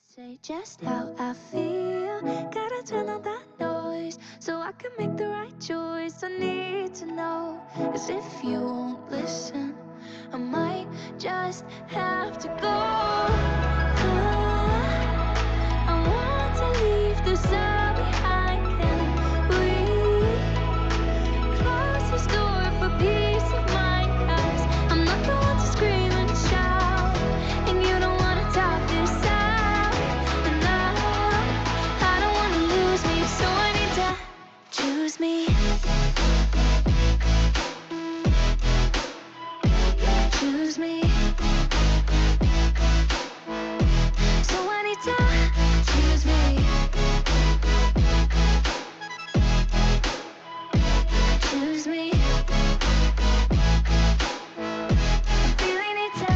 Say just how I feel. Gotta turn on that noise so I can make the right choice. I need to know, as if you won't listen, I might just have to go. I want to leave this all behind. Can we close this door for peace of mind? 'Cause I'm not the one to scream and shout, and you don't want to talk this out. And I don't want to lose me, so I need to choose me. Choose me. So I need to choose me. Choose me. I really need to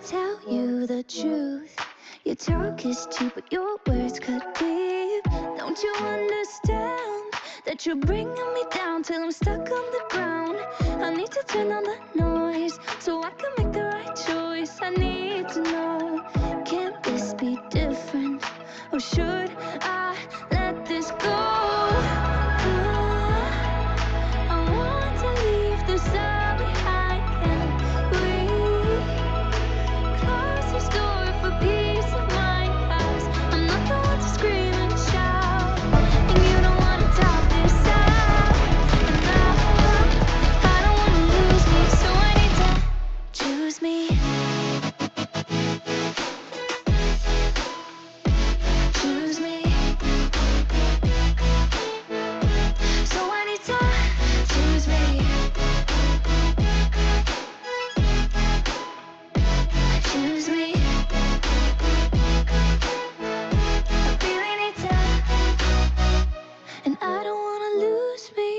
tell you the truth. Your talk is cheap, but your words cut deep. Don't you understand that you're bringing me down till I'm stuck on the ground? I need to turn on the noise so I can make the right choice. I need to know, can't this be different? Or should I let this go? I want to leave this all behind. Can we close this door for peace of mind? 'Cause I'm not the one to scream and shout, and you don't want to talk this out. And I don't want to lose me, so I need to choose me. Choose me. So I need to choose me. Choose me. I really need to, and I don't want to lose me,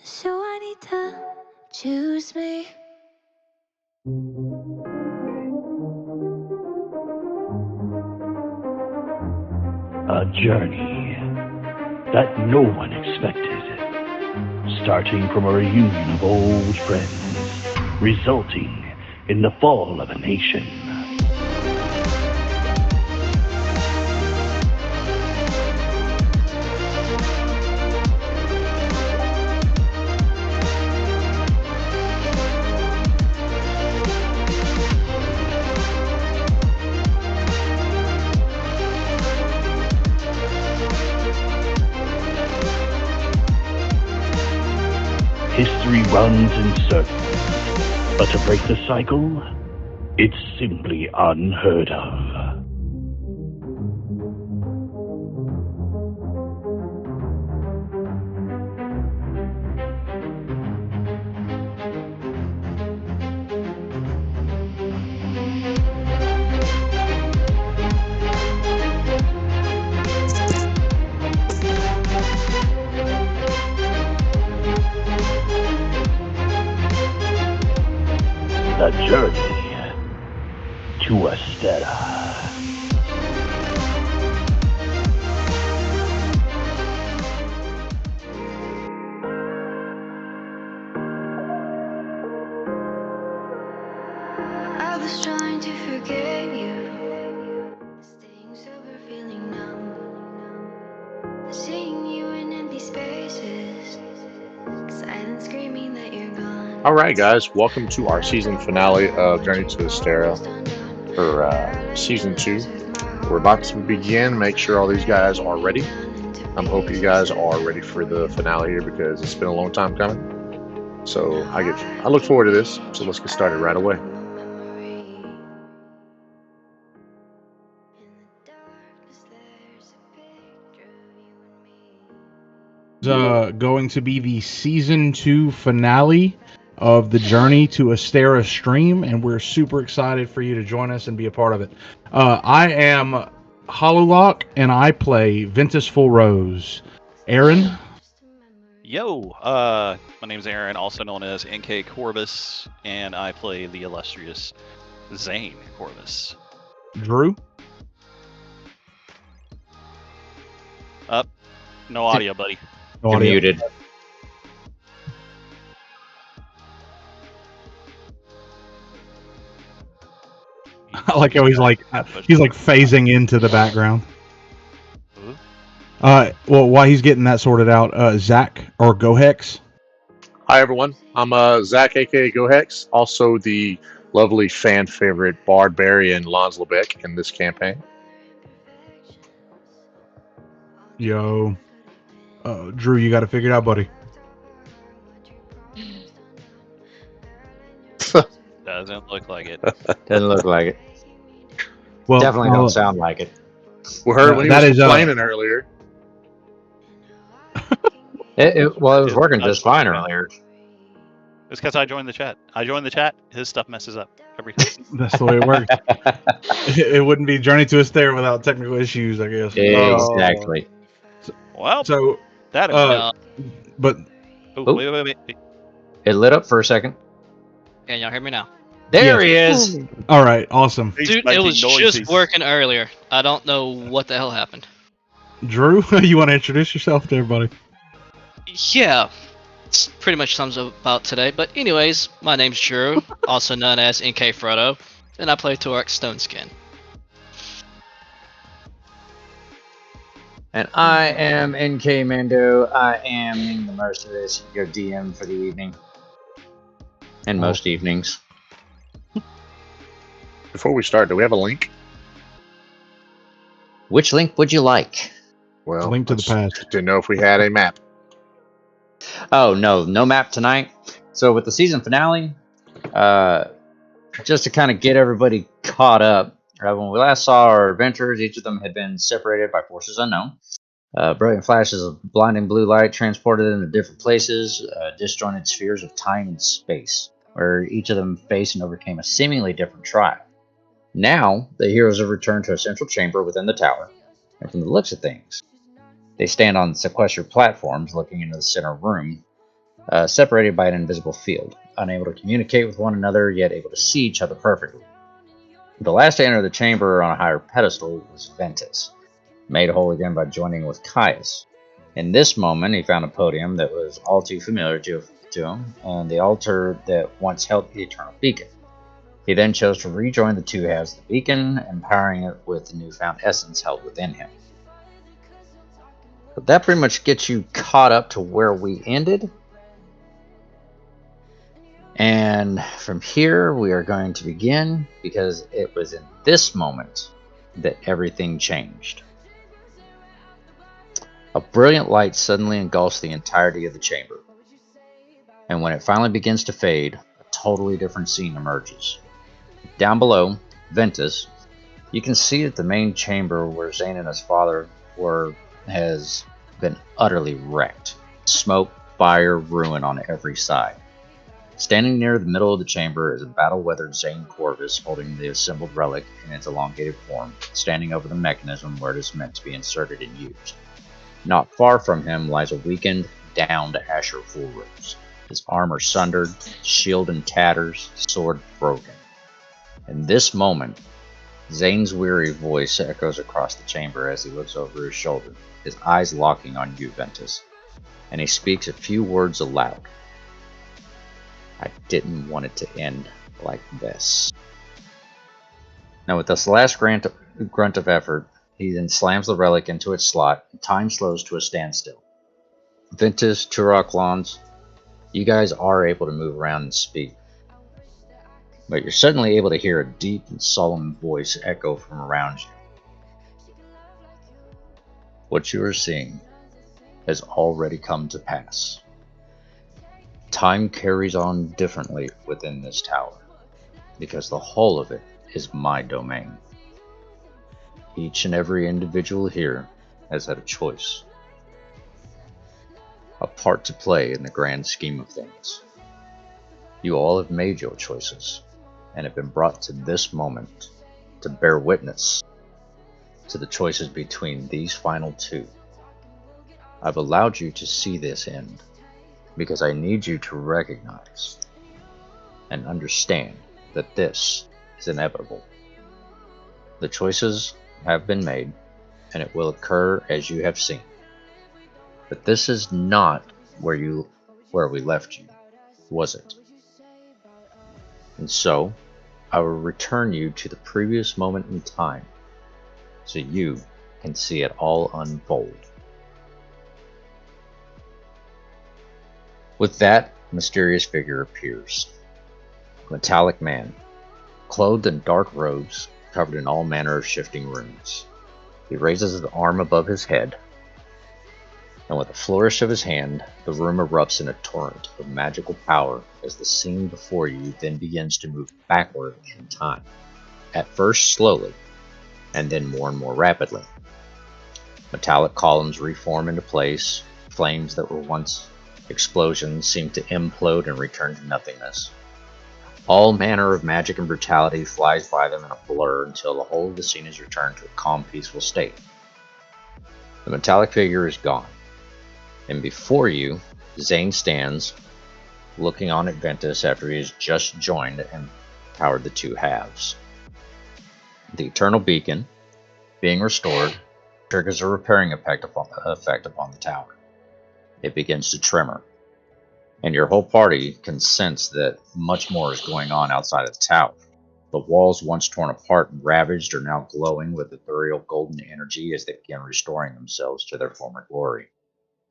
so I need to choose me. A journey that no one expected, starting from a reunion of old friends, resulting in the fall of a nation. History runs in circles, but to break the cycle, it's simply unheard of. The journey to Astera. I was trying to forget you, staying sober, feeling numb, seeing you in empty spaces, silent screaming that you're gone. All right, guys, welcome to our season finale of Journey to Astera for season 2. We're about to begin. Make sure all these guys are ready. I'm hoping you guys are ready for the finale here because it's been a long time coming. So I look forward to this. So let's get started right away. Going to be the season 2 finale of the Journey to Astera stream, and we're super excited for you to join us and be a part of it. I am Hololock, and I play Ventus Full Rose. Aaron? Yo, my name's Aaron, also known as NK Corvus, and I play the illustrious Zane Corvus. Drew? No audio, buddy. No You're audio. muted. I like how he's like phasing into the background. Ooh. Well, while he's getting that sorted out, Zach or GoHex. Hi, everyone. I'm Zach, aka GoHex, also the lovely fan favorite barbarian Lons Lebec in this campaign. Yo, Drew, you got to figure it out, buddy. Doesn't look like it. Doesn't look like it. Well, Definitely don't sound like it. We heard when he that was is, complaining earlier. It was working just fine earlier. It's because I joined the chat. I joined the chat. His stuff messes up every time. That's the way it works. It wouldn't be Journey to Astera without technical issues, I guess. Exactly. Well, So that is but Oh, wait. It lit up for a second. Can y'all hear me now? There he is. all right, awesome. He's Dude, it making was noises. just working earlier. I don't know what the hell happened. Drew, you want to introduce yourself to everybody? Yeah, it's pretty much sums up about today. But anyways, my name's Drew, also known as NK Frodo, and I play Torek Stoneskin. And I am NK Mando. I am the Merciless, your DM for the evening. And most evenings. Before we start, do we have a link? Which link would you like? Well, Link to the past. Didn't know if we had a map. Oh, no map tonight. So with the season finale, just to kind of get everybody caught up, when we last saw our adventurers, each of them had been separated by forces unknown. Brilliant flashes of blinding blue light transported them to different places, disjointed spheres of time and space, where each of them faced and overcame a seemingly different trial. Now, the heroes have returned to a central chamber within the tower, and from the looks of things, they stand on sequestered platforms looking into the center room, separated by an invisible field, unable to communicate with one another, yet able to see each other perfectly. The last to enter the chamber on a higher pedestal was Ventus, made whole again by joining with Caius. In this moment, he found a podium that was all too familiar to him, and the altar that once held the eternal beacon. He then chose to rejoin the two halves of the beacon, empowering it with the newfound essence held within him. But that pretty much gets you caught up to where we ended. And from here, we are going to begin, because it was in this moment that everything changed. A brilliant light suddenly engulfs the entirety of the chamber. And when it finally begins to fade, a totally different scene emerges. Down below, Ventus, you can see that the main chamber where Zane and his father were has been utterly wrecked. Smoke, fire, ruin on every side. Standing near the middle of the chamber is a battle-weathered Zane Corvus holding the assembled relic in its elongated form, standing over the mechanism where it is meant to be inserted and used. Not far from him lies a weakened, downed Asher Fullrose, his armor sundered, shield in tatters, sword broken. In this moment, Zane's weary voice echoes across the chamber as he looks over his shoulder, his eyes locking on you, Ventus, and he speaks a few words aloud. I didn't want it to end like this. Now with this last grunt of effort, he then slams the relic into its slot, and time slows to a standstill. Ventus, Turok, Lons, you guys are able to move around and speak, but you're suddenly able to hear a deep and solemn voice echo from around you. What you are seeing has already come to pass. Time carries on differently within this tower, because the whole of it is my domain. Each and every individual here has had a choice, a part to play in the grand scheme of things. You all have made your choices, and have been brought to this moment to bear witness to the choices between these final two. I've allowed you to see this end, because I need you to recognize and understand that this is inevitable. The choices have been made, and it will occur as you have seen. But this is not where we left you, was it? And so, I will return you to the previous moment in time so you can see it all unfold. With that, a mysterious figure appears. A metallic man, clothed in dark robes, covered in all manner of shifting runes. He raises his arm above his head, and with a flourish of his hand, the room erupts in a torrent of magical power as the scene before you then begins to move backward in time, at first slowly, and then more and more rapidly. Metallic columns reform into place, flames that were once explosions seem to implode and return to nothingness. All manner of magic and brutality flies by them in a blur until the whole of the scene is returned to a calm, peaceful state. The metallic figure is gone, and before you, Zane stands, looking on at Ventus after he has just joined and powered the two halves. The Eternal Beacon, being restored, triggers a repairing effect upon the tower. It begins to tremor, and your whole party can sense that much more is going on outside of the tower. The walls once torn apart and ravaged are now glowing with ethereal golden energy as they begin restoring themselves to their former glory.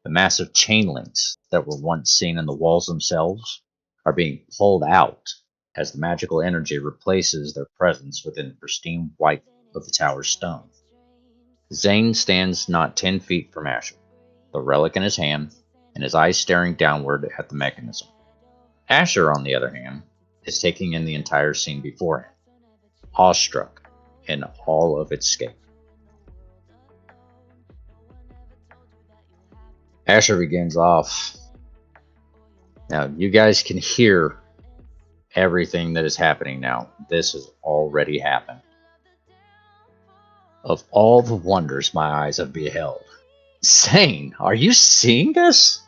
The massive chain links that were once seen in the walls themselves are being pulled out as the magical energy replaces their presence within the pristine white of the tower's stone. Zane stands not 10 feet from Asher, the relic in his hand, and his eyes staring downward at the mechanism. Asher, on the other hand, is taking in the entire scene before him, awestruck in all of its scope. Asher begins off. Now, you guys can hear everything that is happening now. This has already happened. Of all the wonders my eyes have beheld, Zane, are you seeing this?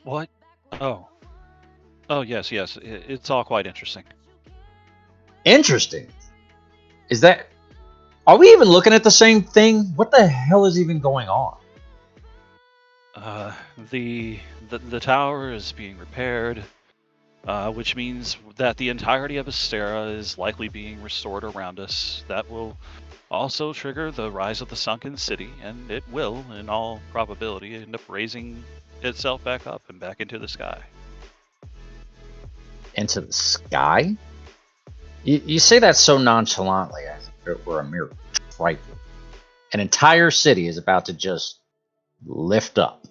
What? Oh, yes. It's all quite interesting. Interesting. Is that... Are we even looking at the same thing? What the hell is even going on? The tower is being repaired, which means that the entirety of Astera is likely being restored around us. That will also trigger the rise of the sunken city, and it will, in all probability, end up raising itself back up and back into the sky. Into the sky? You say that so nonchalantly as if it were a mere trifle. An entire city is about to just lift up.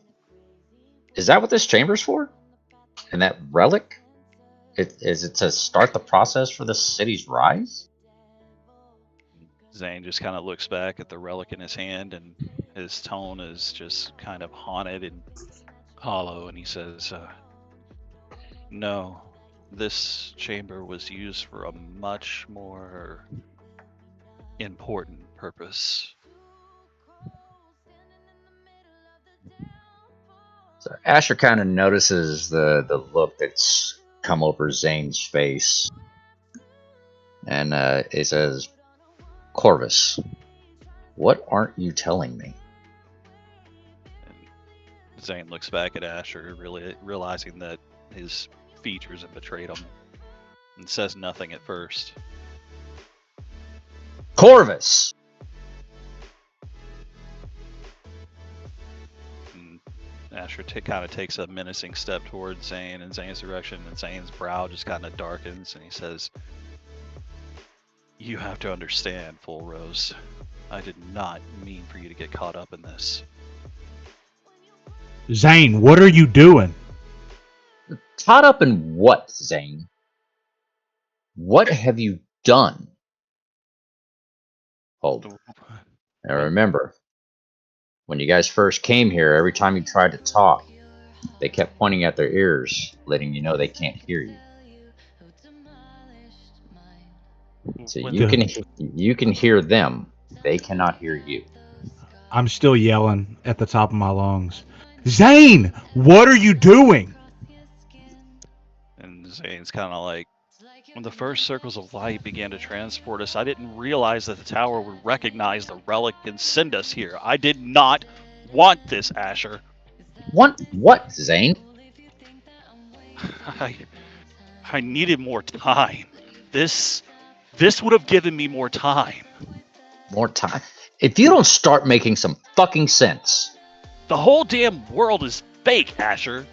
Is that what this chamber's for? And that relic? Is it to start the process for the city's rise? Zane just kind of looks back at the relic in his hand, and his tone is just kind of haunted and hollow, and he says, no, this chamber was used for a much more important purpose. So Asher kind of notices the look that's come over Zane's face, and it says, Corvus, what aren't you telling me? And Zane looks back at Asher, really realizing that his features have betrayed him, and says nothing at first. Corvus! And Asher kind of takes a menacing step towards Zane in Zane's direction, and Zane's brow just kind of darkens, and he says, you have to understand, Full Rose. I did not mean for you to get caught up in this. Zane, what are you doing? Caught up in what, Zane? What have you done? Hold. Now remember, when you guys first came here, every time you tried to talk, they kept pointing at their ears, letting you know they can't hear you. So you can hear them. They cannot hear you. I'm still yelling at the top of my lungs. Zane, what are you doing? And Zane's kind of like, when the first circles of light began to transport us, I didn't realize that the tower would recognize the relic and send us here. I did not want this, Asher. Want what, Zane? I needed more time. This would have given me more time. More time. If you don't start making some fucking sense. The whole damn world is fake, Asher.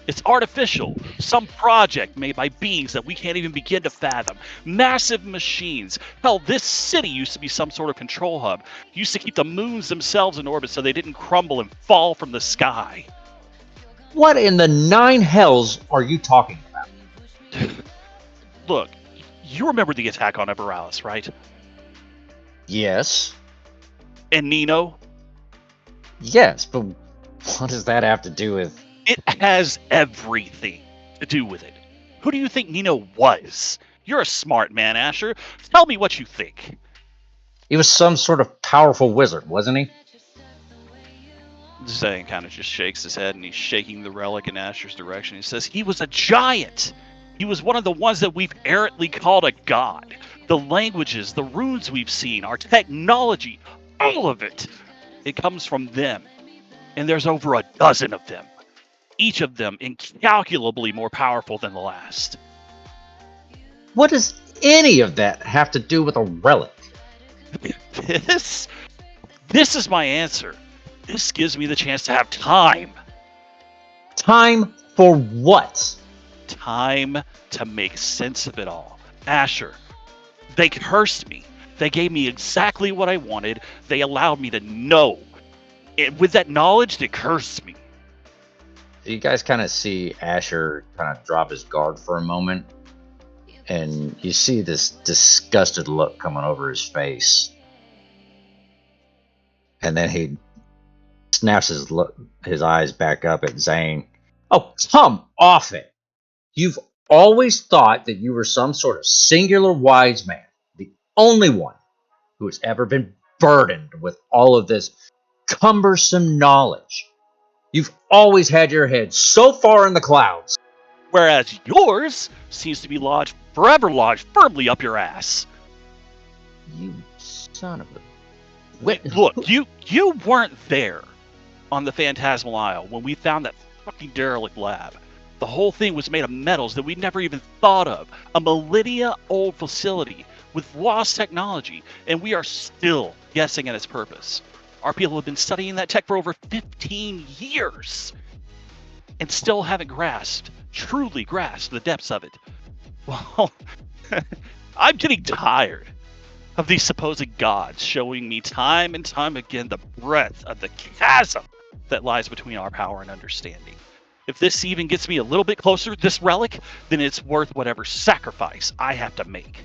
It's artificial. Some project made by beings that we can't even begin to fathom. Massive machines. Hell, this city used to be some sort of control hub. Used to keep the moons themselves in orbit so they didn't crumble and fall from the sky. What in the nine hells are you talking about? Look, you remember the attack on Everalis, right? Yes. And Nino? Yes, but what does that have to do with... It has everything to do with it. Who do you think Nino was? You're a smart man, Asher. Tell me what you think. He was some sort of powerful wizard, wasn't he? Zane kind of just shakes his head, and he's shaking the relic in Asher's direction. He says, he was a giant. He was one of the ones that we've errantly called a god. The languages, the runes we've seen, our technology, all of it. It comes from them. And there's over a dozen of them. Each of them incalculably more powerful than the last. What does any of that have to do with a relic? This is my answer. This gives me the chance to have time. Time for what? Time to make sense of it all. Asher, they cursed me. They gave me exactly what I wanted. They allowed me to know. And with that knowledge, they cursed me. You guys kind of see Asher kind of drop his guard for a moment, and you see this disgusted look coming over his face. And then he snaps his eyes back up at Zane. Oh, come off it! You've always thought that you were some sort of singular wise man, the only one who has ever been burdened with all of this cumbersome knowledge. You've always had your head so far in the clouds. Whereas yours seems to be forever lodged firmly up your ass. You son of a... Look, you weren't there on the Phantasmal Isle when we found that fucking derelict lab. The whole thing was made of metals that we'd never even thought of. A millennia-old facility with lost technology, and we are still guessing at its purpose. Our people have been studying that tech for over 15 years and still haven't truly grasped the depths of it. Well, I'm getting tired of these supposed gods showing me time and time again the breadth of the chasm that lies between our power and understanding. If this even gets me a little bit closer to this relic, then it's worth whatever sacrifice I have to make.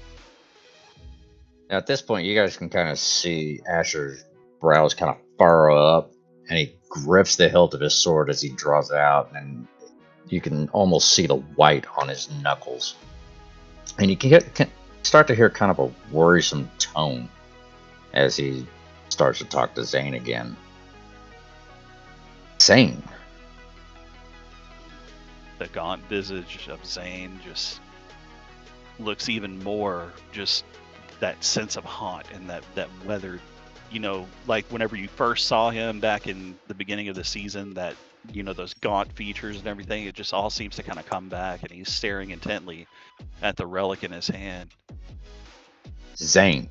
Now, at this point, you guys can kind of see Asher's brows kind of furrow up, and he grips the hilt of his sword as he draws it out, and you can almost see the white on his knuckles. And you can start to hear kind of a worrisome tone as he starts to talk to Zane again. Zane. The gaunt visage of Zane just looks even more just that sense of haunt and that weathered, like whenever you first saw him back in the beginning of the season, that, those gaunt features and everything, it just all seems to kind of come back, and he's staring intently at the relic in his hand. Zane,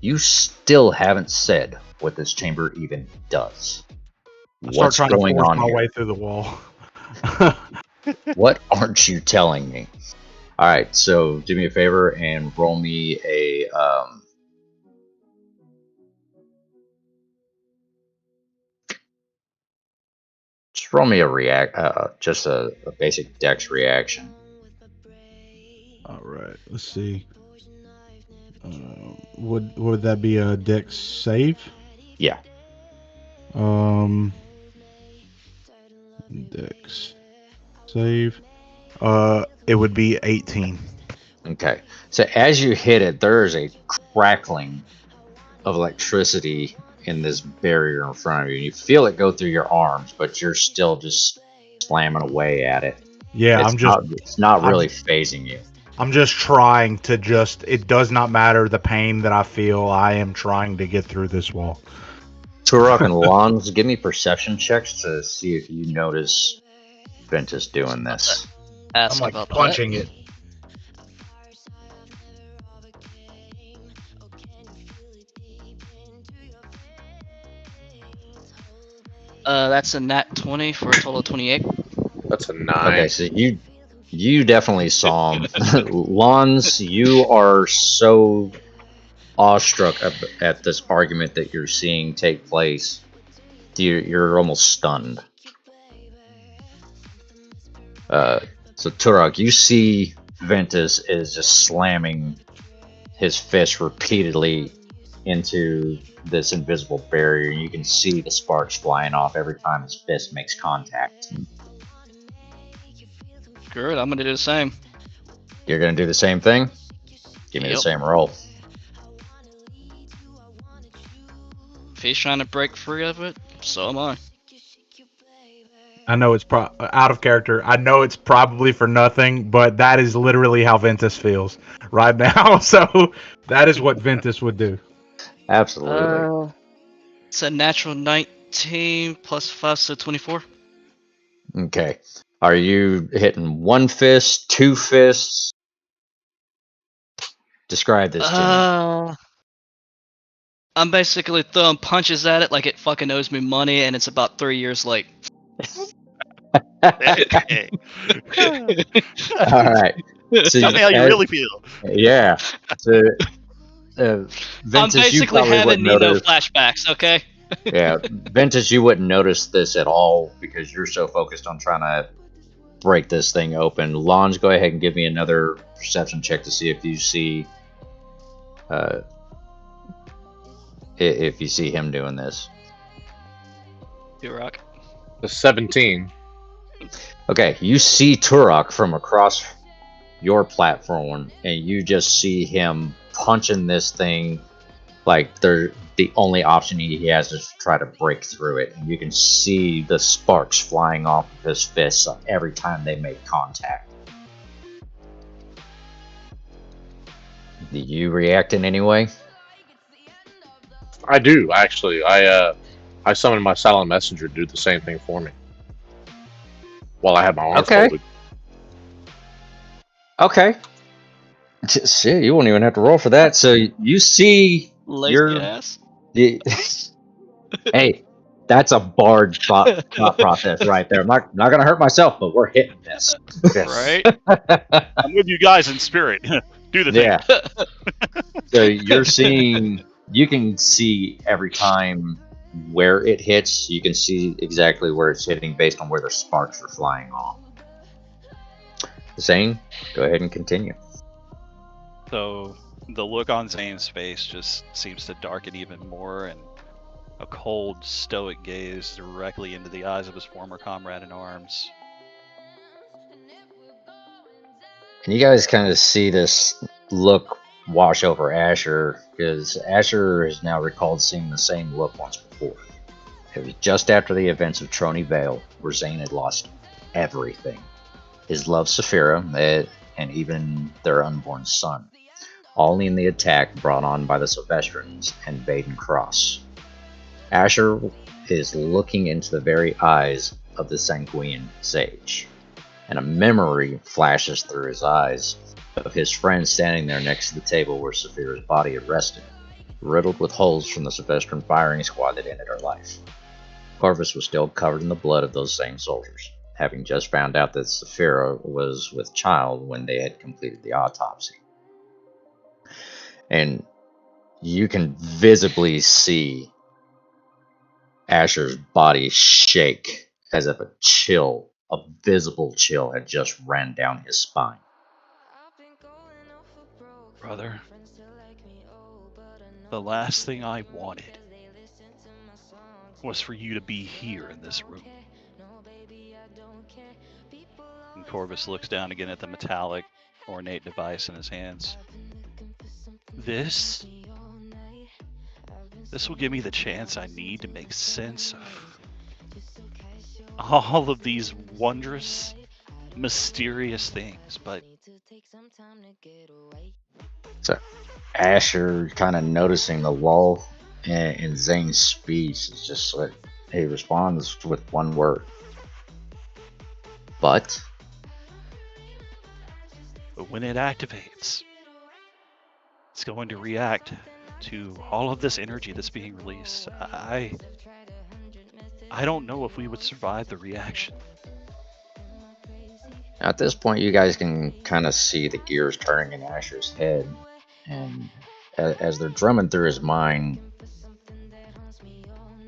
you still haven't said what this chamber even does. What's going on my way through the wall? What aren't you telling me? All right, so do me a favor and roll me a just roll me a just a basic dex reaction. All right, let's see. Would that be a dex save? Yeah. Dex save. It would be 18. Okay. So as you hit it, there is a crackling of electricity in this barrier in front of you. You feel it go through your arms, but you're still just slamming away at it. Yeah, it's not really phasing you. I'm just trying to it does not matter the pain that I feel. I am trying to get through this wall. Turok and Lons, give me perception checks to see if you notice Ventus doing this. Ask I'm like about punching that. it. That's a nat 20 for a total of 28. That's a 9. Okay, so you definitely saw him. Lons, you are so awestruck at this argument that you're seeing take place. You're almost stunned. So Turok, you see Ventus is just slamming his fist repeatedly into this invisible barrier, and you can see the sparks flying off every time his fist makes contact. Good, I'm gonna do the same. You're gonna do the same thing? Give me the Yep. same roll. If he's trying to break free of it, so am I. I know it's out of character. I know it's probably for nothing, but that is literally how Ventus feels right now. So that is what Ventus would do. Absolutely. It's a natural 19 plus 5, so 24. Okay. Are you hitting one fist, two fists? Describe this to me. I'm basically throwing punches at it like it fucking owes me money and it's about 3 years late. Hey. All right. So Tell me how you really feel. Yeah. So, I'm Ventus, you basically probably having wouldn't Nino notice. flashbacks, okay? Yeah, Ventus, you wouldn't notice this at all because you're so focused on trying to break this thing open. Lons, go ahead and give me another perception check to see if you see, if you see him doing this. You rock. The 17. Okay, you see Turok from across your platform, and you just see him punching this thing like the only option he has is to try to break through it. And you can see the sparks flying off of his fists every time they make contact. Do you react in any way? I do, actually. I summoned my silent messenger to do the same thing for me. While I had my arms folded. Okay. Shit, you won't even have to roll for that. So you see Lazy ass. Hey, that's a bard thought process right there. I'm not gonna hurt myself, but we're hitting this. Right? I'm with you guys in spirit. Do the thing. Yeah. So you're seeing, you can see every time where it hits. You can see exactly where it's hitting based on where the sparks are flying off. Zane, go ahead and continue. So the look on Zane's face just seems to darken even more, and a cold, stoic gaze directly into the eyes of his former comrade in arms. And you guys kind of see this look wash over Asher, because Asher has now recalled seeing the same look once before. It was just after the events of Trony Vale, where Zane had lost everything. His love Saphira, and even their unborn son. All in the attack brought on by the Sylvestrans and Baden Cross. Asher is looking into the very eyes of the Sanguinian sage, and a memory flashes through his eyes of his friend standing there next to the table where Saphira's body had rested, riddled with holes from the Sylvestran firing squad that ended her life. Corvus was still covered in the blood of those same soldiers, having just found out that Saphira was with child when they had completed the autopsy. And you can visibly see Asher's body shake as if a visible chill had just ran down his spine. Brother, the last thing I wanted was for you to be here in this room. And Corvus looks down again at the metallic, ornate device in his hands. This will give me the chance I need to make sense of all of these wondrous, mysterious things, but... So Asher, kind of noticing the lull in Zane's speech, is just like, he responds with one word. But when it activates, it's going to react to all of this energy that's being released. I don't know if we would survive the reaction. At this point, you guys can kind of see the gears turning in Asher's head, and as they're drumming through his mind,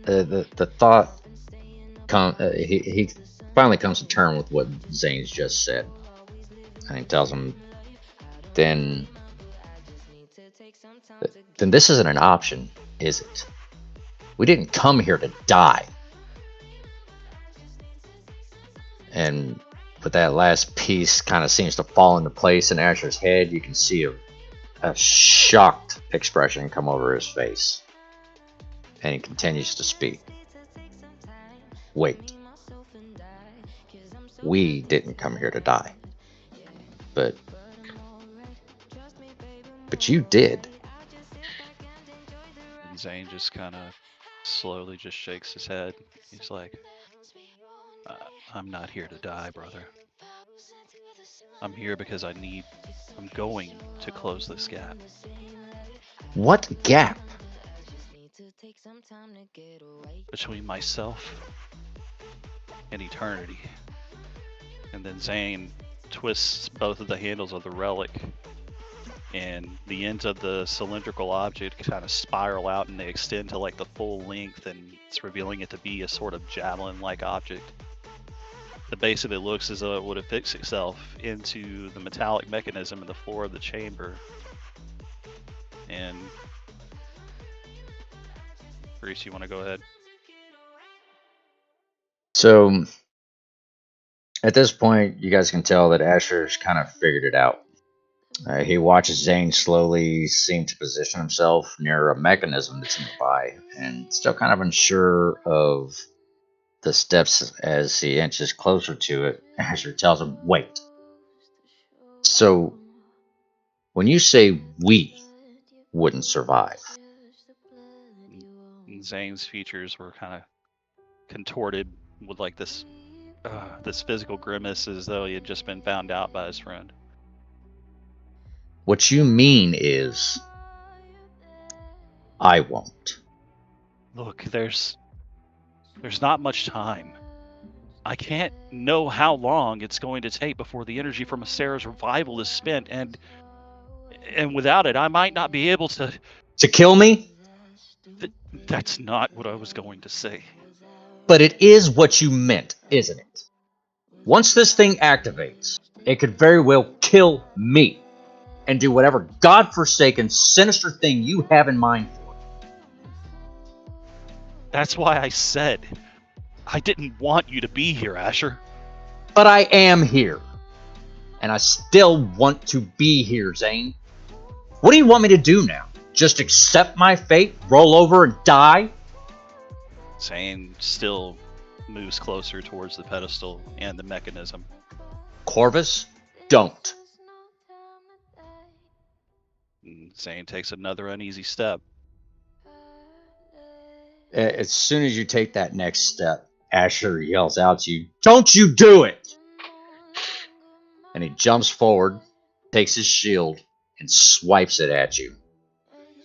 the thought he finally comes to term with what Zane's just said, and he tells him, then this isn't an option, is it? We didn't come here to die. And with that last piece kind of seems to fall into place in Asher's head, you can see a shocked expression come over his face. And he continues to speak. Wait. We didn't come here to die. But you did. And Zane just kind of slowly just shakes his head. He's like, I'm not here to die, brother. I'm here because I'm going to close this gap. What gap? Between myself and eternity. And then Zane twists both of the handles of the relic, and the ends of the cylindrical object kind of spiral out and they extend to like the full length, and it's revealing it to be a sort of javelin-like object that basically looks as though it would affix itself into the metallic mechanism in the floor of the chamber. And Reese, you want to go ahead? So at this point, you guys can tell that Asher's kind of figured it out. He watches Zane slowly seem to position himself near a mechanism that's nearby, and still kind of unsure of the steps as he inches closer to it. Asher tells him, wait. So, when you say we wouldn't survive, And Zane's features were kind of contorted with like this physical grimace, as though he had just been found out by his friend. what you mean is, I won't. Look, there's not much time. I can't know how long it's going to take before the energy from Astera's revival is spent, and without it, I might not be able to... To kill me? That's not what I was going to say. But it is what you meant, isn't it? Once this thing activates, it could very well kill me and do whatever godforsaken, sinister thing you have in mind for it. That's why I said I didn't want you to be here, Asher. But I am here. And I still want to be here, Zane. What do you want me to do now? Just accept my fate, roll over, and die? Zane still moves closer towards the pedestal and the mechanism. Corvus, don't. And Zane takes another uneasy step. As soon as you take that next step, Asher yells out to you, don't you do it! And he jumps forward, takes his shield, and swipes it at you,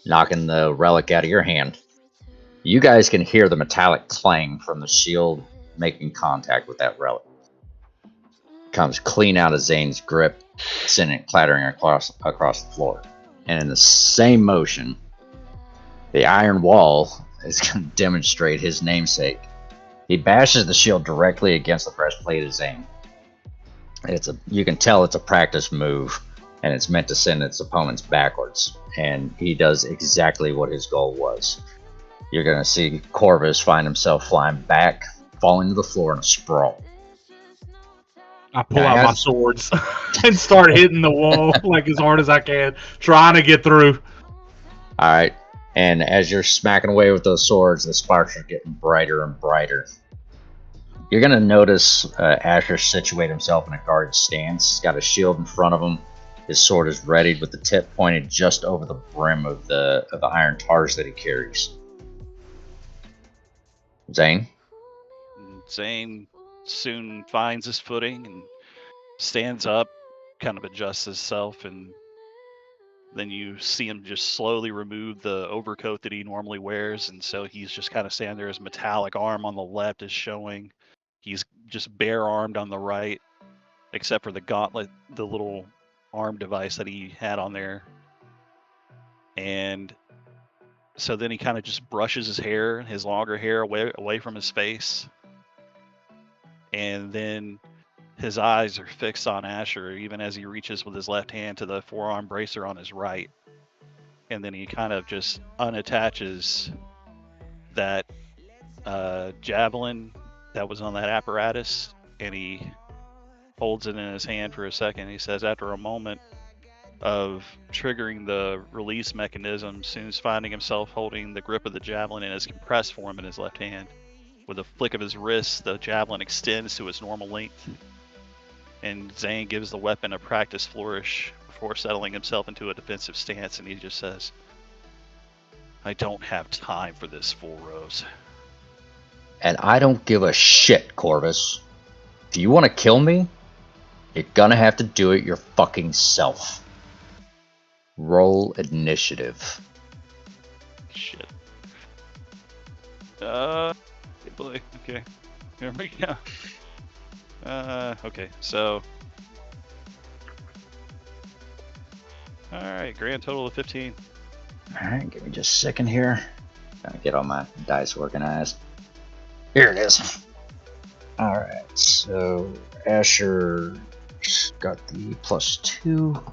knocking the relic out of your hand. You guys can hear the metallic clang from the shield making contact with that relic. Comes clean out of Zane's grip, sending it clattering across the floor. And in the same motion, the iron wall is going to demonstrate his namesake. He bashes the shield directly against the breastplate of Zane. You can tell it's a practice move, and it's meant to send its opponents backwards. And he does exactly what his goal was. You're going to see Corvus find himself flying back, falling to the floor in a sprawl. I pull out my swords and start hitting the wall like as hard as I can, trying to get through. All right. And as you're smacking away with those swords, the sparks are getting brighter and brighter. You're going to notice Asher situate himself in a guard stance. He's got a shield in front of him. His sword is readied with the tip pointed just over the brim of the iron tars that he carries. Zane? Zane soon finds his footing and stands up, kind of adjusts himself, and Then you see him just slowly remove the overcoat that he normally wears, and so he's just kind of standing there. His metallic arm on the left is showing. He's just bare armed on the right, except for the gauntlet, the little arm device that he had on there. And so then he kind of just brushes his hair, his longer hair, away from his face. And then his eyes are fixed on Asher, even as he reaches with his left hand to the forearm bracer on his right. And then he kind of just unattaches that javelin that was on that apparatus, and he holds it in his hand for a second. He says, after a moment of triggering the release mechanism, soon's finding himself holding the grip of the javelin in his compressed form in his left hand. With a flick of his wrist, the javelin extends to its normal length, and Zane gives the weapon a practice flourish before settling himself into a defensive stance, and he just says, I don't have time for this, Full Rose. And I don't give a shit, Corvus. If you want to kill me, you're gonna have to do it your fucking self. Roll initiative. Shit. Okay. Here we go. Okay, so. Alright, grand total of 15. Alright, give me just a second here. Gotta get all my dice organized. Here it is. Alright, so Asher got the +2.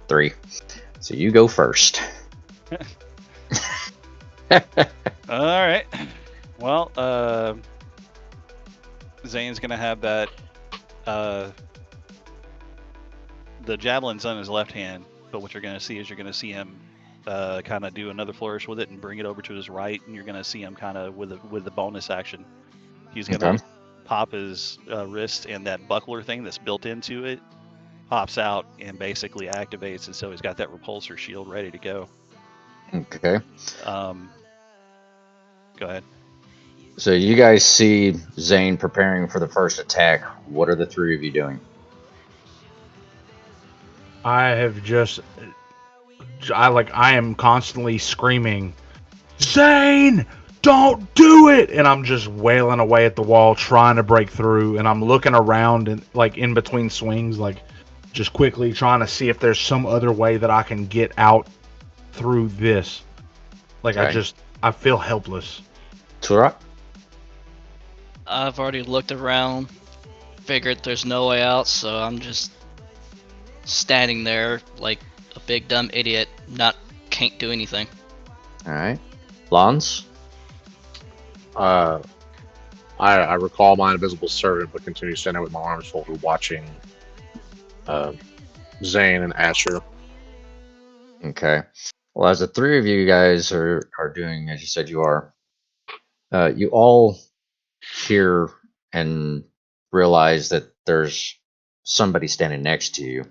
3. So you go first. Alright. Well, Zane's gonna have that, the javelin's on his left hand, but what you're gonna see is him kind of do another flourish with it and bring it over to his right, and you're gonna see him kind of with the bonus action. He's gonna pop his wrist, and that buckler thing that's built into it pops out and basically activates, and so he's got that repulsor shield ready to go. Okay. Go ahead. So you guys see Zane preparing for the first attack. What are the three of you doing? I am constantly screaming, Zane, don't do it! And I'm just wailing away at the wall, trying to break through, and I'm looking around and like in between swings, like just quickly trying to see if there's some other way that I can get out through this. Like, okay. I feel helpless. Turok? I've already looked around, figured there's no way out, so I'm just standing there like a big dumb idiot, can't do anything. Alright. Lons? I recall my invisible servant, but continue standing with my arms folded, watching Zane and Asher. Okay. Well, as the three of you guys are doing, as you said you are, you all hear and realize that there's somebody standing next to you.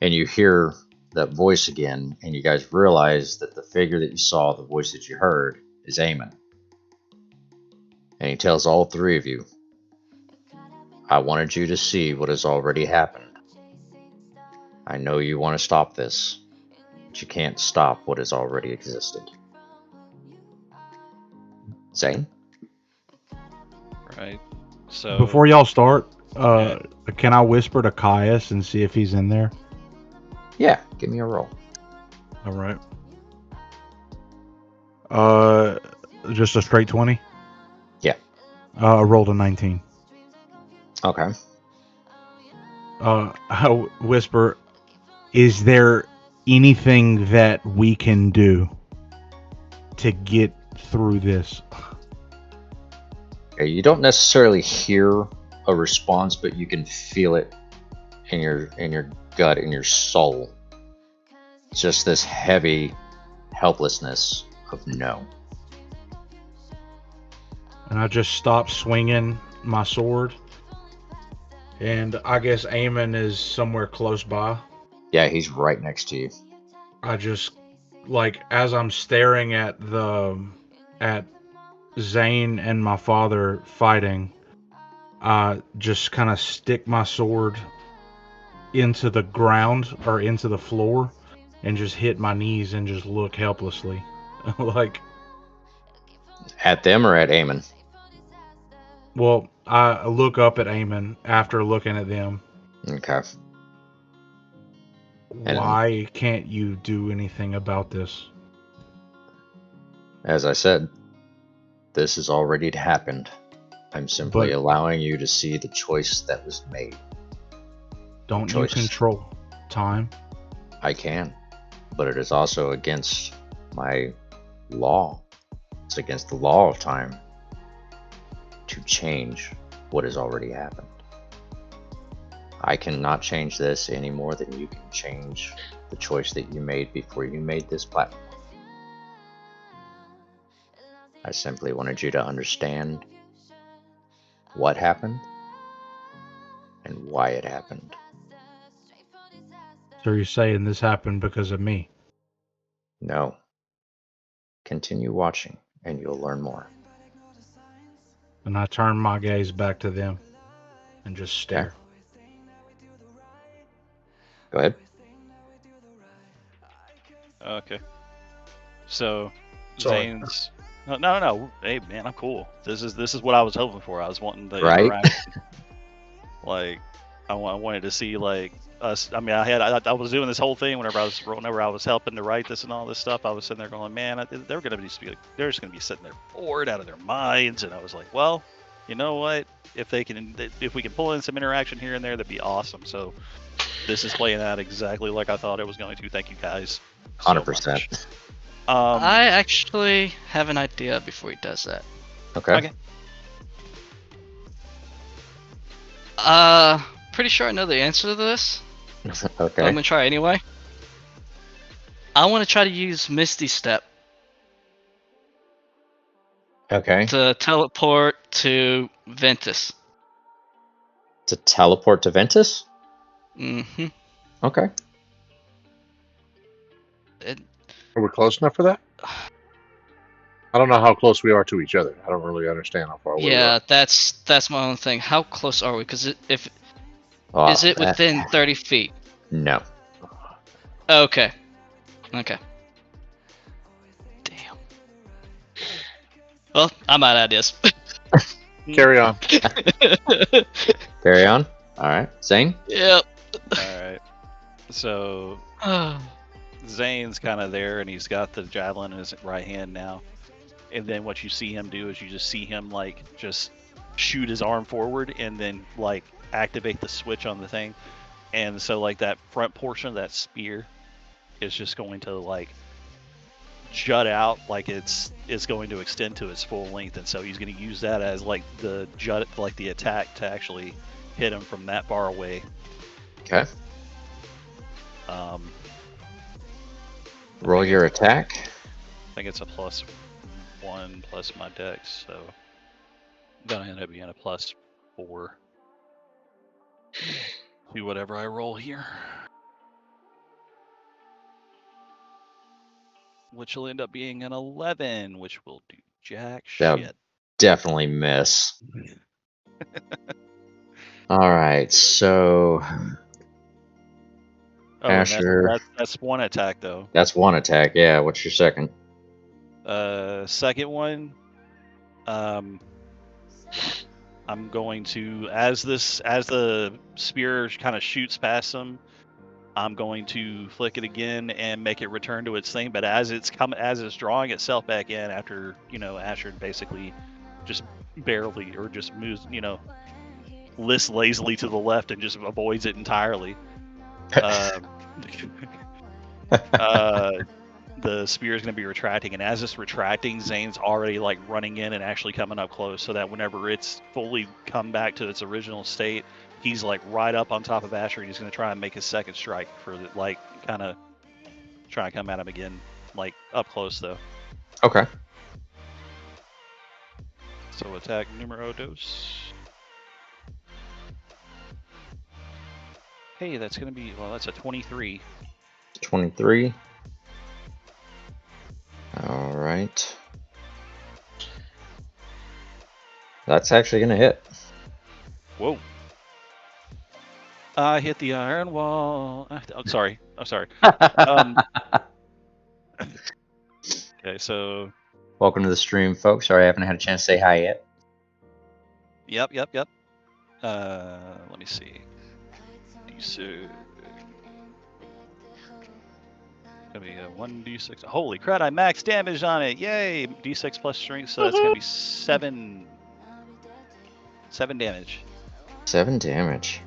And you hear that voice again, and you guys realize that the figure that you saw, the voice that you heard, is Eamon. And he tells all three of you, I wanted you to see what has already happened. I know you want to stop this, but you can't stop what has already existed. Zane? Right. So before y'all start, can I whisper to Caius and see if he's in there? Yeah, give me a roll. All right. Just a straight 20? Yeah. I rolled a 19. Okay. I whisper, is there anything that we can do to get through this? Okay, you don't necessarily hear a response, but you can feel it in your gut, in your soul. It's just this heavy helplessness of no. And I just stop swinging my sword. And I guess Eamon is somewhere close by. Yeah, he's right next to you. I just, like, as I'm staring at Zane and my father fighting, I just kind of stick my sword into the ground or into the floor and just hit my knees and just look helplessly. Like, At them or at Eamon? well, I look up at Eamon after looking at them. Okay. And Why can't you do anything about this? as I said, this has already happened. I'm simply But allowing you to see the choice that was made. don't you Choice. control time? I can, but it is also against my law. It's against the law of time to change what has already happened. I cannot change this any more than you can change the choice that you made before you made this platform. I simply wanted you to understand what happened and why it happened. So you're saying this happened because of me? No. Continue watching and you'll learn more. And I turn my gaze back to them and just stare. Go ahead. Okay. So, Sorry. Zane's. No. Hey, man, I'm cool. This is what I was hoping for. I was wanting the Right? interaction. Like, I wanted to see like us. I mean, I was doing this whole thing whenever I was helping to write this and all this stuff. I was sitting there going, man, they're gonna be they're just gonna be sitting there bored out of their minds. And I was like, well, you know what? If we can pull in some interaction here and there, that'd be awesome. So this is playing out exactly like I thought it was going to. Thank you guys. so 100%. much. I actually have an idea before he does that. Okay. Pretty sure I know the answer to this. Okay. But I'm gonna try anyway. I want to try to use Misty Step Okay. to teleport to Ventus. To teleport to Ventus? Mm-hmm. Okay. Are we close enough for that? I don't know how close we are to each other. I don't really understand how far away we Yeah, are. that's my own thing. How close are we? Because if Well, is it within 30 feet? No. Okay. Okay. Damn. Well, I'm out of ideas. Carry on. Carry on. All right. Zane? Yep. All right. So Zane's kind of there, and he's got the javelin in his right hand now. And then what you see him do is you just see him like just shoot his arm forward, and then like activate the switch on the thing. And so like that front portion of that spear is just going to like jut out, like it's going to extend to its full length. And so he's going to use that as like the jut, like the attack to actually hit him from that far away. Okay. Roll your attack. I think it's a +1 plus my dex, so gonna end up being a +4 to whatever I roll here, which will end up being an 11, which will do jack That'll shit. definitely miss. All right. So Oh, and Asher. that's one attack though. That's one attack. Yeah. What's your second? Second one, I'm going to, as the spear kind of shoots past him, I'm going to flick it again and make it return to its thing. But as it's drawing itself back in, after Asher basically just barely or just moves, lists lazily to the left and just avoids it entirely. The spear is going to be retracting, and as it's retracting, Zane's already like running in and actually coming up close, so that whenever it's fully come back to its original state, he's like right up on top of Asher, and he's going to try and make his second strike for like kind of try and come at him again, like up close though. Okay. So attack numero dos. Hey, that's going to be, well, that's a 23. 23. All right. That's actually going to hit. Whoa. I hit the iron wall. Oh, sorry. I'm sorry. Okay, so Welcome to the stream, folks. Sorry I haven't had a chance to say hi yet. yep. Let me see. D6. Gonna be a 1d6. Holy crap! I max damage on it. Yay! D6 plus strength, so that's gonna be 7 damage. 7 damage.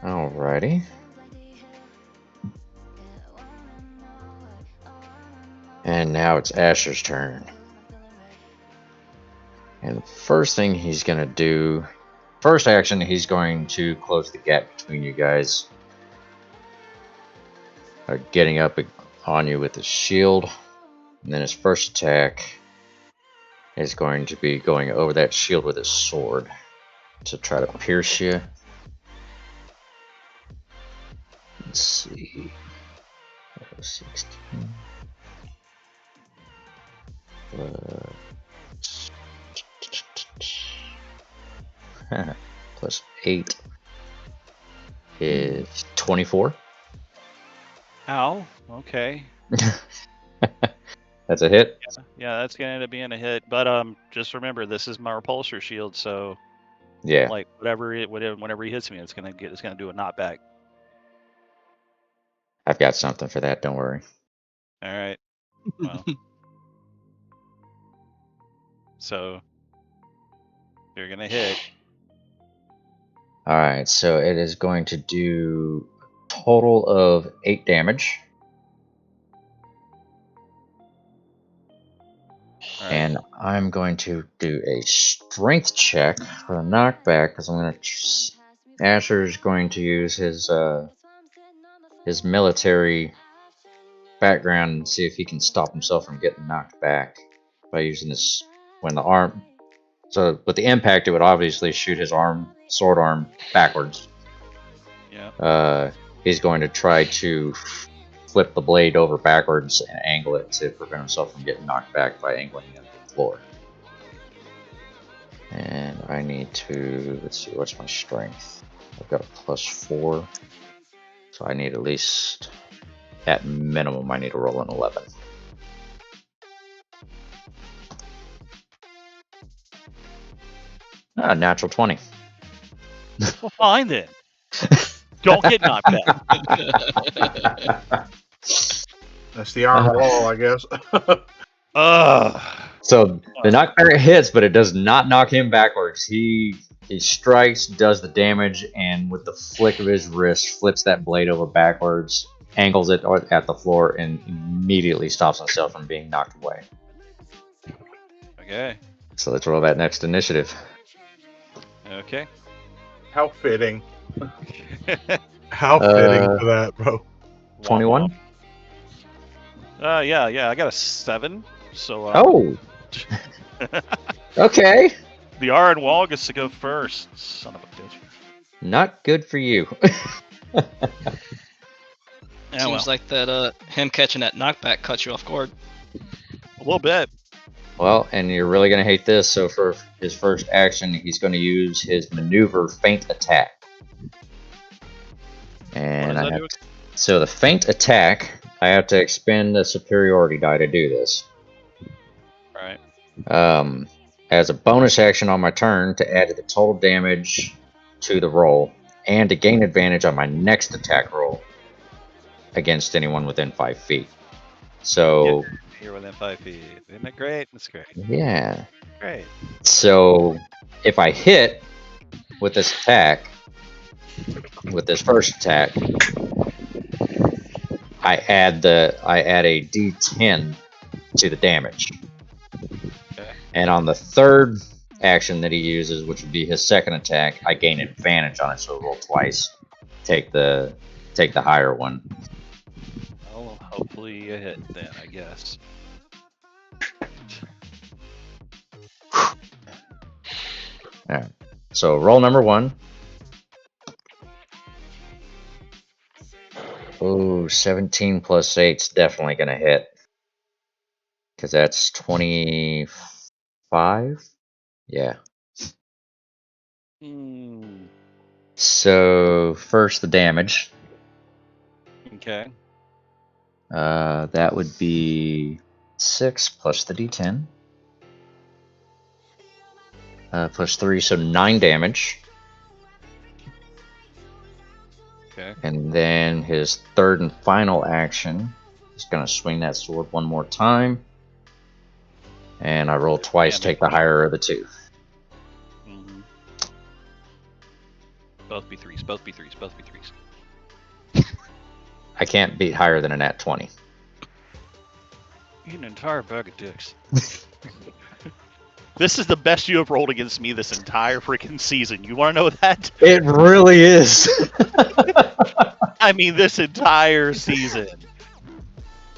Alrighty. And now it's Asher's turn. And the first thing he's going to do, first action, he's going to close the gap between you guys. Getting up on you with his shield. And then his first attack is going to be going over that shield with his sword to try to pierce you. Let's see. 16. Plus 8 is 24. Ow. Okay. That's a hit. Yeah, that's gonna end up being a hit. But just remember, this is my repulsor shield, so Yeah. like whenever he hits me, it's gonna do a knockback. I've got something for that. Don't worry. All right. Well. So you're gonna hit. All right. So it is going to do a total of 8 damage. Right. And I'm going to do a strength check for a knockback because I'm going to. Asher's going to use his military background and see if he can stop himself from getting knocked back by using this when the arm. So with the impact, it would obviously shoot his sword arm backwards. Yeah. He's going to try to flip the blade over backwards and angle it to prevent himself from getting knocked back by angling it to the floor. And I need to, let's see, what's my strength? I've got a +4. So I need at least, at minimum, I need to roll an 11. Natural 20. Well, fine then. Don't get knocked back. That's the iron wall, I guess. So the knockback hits, but it does not knock him backwards. He strikes, does the damage, and with the flick of his wrist, flips that blade over backwards, angles it at the floor, and immediately stops himself from being knocked away. Okay. So let's roll that next initiative. Okay. How fitting. How fitting for that, bro. 21? Yeah, I got a 7. So. Oh. Okay. The iron wall gets to go first. Son of a bitch. Not good for you. Seems like that him catching that knockback cut you off guard. A little bit. Well, and you're really going to hate this. So for his first action, he's going to use his maneuver feint attack. And so the feint attack, I have to expend a superiority die to do this. Right. As a bonus action on my turn to add to the total damage to the roll, and to gain advantage on my next attack roll against anyone within 5 feet. So you're within 5 feet. Isn't that great? That's great. Yeah. Great. So if I hit with this attack, with this first attack, I add a D10 to the damage. Okay. And on the third action that he uses, which would be his second attack, I gain advantage on it, so roll twice. Take the higher one. Well, hopefully you hit then, I guess. Alright. So roll number 1. Oh, 17 plus 8's definitely going to hit. Because that's 25? Yeah. So first the damage. Okay. That would be 6 plus the d10. Plus 3, so 9 damage. Okay. And then his third and final action is going to swing that sword one more time. And I roll twice, take the higher of the two. Mm-hmm. Both be threes. Both be threes. Both be threes. I can't beat higher than a nat 20. Eat an entire bag of dicks. This is the best you have rolled against me this entire freaking season. You want to know that? It really is. I mean, this entire season.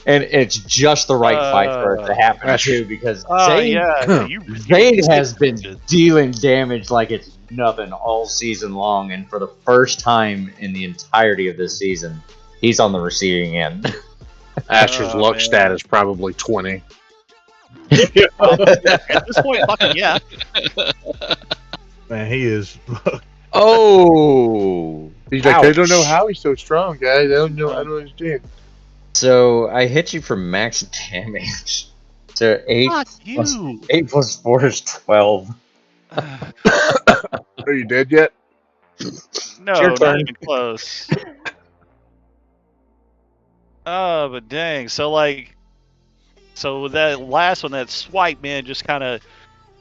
And it's just the right fight for it to happen too, because Zane has been dealing damage like it's nothing all season long, and for the first time in the entirety of this season, he's on the receiving end. Asher's luck stat is probably 20. At this point, fucking yeah. Man, he is. Oh, he's like, I don't know how he's so strong, guys. I don't know. I don't understand. So I hit you for max damage. So 8 plus 4 is 12. Are you dead yet? No, not even close. Oh, but dang. So that last one, that swipe, man, just kind of,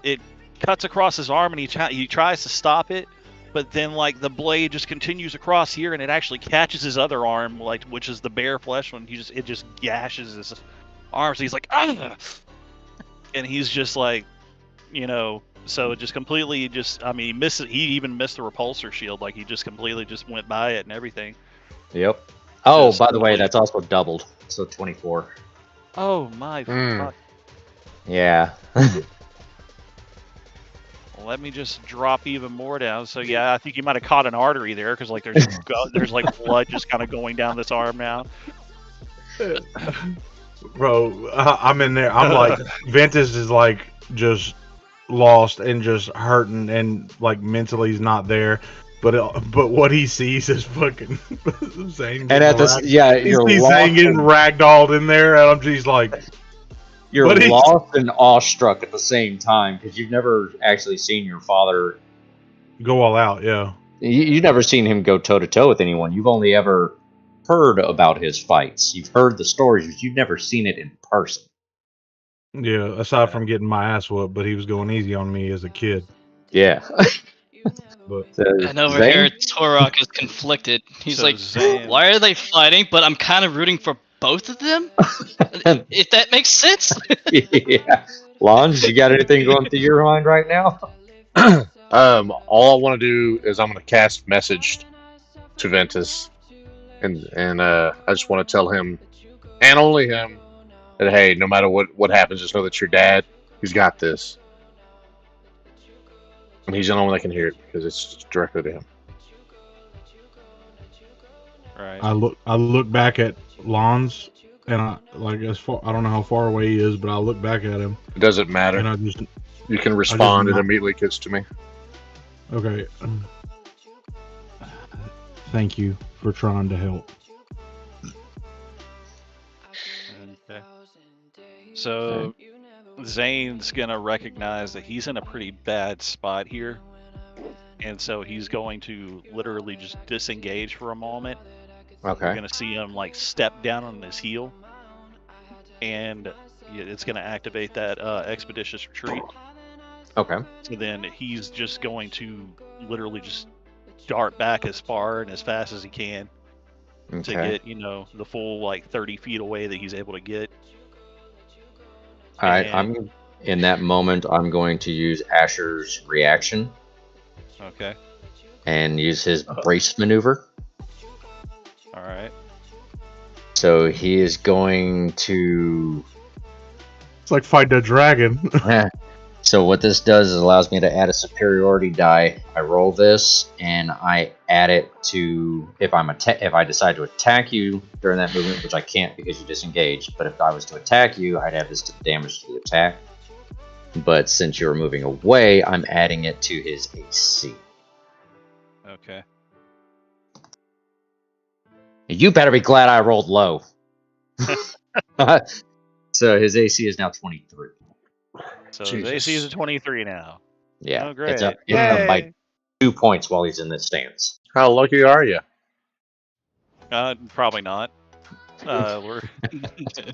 it cuts across his arm, and he tries to stop it, but then the blade just continues across here, and it actually catches his other arm, which is the bare flesh one. It just gashes his arm. So he's like, ah, and he's just so it just completely he misses. He even missed the repulsor shield. He just completely just went by it and everything. Yep. Oh, by the way, that's also doubled. So 24. Oh my fuck. Yeah. Let me just drop even more down. So yeah, I think you might have caught an artery there, because there's blood just kind of going down this arm now. Bro, I'm in there. I'm like, Ventus is just lost and just hurting, and mentally he's not there. But what he sees is fucking Zane. And at this, you're Zane getting ragdolled in there, and I'm just like, you're lost and awestruck at the same time, because you've never actually seen your father go all out. Yeah, you've never seen him go toe to toe with anyone. You've only ever heard about his fights. You've heard the stories, but you've never seen it in person. Yeah, aside from getting my ass whooped, but he was going easy on me as a kid. Yeah. And over here, Torok is conflicted. He's like, why are they fighting? But I'm kind of rooting for both of them? If that makes sense? Yeah. Lons, you got anything going through your mind right now? All I want to do is I'm going to cast message to Ventus. And I just want to tell him, and only him, that, hey, no matter what happens, just know that your dad, he's got this. And he's the only one that can hear it, because it's directly to him. Right. I look back at Lons, and I don't know how far away he is, but I look back at him. It doesn't matter. And you can respond. It immediately gets to me. Okay. Thank you for trying to help. Okay. So Zane's gonna recognize that he's in a pretty bad spot here, and so he's going to literally just disengage for a moment. Okay. You're gonna see him step down on his heel, and it's gonna activate that expeditious retreat. Okay. So then he's just going to literally just dart back as far and as fast as he can to get the full 30 feet away that he's able to get. All right, in that moment, I'm going to use Asher's reaction. Okay. And use his brace maneuver. All right. So he is going to... It's like fighting a dragon. So what this does is allows me to add a superiority die. I roll this, and I add it to if I decide to attack you during that movement, which I can't because you disengaged. But if I was to attack you, I'd add this to the damage to the attack. But since you're moving away, I'm adding it to his AC. Okay. You better be glad I rolled low. So his AC is now 23. So his AC is a 23 now. Yeah, Oh, great. it's up by Yay! 2 points while he's in this stance. How lucky are you? Probably not. We're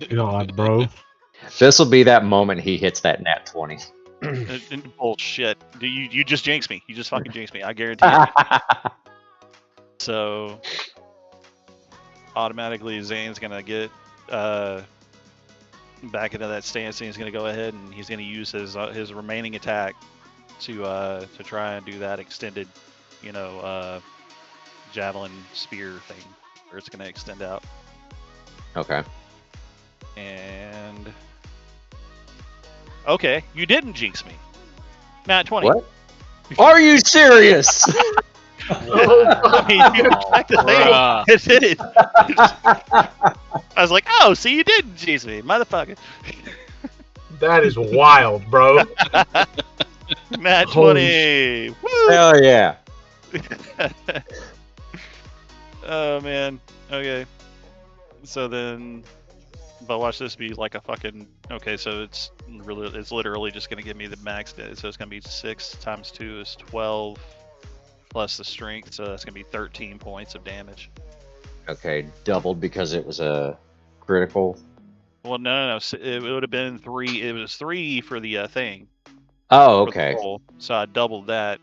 God, bro. This will be that moment he hits that nat 20. bullshit. You just jinxed me. You just fucking jinxed me. I guarantee it. So automatically Zane's gonna get back into that stance, and he's gonna go ahead and he's gonna use his remaining attack to try and do that extended, javelin spear thing where it's gonna extend out. Okay. And okay, you didn't jinx me. Nat 20. What? Are you serious? I mean, you check the thing. It did. I was like, oh, see, you didn't jinx me, motherfucker. That is wild, bro. Nat 20. Woo! Hell yeah. Oh man. Okay. So then, but watch this be like a fucking. Okay, so it's literally just gonna give me the max. So it's gonna be 6 times 2 is 12, plus the strength. So that's gonna be 13 points of damage. Okay, doubled because it was a critical. Well, no. It would have been 3. It was 3 for the thing. Oh, For the okay. roll. So I doubled that.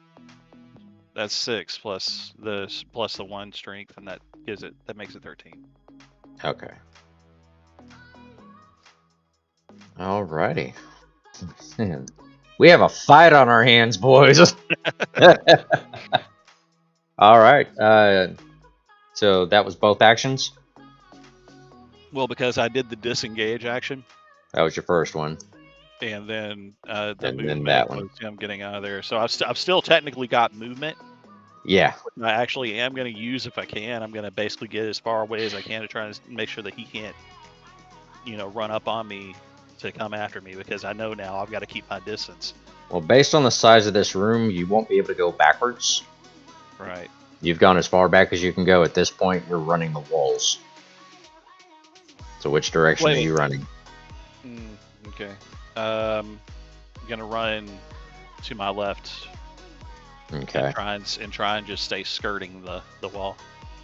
That's 6 plus the 1 strength, and that makes it 13. Okay. Alrighty. We have a fight on our hands, boys. All right. So that was both actions? Well, because I did the disengage action, That was your first one. and then the And then movement that one. was him getting out of there. So I've still technically got movement. Yeah. I actually am going to use if I can. I'm going to basically get as far away as I can to try and make sure that he can't, run up on me to come after me, because I know now I've got to keep my distance. Well, based on the size of this room, you won't be able to go backwards. Right. You've gone as far back as you can go. At this point, you're running the walls. So which direction are you running? Okay. I'm going to run to my left. Okay. And try and just stay skirting the wall.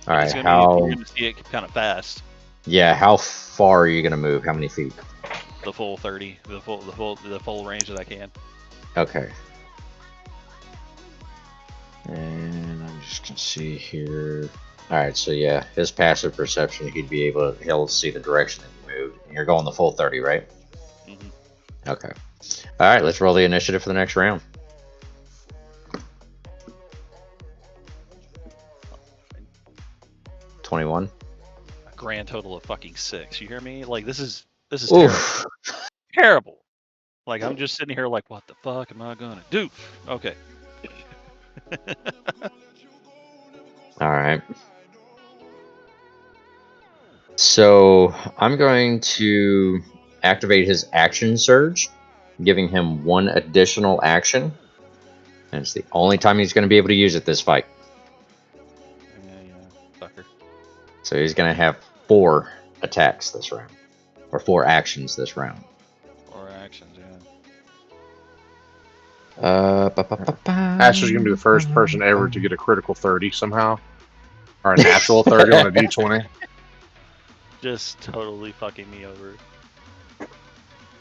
All right. You're gonna see it kind of fast. Yeah. How far are you gonna move? How many feet? The full 30. The full range that I can. Okay. And I'm just gonna see here. All right. So yeah, his passive perception, he'll see the direction that you moved. And you're going the full 30, right? Mm-hmm. Okay. All right. Let's roll the initiative for the next round. 21. A grand total of fucking 6. You hear me? Like this is terrible. Terrible. Like I'm just sitting here like, what the fuck am I gonna do? Okay. All right. So I'm going to activate his action surge, giving him 1 additional action. And it's the only time he's going to be able to use it this fight. Yeah, fucker. So he's going to have 4 attacks this round. Or 4 actions this round. 4 actions, yeah. Asher's gonna be the first person ever to get a critical 30 somehow, or a natural 30 on a D20. Just totally fucking me over.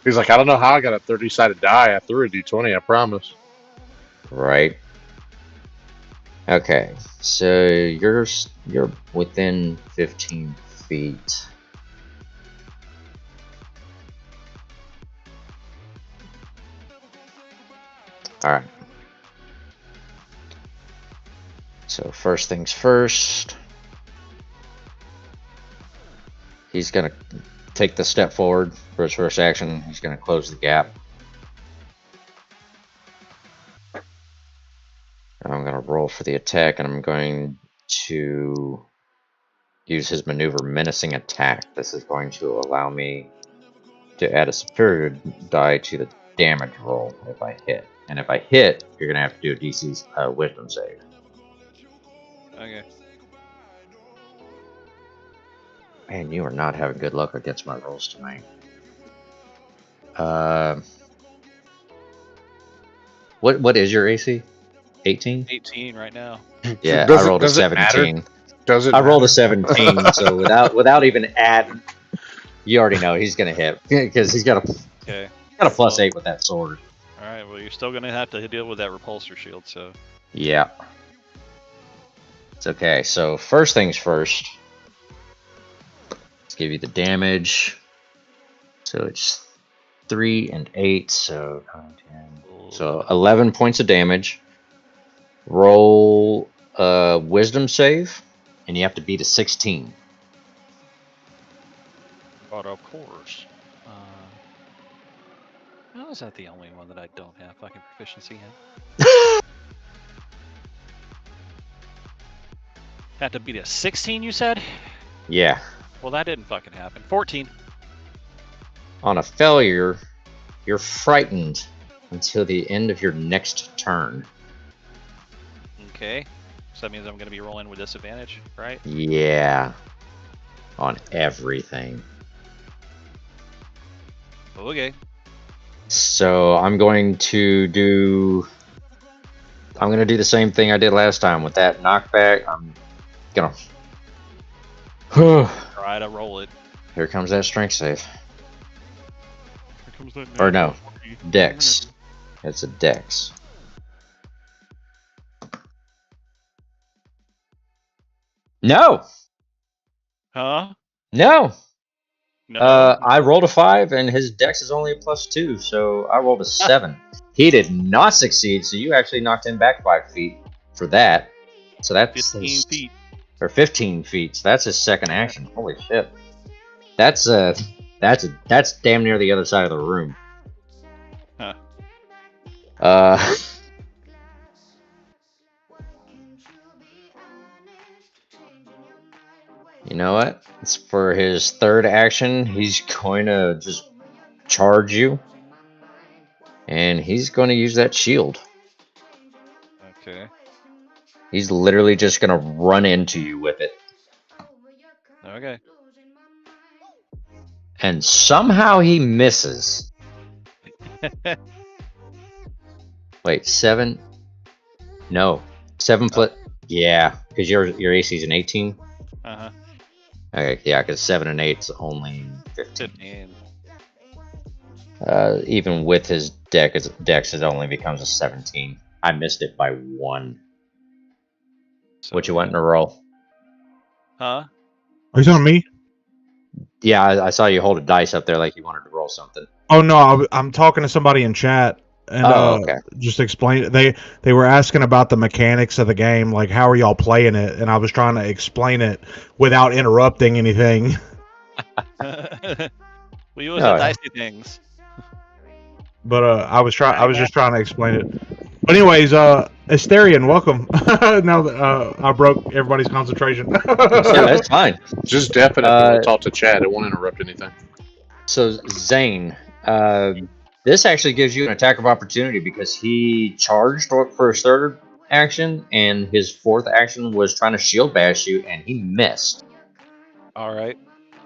He's like, I don't know how I got a 30-sided die. I threw a D20. I promise. Right. Okay. So you're within 15 feet. All right. So first things first, he's going to take the step forward for his first action. He's going to close the gap. I'm going to roll for the attack, and I'm going to use his maneuver menacing attack. This is going to allow me to add a superior die to the damage roll if I hit. And if I hit, you're going to have to do a DC's wisdom save. Okay. Man, you are not having good luck against my rolls tonight. What is your AC? 18? 18 right now. Yeah, Does I rolled a does it matter? 17. Does it I rolled a matter? 17, so without even adding, you already know he's gonna hit because he's got a Okay. plus Well, 8 with that sword. All right. Well, you're still gonna have to deal with that repulsor shield. So. Yeah. It's okay. So first things first. Let's give you the damage. So it's 3 and 8. So 9, 10. So 11 points of damage. Roll a wisdom save, and you have to beat a 16. But of course. How is that the only one that I don't have fucking proficiency in? Had to beat a 16, you said? Yeah. Well, that didn't fucking happen. 14. On a failure, you're frightened until the end of your next turn. Okay. So that means I'm gonna be rolling with disadvantage, right? Yeah. On everything. Okay. So I'm going to do the same thing I did last time with that knockback. I'm gonna Try to roll it. Here comes that strength save. Here comes that Or no, natural 20. Dex. It's a Dex. No! Huh? No! No. I rolled a 5 and his Dex is only a +2, so I rolled a 7. He did not succeed, so you actually knocked him back 5 feet for that. So that's 15 feet. Or 15 feet. So that's his second action. Holy shit. That's damn near the other side of the room. Huh. You know what? It's for his third action. He's going to just charge you. And he's going to use that shield. Okay. He's literally just going to run into you with it. Okay. And somehow he misses. Wait, 7? No. 7 plus... Yeah, because your AC is an 18. Uh-huh. Okay, yeah, because 7 and 8 is only 15. 15. Even with his dex, it only becomes a 17. I missed it by 1. So, What you want in a roll? Huh? Are you talking to me? Yeah, I saw you hold a dice up there like you wanted to roll something. Oh no, I'm talking to somebody in chat, and okay. just explain it. They were asking about the mechanics of the game, like how are y'all playing it, and I was trying to explain it without interrupting anything. We use the dicey things. But I was just trying to explain it. But anyways, Asterian, welcome. Now that I broke everybody's concentration. Yeah, that's fine. Just definitely talk to Chad. It won't interrupt anything. So Zane, this actually gives you an attack of opportunity because he charged for his third action, and his fourth action was trying to shield bash you, and he missed. All right.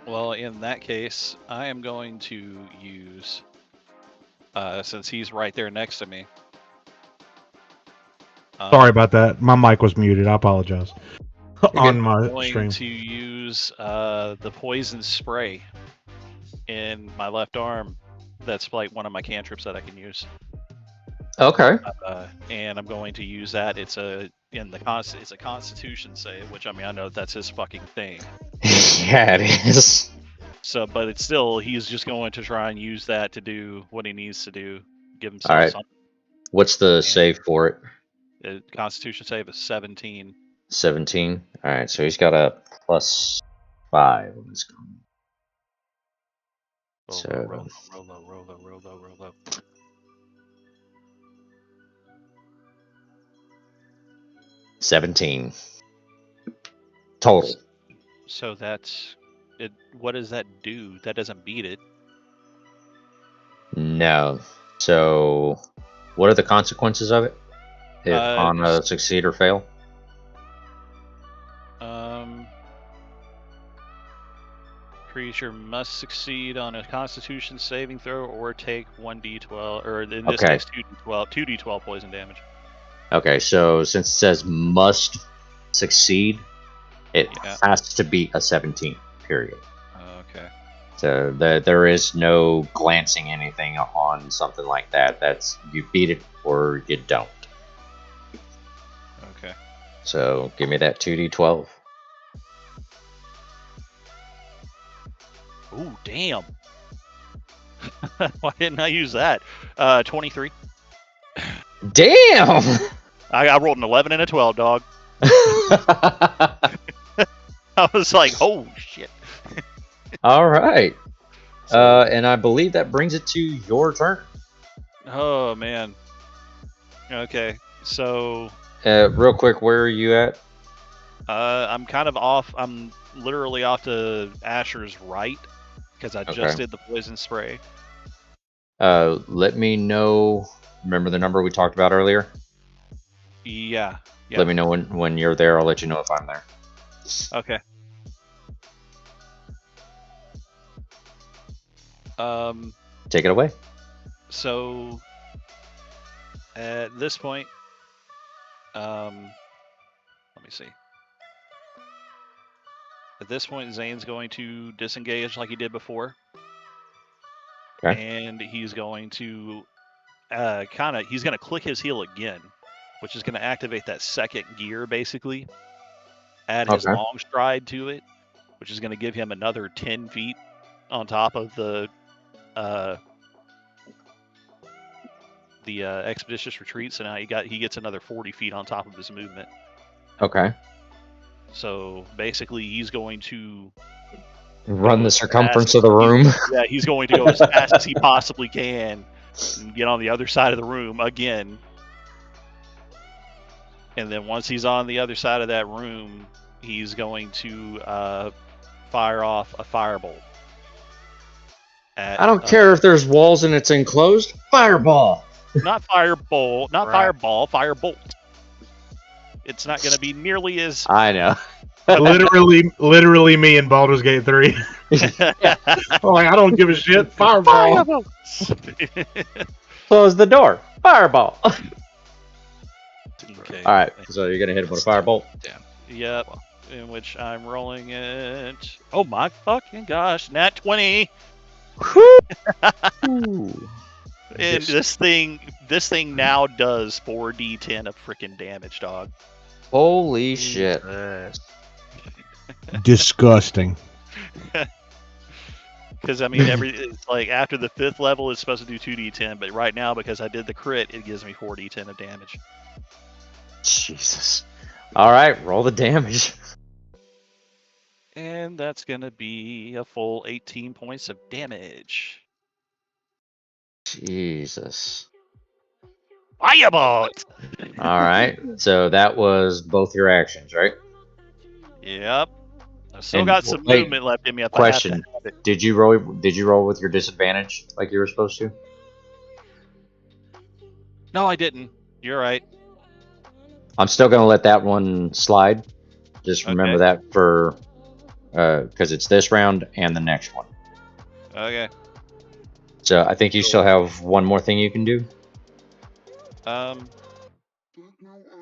Well, in that case, I am going to use, since he's right there next to me. Sorry about that. My mic was muted. I apologize. On my I'm stream. going to use the poison spray in my left arm. That's like one of my cantrips that I can use. Okay. And I'm going to use that. It's a Constitution save, which I know that's his fucking thing. Yeah, it is. So, but it's still, he's just going to try and use that to do what he needs to do. Give himself All right. something. What's the save for it? Constitution save is 17. 17. All right, so he's got a +5 on his gun. Roll. 17 total. So that's it. What does that do? That doesn't beat it. No. So, what are the consequences of it? If on a succeed or fail? creature must succeed on a Constitution saving throw or take 1d12, or in this Okay. case 2d12 poison damage. Okay, so since it says must succeed, it Yeah. has to be a 17, period. Okay. So there is no glancing anything on something like that. That's you beat it or you don't. Okay. So give me that 2d12. Ooh, damn. Why didn't I use that? 23. Damn! I rolled an 11 and a 12, dog. I was like, oh shit. All right. So- And I believe that brings it to your turn. Oh man. Okay, so Real quick, where are you at? I'm kind of off. I'm literally off to Asher's right because I just Okay. did the poison spray. Let me know. Remember the number we talked about earlier? Yeah. Let me know when you're there. I'll let you know if I'm there. Okay. Take it away. So at this point, let me see. At this point, Zane's going to disengage like he did before. Okay. And he's going to he's going to click his heel again, which is going to activate that second gear, basically. Add his Okay. long stride to it, which is going to give him another 10 feet on top of the expeditious retreat. So now he gets another 40 feet on top of his movement. Okay. So basically, he's going to Run the circumference of the room. Yeah, he's going to go as fast as he possibly can and get on the other side of the room again. And then once he's on the other side of that room, he's going to fire off a firebolt. I don't care if there's walls and it's enclosed. Fireball. Not firebolt, not Right. fireball, firebolt. It's not going to be nearly as. I know. literally me in Baldur's Gate 3. Like, I don't give a shit. Fireball. Close the door. Fireball. Okay. All right. So you're gonna hit him with a firebolt. Yep. In which I'm rolling it. Oh my fucking gosh! Nat 20. Ooh. And this thing now does 4d10 of freaking damage, dog. Holy shit. Disgusting. Because I mean, it's like after the 5th level, it's supposed to do 2d10, but right now because I did the crit, it gives me 4d10 of damage. Jesus. All right. Roll the damage. And that's gonna be a full 18 points of damage. Jesus. Firebolt! All right. So that was both your actions, right? Yep. I've still And got some wait, movement left in me. If I question. have to have it. Did you roll with your disadvantage like you were supposed to? No, I didn't. You're right. I'm still gonna let that one slide. Just remember Okay. that for because it's this round and the next one. Okay. So I think you still have one more thing you can do.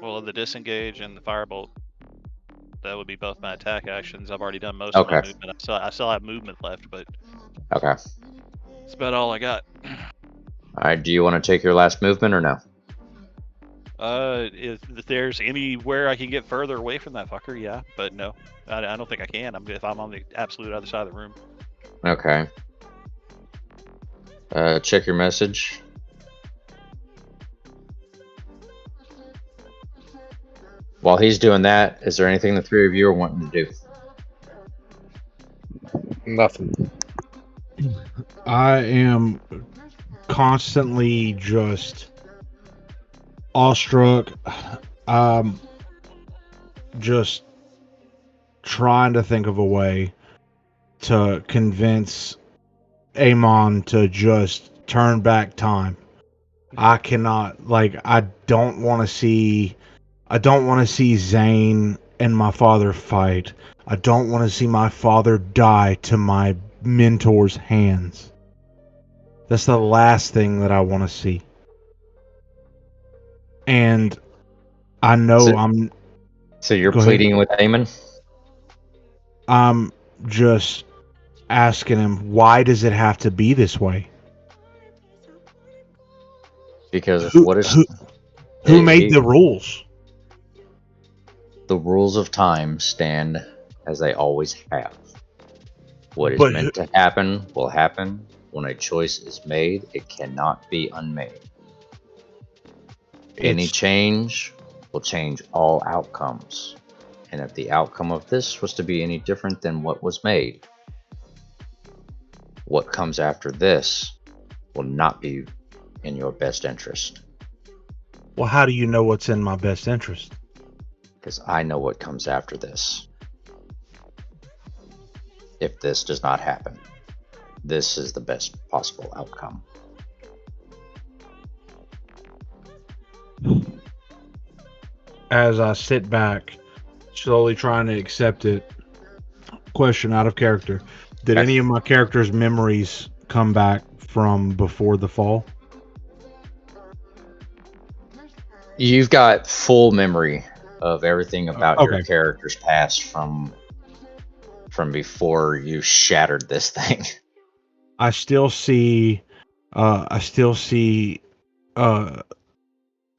Well, the disengage and the firebolt. That would be both my attack actions. I've already done most Okay. of my movement. I still have movement left, but Okay. that's about all I got. All right. Do you want to take your last movement or no? If there's anywhere I can get further away from that fucker, yeah. But no, I don't think I can. If I'm on the absolute other side of the room. Okay. Check your message. While he's doing that, is there anything the three of you are wanting to do? Nothing. I am constantly just awestruck. Just trying to think of a way to convince Amon to just turn back time. I cannot, like, I don't want to see Zane and my father fight. I don't want to see my father die to my mentor's hands. That's the last thing that I want to see. And I know So you're Go ahead. pleading with Eamon? I'm just asking him, why does it have to be this way? Because Who made the rules? The rules of time stand as they always have. What is But meant to happen will happen. When a choice is made, it cannot be unmade. Any change will change all outcomes. And if the outcome of this was to be any different than what was made, what comes after this will not be in your best interest. Well, how do you know what's in my best interest? Because I know what comes after this. If this does not happen, this is the best possible outcome. As I sit back, slowly trying to accept it, question out of character. Did any of my characters' memories come back from before the fall? You've got full memory of everything about your Okay. character's past from before you shattered this thing. I still see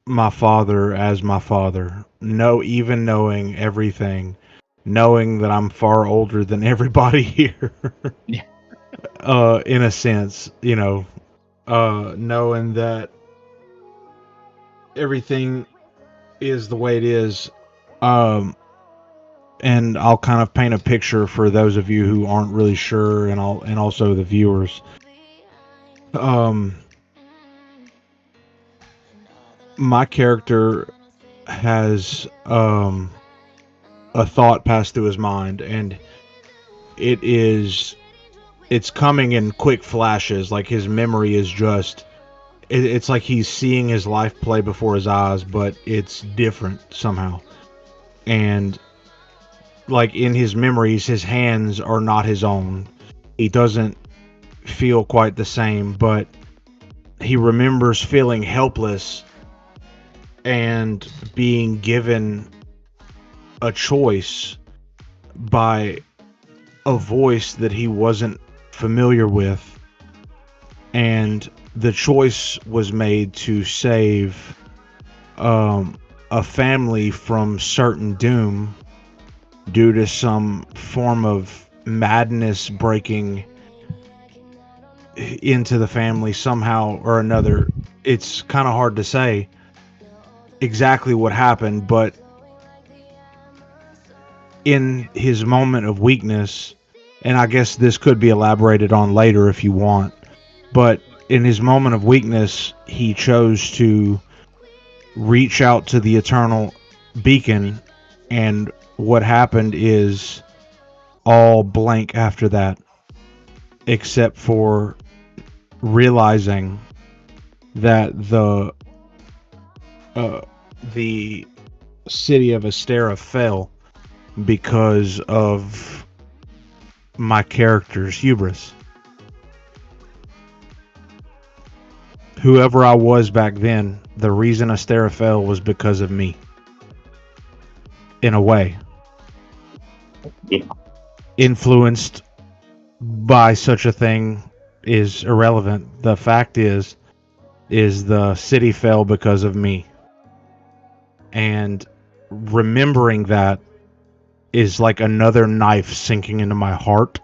my father as my father. Even knowing everything, knowing that I'm far older than everybody here. Yeah. In a sense, knowing that everything is the way it is. And I'll kind of paint a picture for those of you who aren't really sure, and also the viewers. My character has a thought pass through his mind, and it's coming in quick flashes. Like his memory is just, it's like he's seeing his life play before his eyes, but it's different somehow. And like in his memories, his hands are not his own. He doesn't feel quite the same, but he remembers feeling helpless and being given a choice by a voice that he wasn't familiar with. And the choice was made to save a family from certain doom due to some form of madness breaking into the family somehow or another. It's kind of hard to say exactly what happened, but in his moment of weakness, and I guess this could be elaborated on later if you want, but in his moment of weakness, he chose to reach out to the eternal beacon, and what happened is all blank after that, except for realizing that the city of Astera fell because of my character's hubris. Whoever I was back then, the reason Astera fell was because of me. In a way. Yeah. Influenced by such a thing is irrelevant. The fact is the city fell because of me. And remembering that is like another knife sinking into my heart.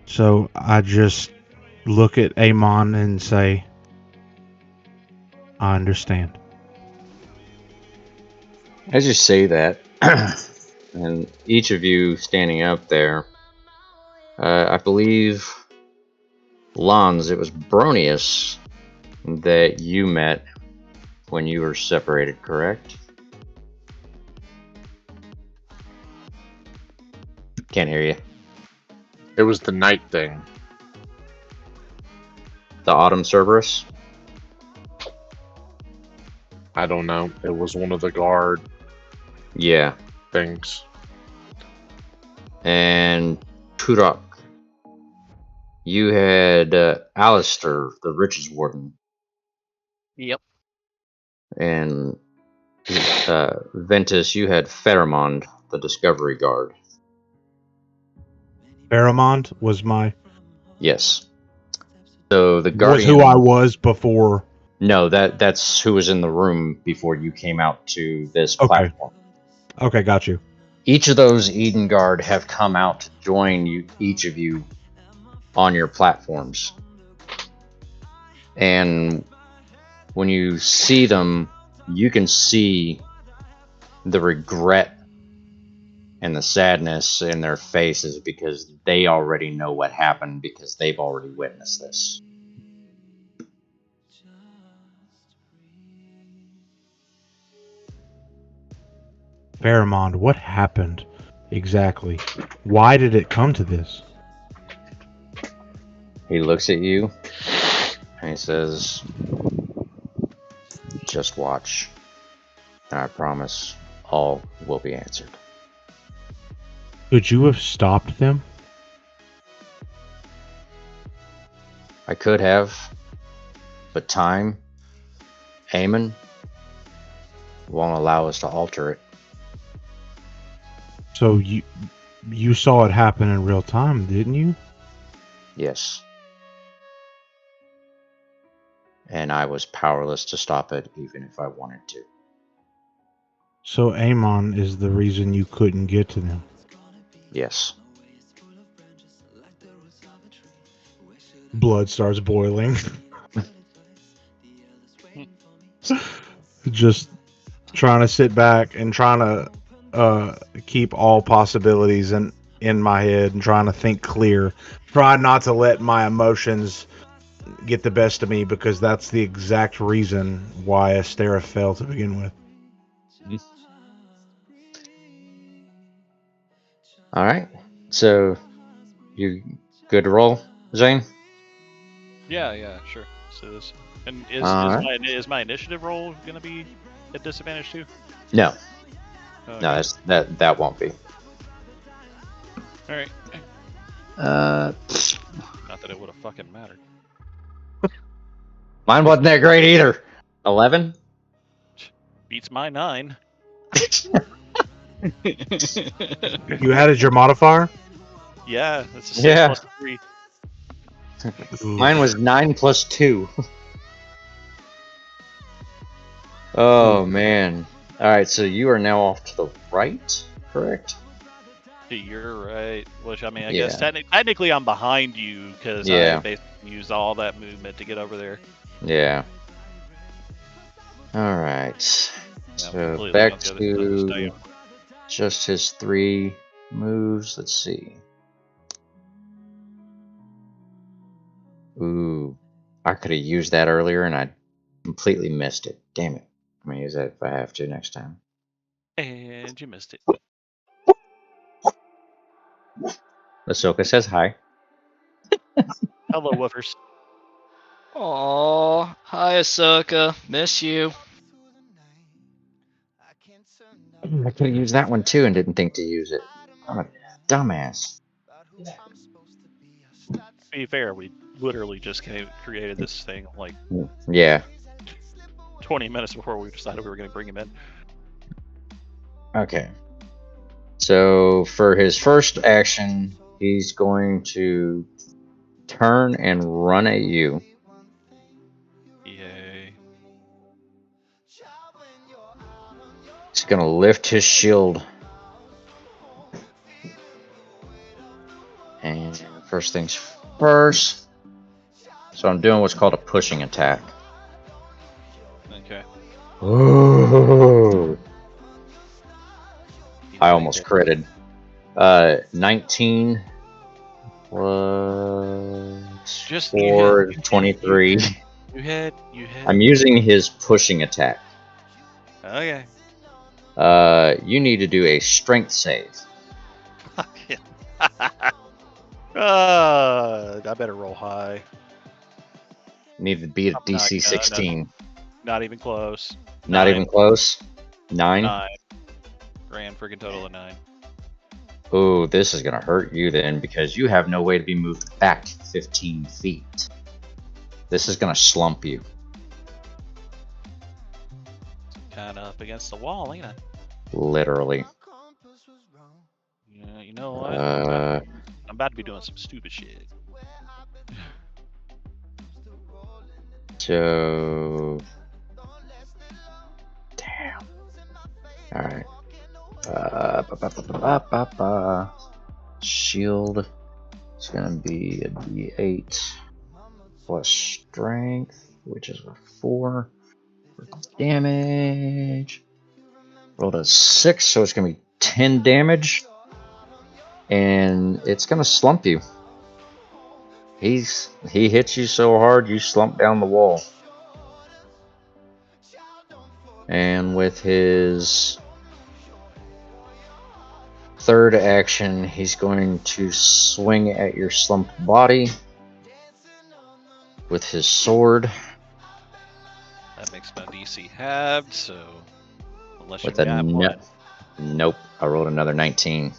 So I just look at Amon and say, I understand. As you say that, and each of you standing up there, I believe, Lons, it was Bronius that you met when you were separated, correct? Can't hear you. It was the night thing. The Autumn Cerberus? I don't know. It was one of the guard Yeah. things. And Turok You had Alistair, the Riches Warden, Yep. and Ventus, you had Pharamond, the Discovery Guard. Pharamond was my Yes. So the was Guardian. who I was before. No, that's who was in the room before you came out to this Okay. platform. Okay, got you. Each of those Eden Guard have come out to join you, each of you, on your platforms. And when you see them, you can see the regret and the sadness in their faces because they already know what happened because they've already witnessed this. Pharamond, what happened exactly? Why did it come to this? He looks at you and he says, just watch, and I promise all will be answered. Could you have stopped them? I could have, but time, Aemon, won't allow us to alter it. So you saw it happen in real time, didn't you? Yes. And I was powerless to stop it, even if I wanted to. So Aemon is the reason you couldn't get to them. Yes. Blood starts boiling. Just trying to sit back and trying to keep all possibilities in my head and trying to think clear. Try not to let my emotions get the best of me because that's the exact reason why Astera fell to begin with. All right. So, you good to roll, Zane? Yeah, sure. So this, and Alright. is my initiative roll gonna be at disadvantage too? No. Oh, No, okay. that won't be. All right. Uh, Not that it would have fucking mattered. mine wasn't that great either. 11? Beats my 9. You added your modifier? Yeah, that's a 6 Yeah. plus 3. Mine was 9 plus 2. Oh, man. Alright, so you are now off to the right, correct? You're right. Which I mean, I Yeah. guess technically I'm behind you because Yeah. I basically used all that movement to get over there. Yeah. Alright. Yeah, I'm So completely back on the other side of this to diagram. just his 3 moves. Let's see. Ooh. I could have used that earlier and I completely missed it. Damn it. I'm going to use that if I have to next time. And you missed it. Ahsoka says hi. Hello, woofers. Aw, hi Ahsoka, miss you. I could have used that one too and didn't think to use it. I'm a dumbass. To be fair, we literally just created this thing like Yeah. 20 minutes before we decided we were going to bring him in. Okay. So for his first action, he's going to turn and run at you. Yay. He's going to lift his shield. And first things first. So I'm doing what's called a pushing attack. Okay. Ooh. I almost critted. 19 plus Just 4, 23. You hit. I'm using his pushing attack. Okay. You need to do a strength save. I better roll high. Need to beat a I'm not DC gonna- 16. Not even close. Not even close. 9. 9. Grand freaking total of 9. Oh, this is going to hurt you then because you have no way to be moved back 15 feet. This is going to slump you. Kind of up against the wall, ain't I? Literally. Yeah, you know what? I'm about to be doing some stupid shit. So... Damn. Alright. Shield is going to be a D8 plus strength, which is a 4 for damage. Rolled a 6, so it's going to be 10 damage. And it's going to slump you. He hits you so hard you slump down the wall. And with his third action, he's going to swing at your slumped body with his sword. That makes my DC halved, so unless With you a got one, nope, I rolled another 19.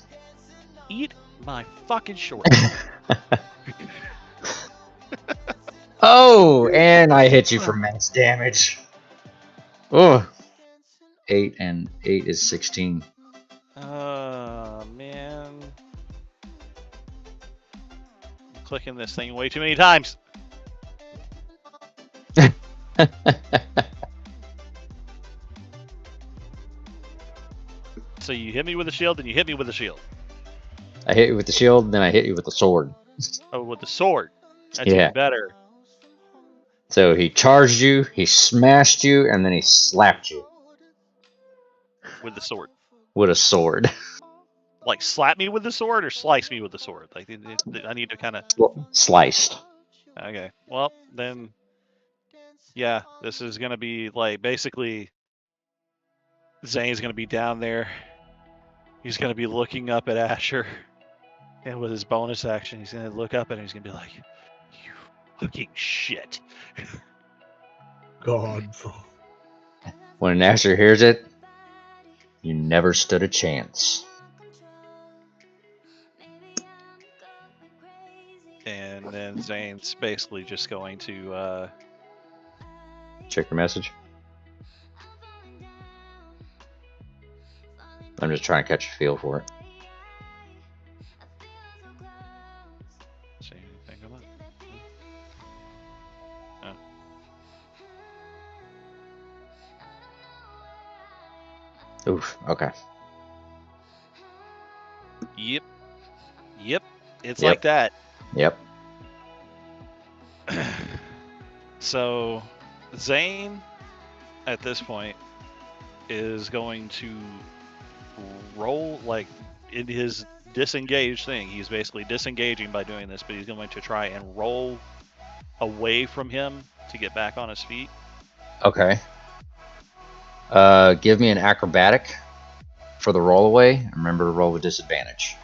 eat my fucking short. Oh, and I hit you for max damage. Oh, 8 and 8 is 16. Man. I'm clicking this thing way too many times. So you hit me with a shield, then you hit me with a shield. I hit you with the shield, then I hit you with the sword. Oh, with the sword. That's Yeah. even better. So he charged you, he smashed you, and then he slapped you With the sword. with a sword. Like slap me with the sword or slice me with the sword? Like I need to kind of. Sliced. Okay. Well, then. Yeah, this is gonna be like basically. Zane's gonna be down there. He's gonna be looking up at Asher, and with his bonus action, he's gonna look up at him. He's gonna be like, "You fucking shit." God. When Asher hears it, you never stood a chance. And then Zane's basically just going to. Check your message. I'm just trying to catch a feel for it. See anything come up? Oh. Oof, okay. Yep. It's Yep. like that. Yep. So, Zane, at this point, is going to roll, like, in his disengage thing. He's basically disengaging by doing this, but he's going to try and roll away from him to get back on his feet. Okay. Give me an acrobatic for the roll away. Remember to roll with disadvantage.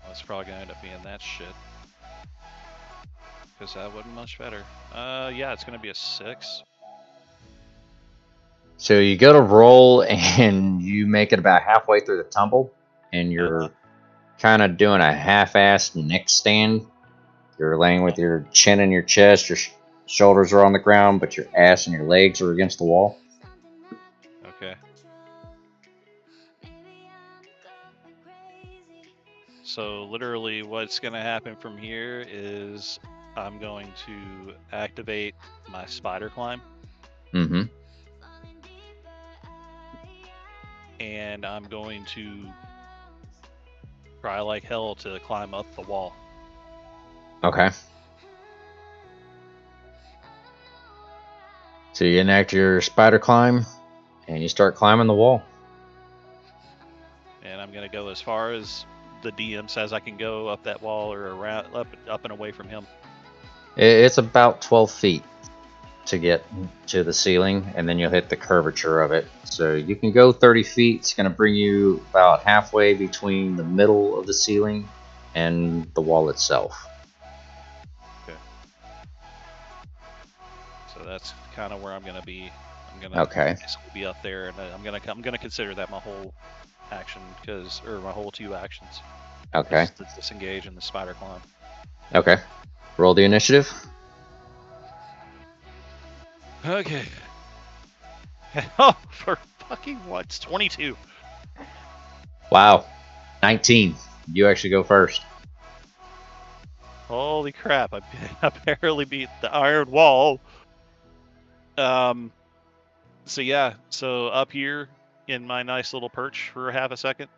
It's probably going to end up being that shit. Because that wasn't much better. Yeah, it's going to be a 6. So you go to roll and you make it about halfway through the tumble, and you're kind of doing a half-assed neck stand. You're laying with your chin in your chest, your shoulders are on the ground, but your ass and your legs are against the wall. Okay. So literally what's going to happen from here is I'm going to activate my spider climb. Mm-hmm. And I'm going to try like hell to climb up the wall. Okay. So you enact your spider climb, and you start climbing the wall. And I'm going to go as far as the DM says I can go up that wall or around up and away from him. It's about 12 feet to get to the ceiling, and then you'll hit the curvature of it. So you can go 30 feet. It's going to bring you about halfway between the middle of the ceiling and the wall itself. Okay. So that's kind of where I'm going to be. I'm I'm gonna Okay. basically be up there, and I'm gonna consider that my whole action, or my whole 2 actions. Okay. Just the disengage and the spider climb. Okay. Roll the initiative. Okay. Oh, for fucking what? It's 22. Wow. 19. You actually go first. Holy crap! I barely beat the iron wall. So yeah. So up here in my nice little perch for half a second,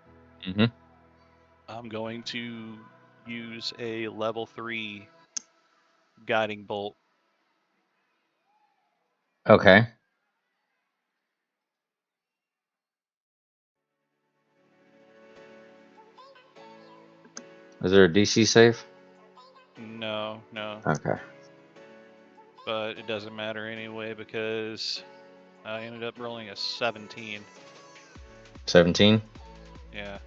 Mm-hmm. I'm going to use a level 3 guiding bolt. Okay. Is there a DC save? No, Okay. but it doesn't matter anyway because I ended up rolling a 17. 17. Yeah,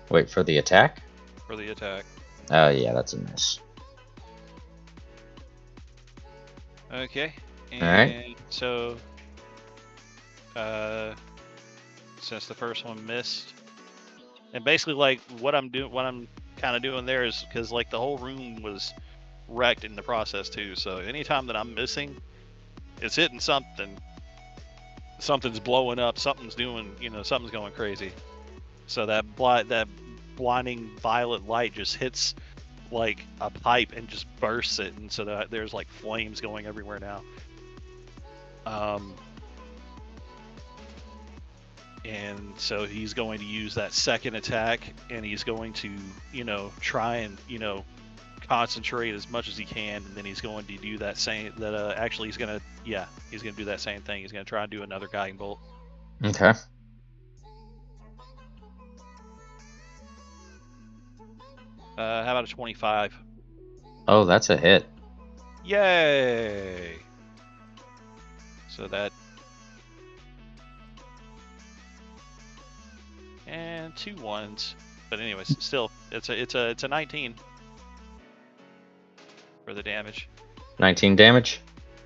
Wait, for the attack? for the attack. Oh, yeah, that's a miss. Okay. And Alright. so, since the first one missed, and basically like what I'm kind of doing there is because like the whole room was wrecked in the process too. So anytime that I'm missing, it's hitting something. Something's blowing up. Something's doing, something's going crazy. So that blinding violet light just hits like a pipe and just bursts it, and so that there's like flames going everywhere now. And so he's going to use that second attack, and he's going to, try and, concentrate as much as he can, and then he's going to do that same, actually he's going to do that same thing. He's going to try and do another guiding bolt. Okay. How about a 25? Oh, that's a hit. Yay! So that, and 2 1s, but anyways, still, it's a 19 for the damage. 19 damage.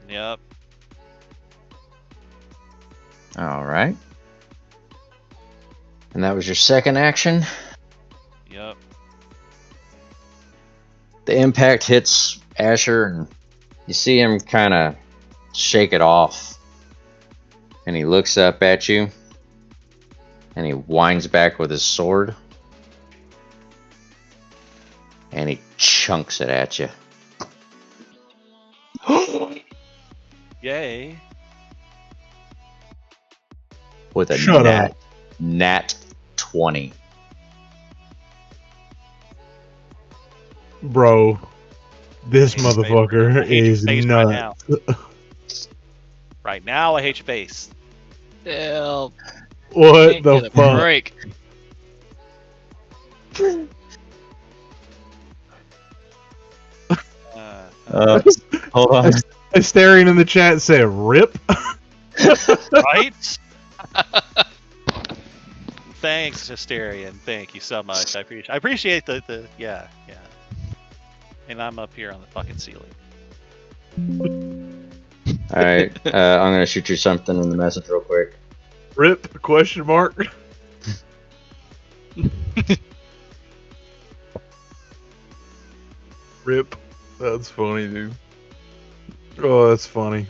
Yep. Alright. And that was your second action. Yep. The impact hits Asher, and you see him kind of shake it off. And he looks up at you. And he winds back with his sword. And he chunks it at you. Yay. With a Shut up. nat 20. Bro, this I hate your face. motherfucker I hate your is face nuts. Right now, I hate your face. Hell, What can't the get a fuck? break. Hold on. Astarian in the chat said, "Rip." Right? Thanks, Hysterian. Thank you so much. I appreciate the yeah. And I'm up here on the fucking ceiling. Alright, I'm gonna shoot you something in the message real quick. Rip? Question mark. Rip. That's funny, dude. Oh, that's funny.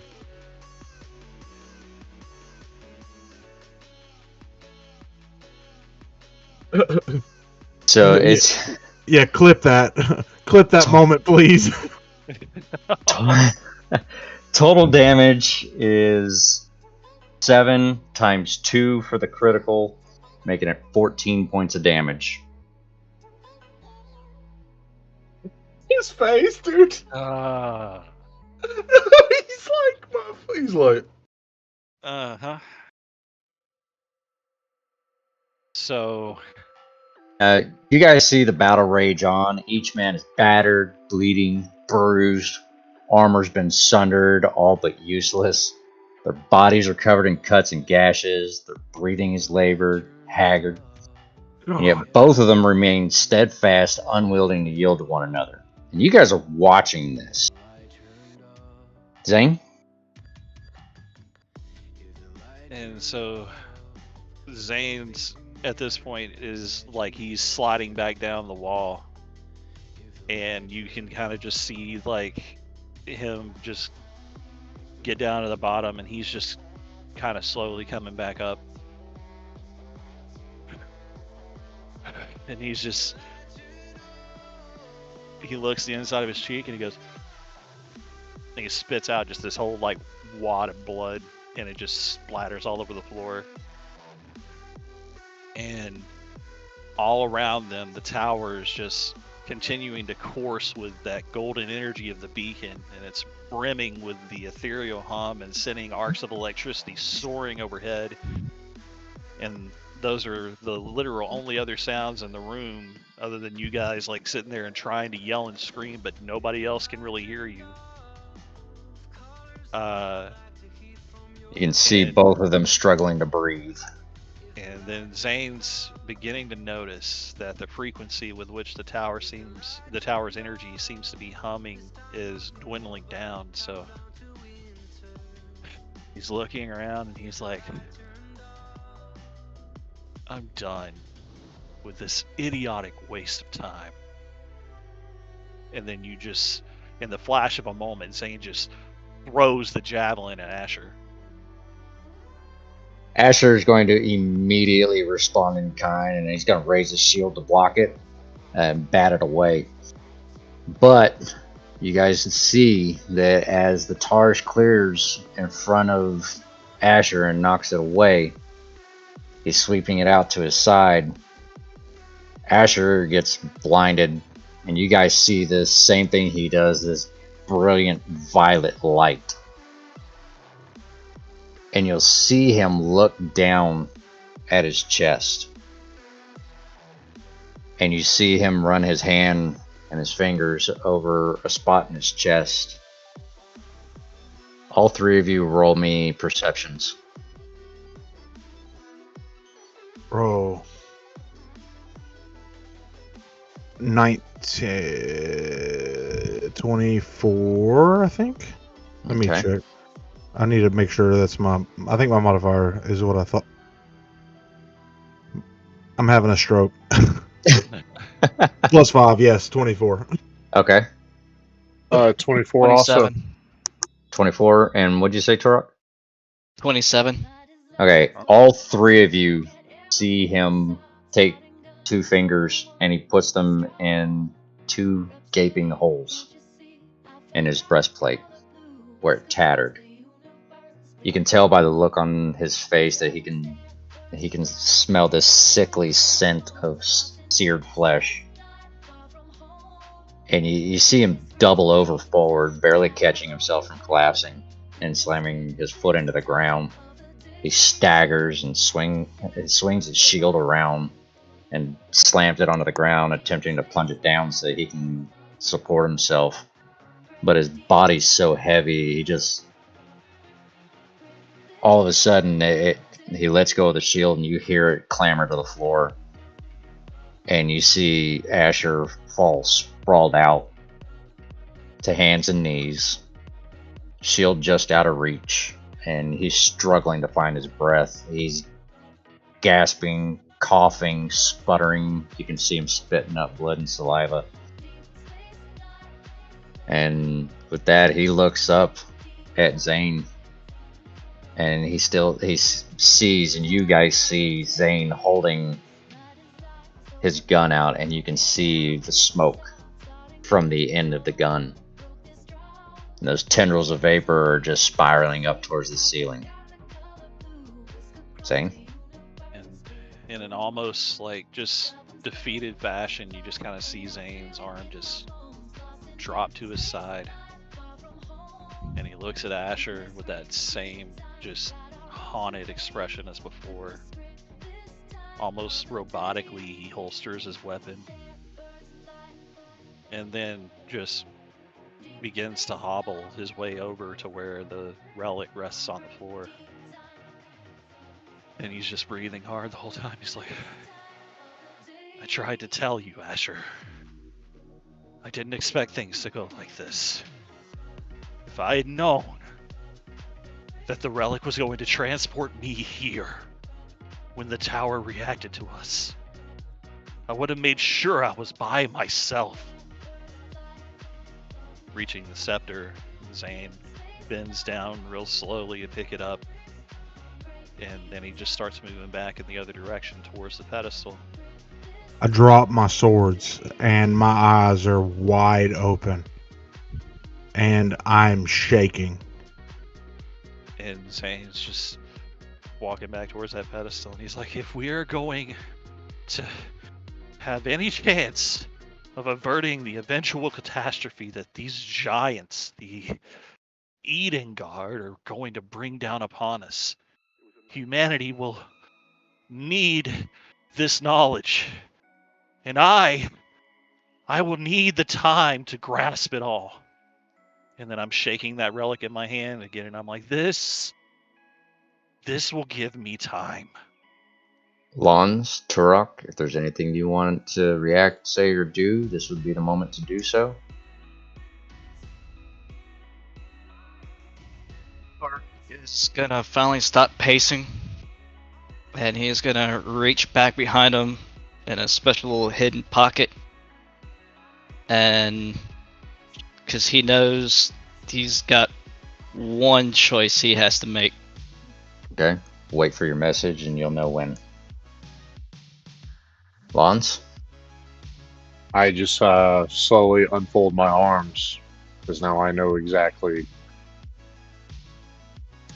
So Yeah. it's Yeah, clip that. Clip that moment, please. total damage is 7 times 2 for the critical, making it 14 points of damage. His face, dude. He's like. Uh-huh. So, You guys see the battle rage on. Each man is battered, bleeding, bruised. Armor's been sundered, all but useless. Their bodies are covered in cuts and gashes. Their breathing is labored, haggard. And yet both of them remain steadfast, unwilling to yield to one another. And you guys are watching this. Zane? And so Zane's at this point is like he's sliding back down the wall, and you can kind of just see like him just get down to the bottom, and he's just kind of slowly coming back up. And he looks the inside of his cheek and he goes, and he spits out just this whole like wad of blood, and it just splatters all over the floor. And all around them, the tower is just continuing to course with that golden energy of the beacon, and it's brimming with the ethereal hum and sending arcs of electricity soaring overhead. And those are the literal only other sounds in the room, other than you guys like sitting there and trying to yell and scream, but nobody else can really hear you. You can see both of them struggling to breathe. And then Zane's beginning to notice that the frequency with which the tower's energy seems to be humming is dwindling down. So he's looking around and he's like, I'm done with this idiotic waste of time. And then you just, in the flash of a moment, Zane just throws the javelin at Asher. Asher is going to immediately respond in kind, and he's going to raise his shield to block it and bat it away. But you guys can see that as the Tarsh clears in front of Asher and knocks it away, he's sweeping it out to his side. Asher gets blinded, and you guys see this same thing he does, this brilliant violet light. And you'll see him look down at his chest. And you see him run his hand and his fingers over a spot in his chest. All three of you roll me perceptions. Bro. 24, I think. Let me check. I need to make sure that's I think my modifier is what I thought. I'm having a stroke. +5, yes, 24. Okay. 24 also. 24, and what'd you say, Turok? 27. Okay, all three of you see him take 2 fingers and he puts them in 2 gaping holes in his breastplate where it tattered. You can tell by the look on his face that he can smell this sickly scent of seared flesh. And you see him double over forward, barely catching himself from collapsing and slamming his foot into the ground. He staggers and swings his shield around and slams it onto the ground, attempting to plunge it down so he can support himself. But his body's so heavy, he just... all of a sudden, he lets go of the shield, and you hear it clamber to the floor. And you see Asher fall sprawled out to hands and knees, shield just out of reach, and he's struggling to find his breath. He's gasping, coughing, sputtering. You can see him spitting up blood and saliva. And with that, he looks up at Zane. And he sees, and you guys see Zane holding his gun out, and you can see the smoke from the end of the gun. And those tendrils of vapor are just spiraling up towards the ceiling. Zane? And in an almost like just defeated fashion, you just kind of see Zane's arm just drop to his side. And he looks at Asher with that same just haunted expression as before. Almost robotically, he holsters his weapon and then just begins to hobble his way over to where the relic rests on the floor. And he's just breathing hard the whole time. He's like, I tried to tell you, Asher. I didn't expect things to go like this. If I had known, that the relic was going to transport me here when the tower reacted to us. I would have made sure I was by myself. Reaching the scepter, Zane bends down real slowly to pick it up, and then he just starts moving back in the other direction towards the pedestal. I drop my swords, and my eyes are wide open, and I'm shaking. And Zane's just walking back towards that pedestal, and he's like, if we're going to have any chance of averting the eventual catastrophe that these giants, the Eden Guard, are going to bring down upon us, humanity will need this knowledge. And I will need the time to grasp it all. And then I'm shaking that relic in my hand again, and I'm like, this will give me time. Lons, Turok, if there's anything you want to react, say, or do, this would be the moment to do so. He's gonna finally stop pacing, and he's gonna reach back behind him in a special little hidden pocket, and because he knows he's got one choice he has to make. Okay, wait for your message and you'll know when. Lons? I just slowly unfold my arms because now I know exactly.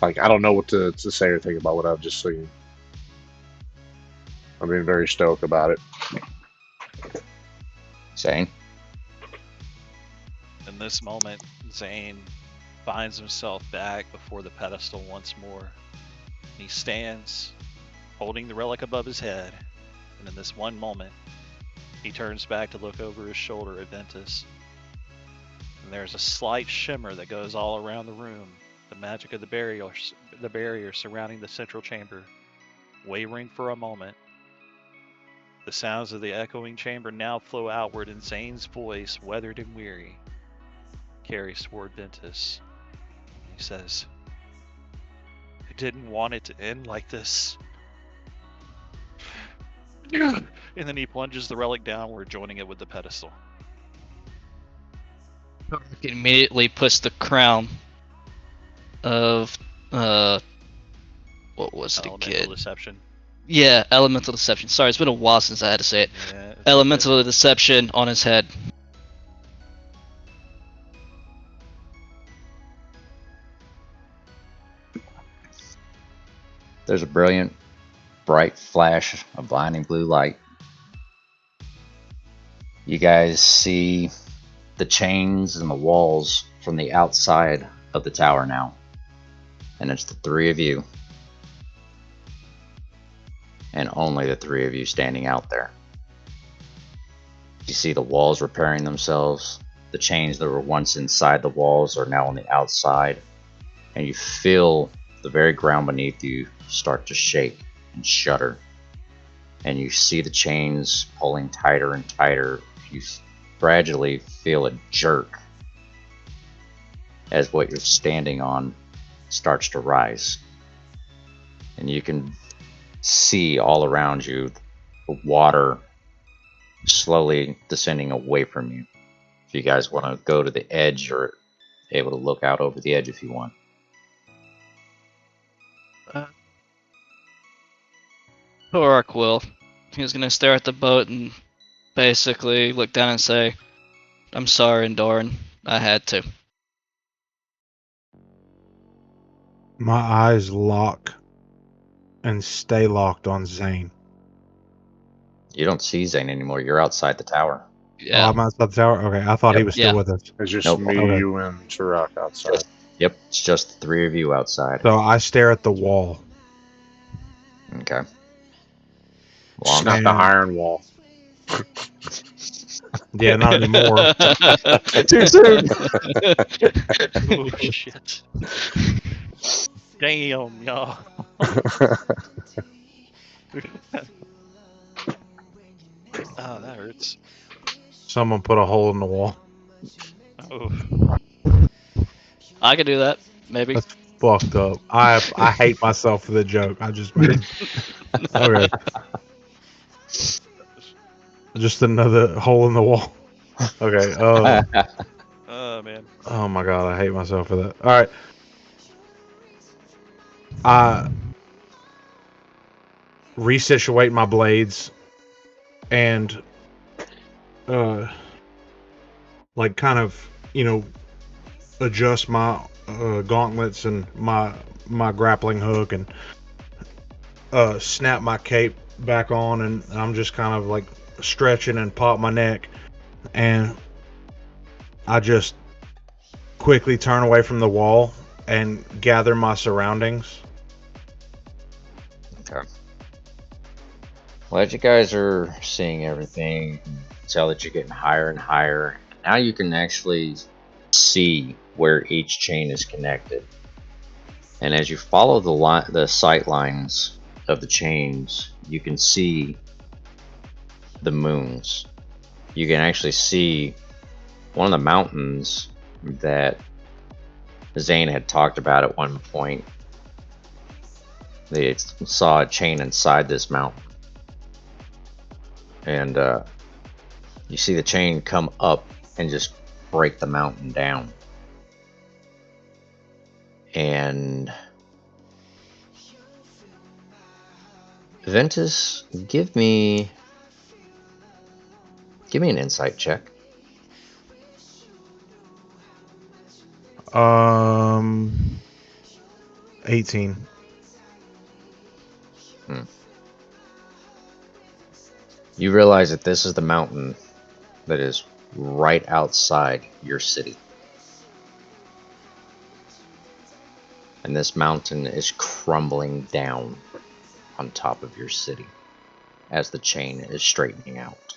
Like, I don't know what to say or think about what I've just seen. I'm being very stoic about it. Zane? In this moment, Zane finds himself back before the pedestal once more. He stands, holding the relic above his head, and in this one moment, he turns back to look over his shoulder at Ventus. And there's a slight shimmer that goes all around the room, the magic of the barrier surrounding the central chamber, wavering for a moment. The sounds of the echoing chamber now flow outward, and Zane's voice, weathered and weary, carries toward Ventus. He says, I didn't want it to end like this. And then he plunges the relic downward, joining it with the pedestal. He immediately puts the crown of what was it Elemental again? Deception. Yeah, elemental deception. Sorry, it's been a while since I had to say it. Yeah, Elemental deception on his head. There's a brilliant, bright flash of blinding blue light. You guys see the chains and the walls from the outside of the tower now. And it's the three of you. And only the three of you standing out there. You see the walls repairing themselves. The chains that were once inside the walls are now on the outside. And you feel the very ground beneath you start to shake and shudder. And you see the chains pulling tighter and tighter. You gradually feel a jerk as what you're standing on starts to rise. And you can see all around you the water slowly descending away from you. If you guys want to go to the edge, you're able to look out over the edge if you want. Torak will. He's gonna stare at the boat and basically look down and say, I'm sorry, Doran. I had to. My eyes lock and stay locked on Zane. You don't see Zane anymore. You're outside the tower. Yeah. Oh, I'm outside the tower? Okay, I thought he was still Yeah. with us. It's just Nope. me, Okay. you, and Turok outside. Yep, it's just the three of you outside. So I stare at the wall. Okay. It's Long not the iron wall. Yeah, not anymore. Too soon. Oh, shit. Damn, y'all. Oh, that hurts. Someone put a hole in the wall. Oh, I could do that, maybe. fucked up. I hate myself for the joke I just made. Okay. Just another hole in the wall. Okay. Oh man. Oh my god, I hate myself for that. All right. I resituate my blades and like kind of, adjust my gauntlets and my grappling hook and snap my cape back on, and I'm just kind of like stretching and pop my neck, and I just quickly turn away from the wall and gather my surroundings. Okay. Well, as you guys are seeing everything, you can tell that you're getting higher and higher. Now you can actually see where each chain is connected. And as you follow the sight lines of the chains, you can see the moons. You can actually see one of the mountains that Zane had talked about at one point. They saw a chain inside this mountain. And you see the chain come up and just break the mountain down. And Ventus, give me an insight check. 18. You realize that this is the mountain that is right outside your city. And this mountain is crumbling down on top of your city as the chain is straightening out.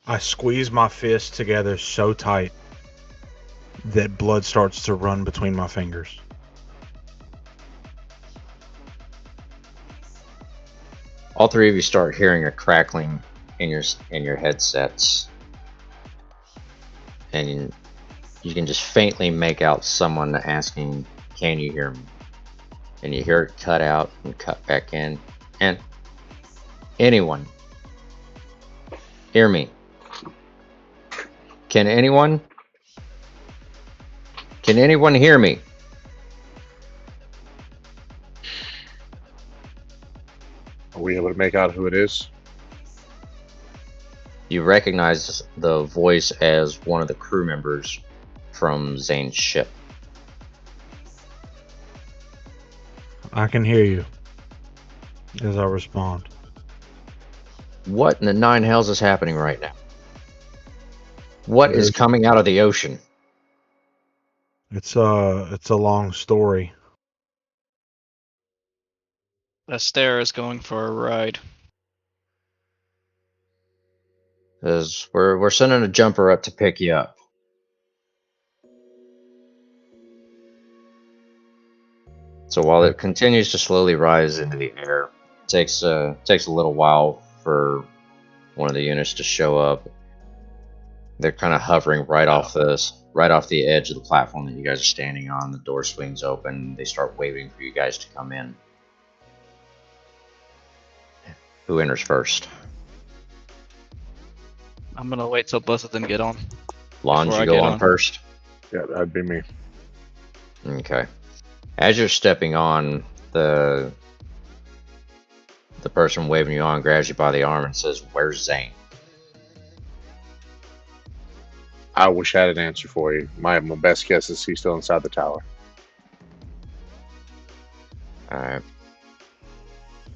I squeeze my fists together so tight that blood starts to run between my fingers. All three of you start hearing a crackling in your headsets, and you can just faintly make out someone asking, "Can you hear me?" And you hear it cut out and cut back in. And anyone hear me? Can anyone hear me? Are we able to make out who it is? You recognize the voice as one of the crew members from Zane's ship. I can hear you as I respond. What in the nine hells is happening right now? What is coming out of the ocean? It's a long story. Astera is going for a ride. Because we're sending a jumper up to pick you up. So while it continues to slowly rise into the air, it takes a little while for one of the units to show up. They're kind of hovering right off the edge of the platform that you guys are standing on. The door swings open. They start waving for you guys to come in. Who enters first? I'm gonna wait till both of them get on. Lon, Before you I go get on on. first. Yeah, that'd be me. Okay. As you're stepping on, the person waving you on grabs you by the arm and says, "Where's Zane?" I wish I had an answer for you. My best guess is he's still inside the tower. Alright.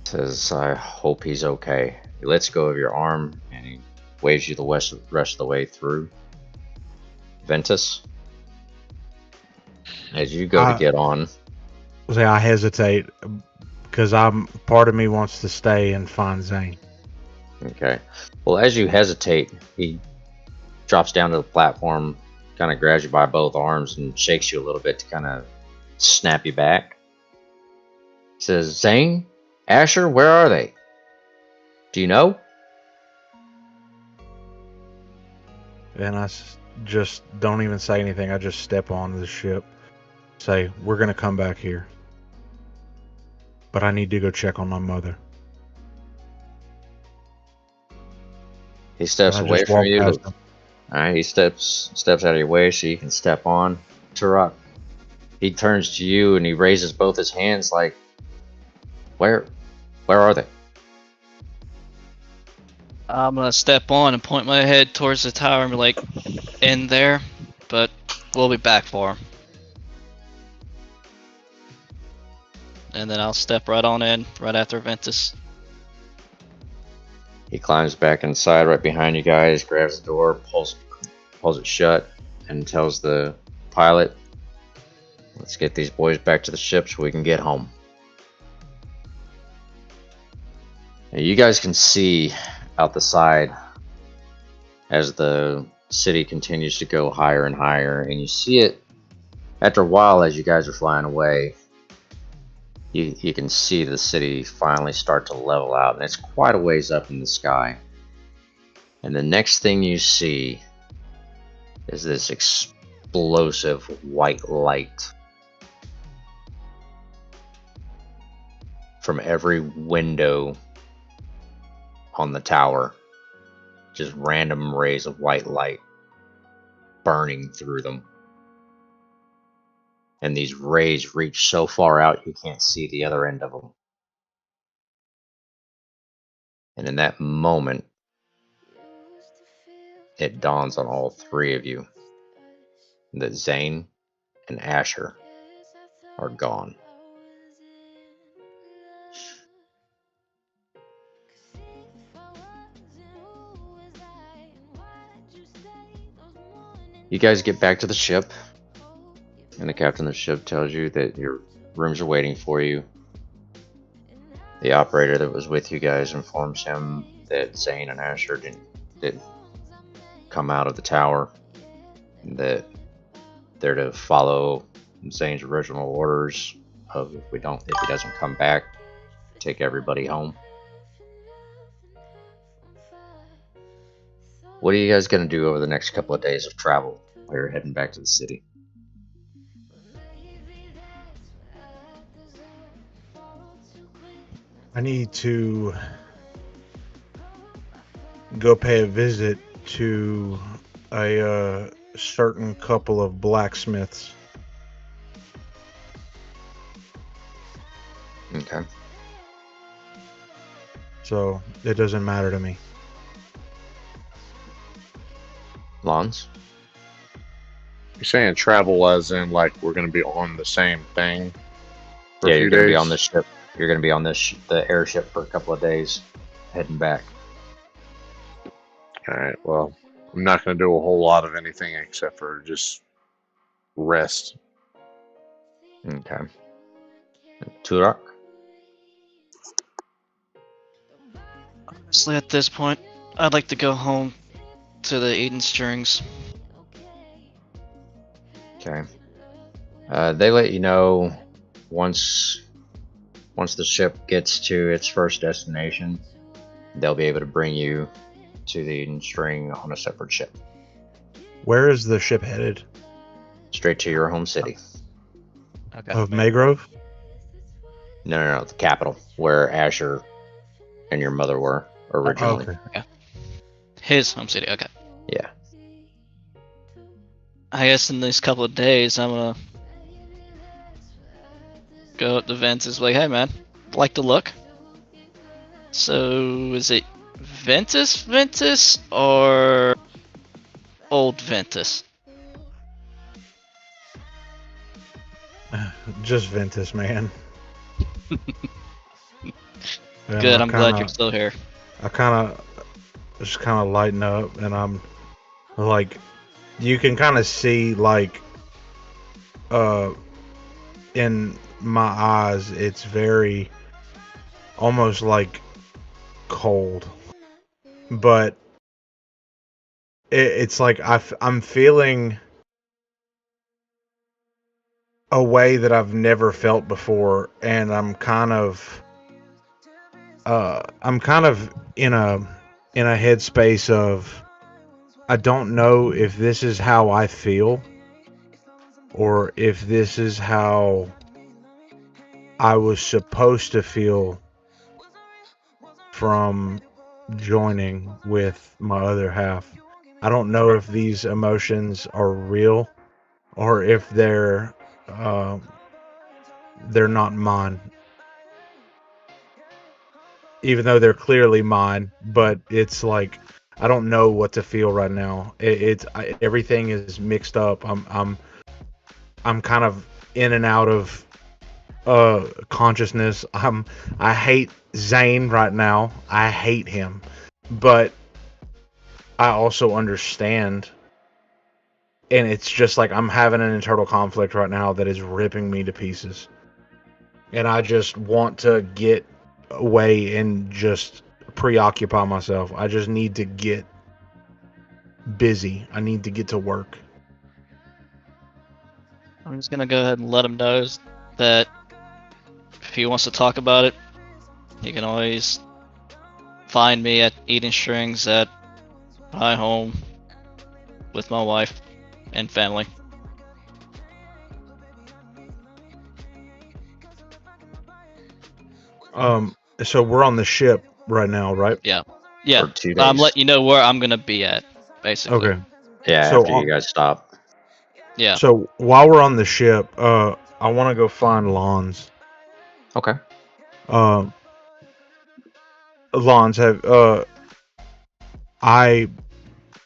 Says, "I hope he's okay." He lets go of your arm and he waves you the rest of the way through. Ventus, as you go to get on. I hesitate because part of me wants to stay and find Zane. Okay. Well, as you hesitate, he drops down to the platform, kind of grabs you by both arms and shakes you a little bit to kind of snap you back. He says, "Zane, Asher, where are they? Do you know?" And I just don't even say anything. I just step on the ship. Say, we're going to come back here. But I need to go check on my mother. He steps And I away just from walk you. past him. Alright, he steps out of your way so you can step on. Turok, he turns to you and he raises both his hands like, where are they? I'm gonna step on and point my head towards the tower and be like, in there, but we'll be back for him. And then I'll step right on in, right after Ventus. He climbs back inside right behind you guys, grabs the door, pulls it shut, and tells the pilot, let's get these boys back to the ship so we can get home. Now, you guys can see out the side as the city continues to go higher and higher, and you see it after a while as you guys are flying away. You can see the city finally start to level out, and it's quite a ways up in the sky. And the next thing you see is this explosive white light from every window on the tower. Just random rays of white light burning through them. And these rays reach so far out you can't see the other end of them. And in that moment, it dawns on all three of you that Zane and Asher are gone. You guys get back to the ship, and the captain of the ship tells you that your rooms are waiting for you. The operator that was with you guys informs him that Zane and Asher didn't come out of the tower, that they're to follow Zane's original orders of if he doesn't come back, take everybody home. What are you guys going to do over the next couple of days of travel while you're heading back to the city? I need to go pay a visit to a certain couple of blacksmiths. Okay. So it doesn't matter to me. Lons? You're saying travel as in like we're going to be on the same thing for Yeah, a few you're going to be days? on this ship. You're going to be on the airship for a couple of days, heading back. Alright, well, I'm not going to do a whole lot of anything except for just rest. Okay. Turok? Honestly, at this point, I'd like to go home to the Eden Strings. Okay. They let you know once the ship gets to its first destination, they'll be able to bring you to the Eden String on a separate ship. Where is the ship headed? Straight to your home city. Okay. Of Maygrove? No, the capital, where Asher and your mother were originally. Okay. His home city, okay. Yeah. I guess in these couple of days, I'm gonna go up to Ventus, like, hey man, like the look. So, is it Ventus, or old Ventus? Just Ventus, man. And Good, I'm glad you're still here. I kind of lighten up, and I'm like, you can kind of see like, in my eyes, it's very almost like cold, but it's like I'm feeling a way that I've never felt before, and I'm kind of in a headspace of I don't know if this is how I feel or if this is how I was supposed to feel from joining with my other half. I don't know if these emotions are real or if they're not mine, even though they're clearly mine. But it's like I don't know what to feel right now. Everything is mixed up. I'm kind of in and out of consciousness. I hate Zane right now. I hate him, but I also understand. And it's just like I'm having an internal conflict right now that is ripping me to pieces. And I just want to get away and just preoccupy myself. I just need to get busy. I need to get to work. I'm just gonna go ahead and let him know that if he wants to talk about it, he can always find me at Eating Strings at my home with my wife and family. So we're on the ship right now, right? Yeah. Yeah. For 2 I'm days. letting you know where I'm gonna be at, basically. Okay. Yeah, So after you guys stop. Yeah. So while we're on the ship, I want to go find Lons. Okay. Lons, I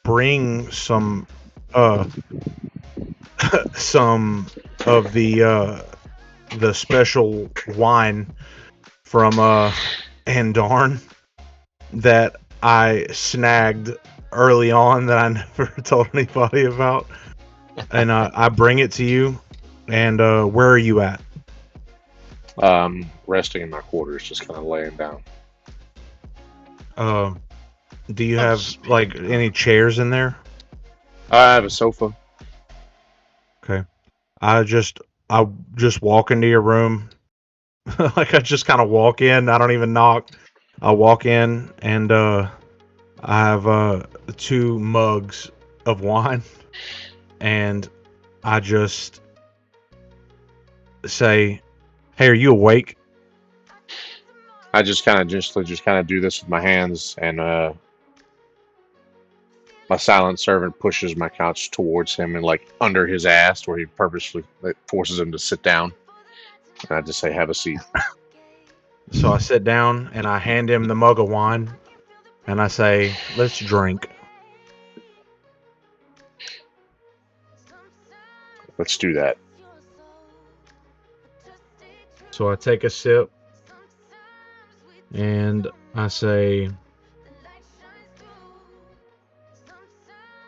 bring some some of the special wine from Andarn that I snagged early on that I never told anybody about, and I bring it to you. And where are you at? Resting in my quarters, just kind of laying down. Do you have like any chairs in there? I have a sofa. Okay. I just walk into your room. Like I just kind of walk in. I don't even knock. I walk in and I have 2 mugs of wine, and I just say, "Hey, are you awake?" I just kind of do this with my hands, and my silent servant pushes my couch towards him and like under his ass, where he purposely forces him to sit down. And I just say, "Have a seat." So I sit down and I hand him the mug of wine, and I say, "Let's drink." Let's do that. So I take a sip and I say,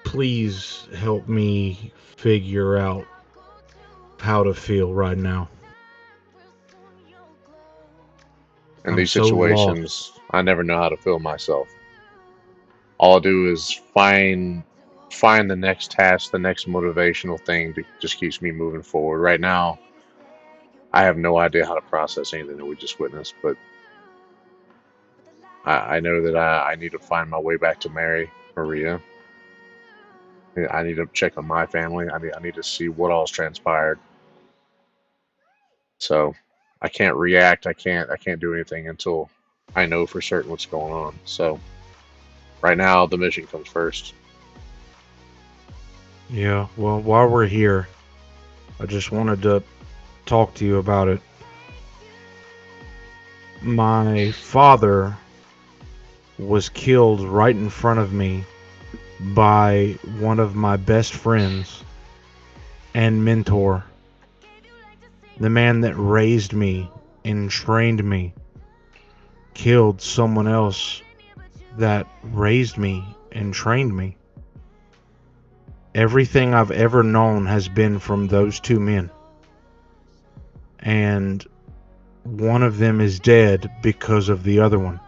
"Please help me figure out how to feel right now." In I'm these so situations, I never know how to feel myself. All I do is find the next task, the next motivational thing that just keeps me moving forward. Right now, I have no idea how to process anything that we just witnessed, but I know that I need to find my way back to Maria. I need to check on my family. I need to see what all's transpired. So I can't react. I can't do anything until I know for certain what's going on. So right now the mission comes first. Yeah, well, while we're here, I just wanted to talk to you about it. My father was killed right in front of me by one of my best friends and mentor. The man that raised me and trained me killed someone else that raised me and trained me. Everything I've ever known has been from those 2 men. And one of them is dead because of the other one.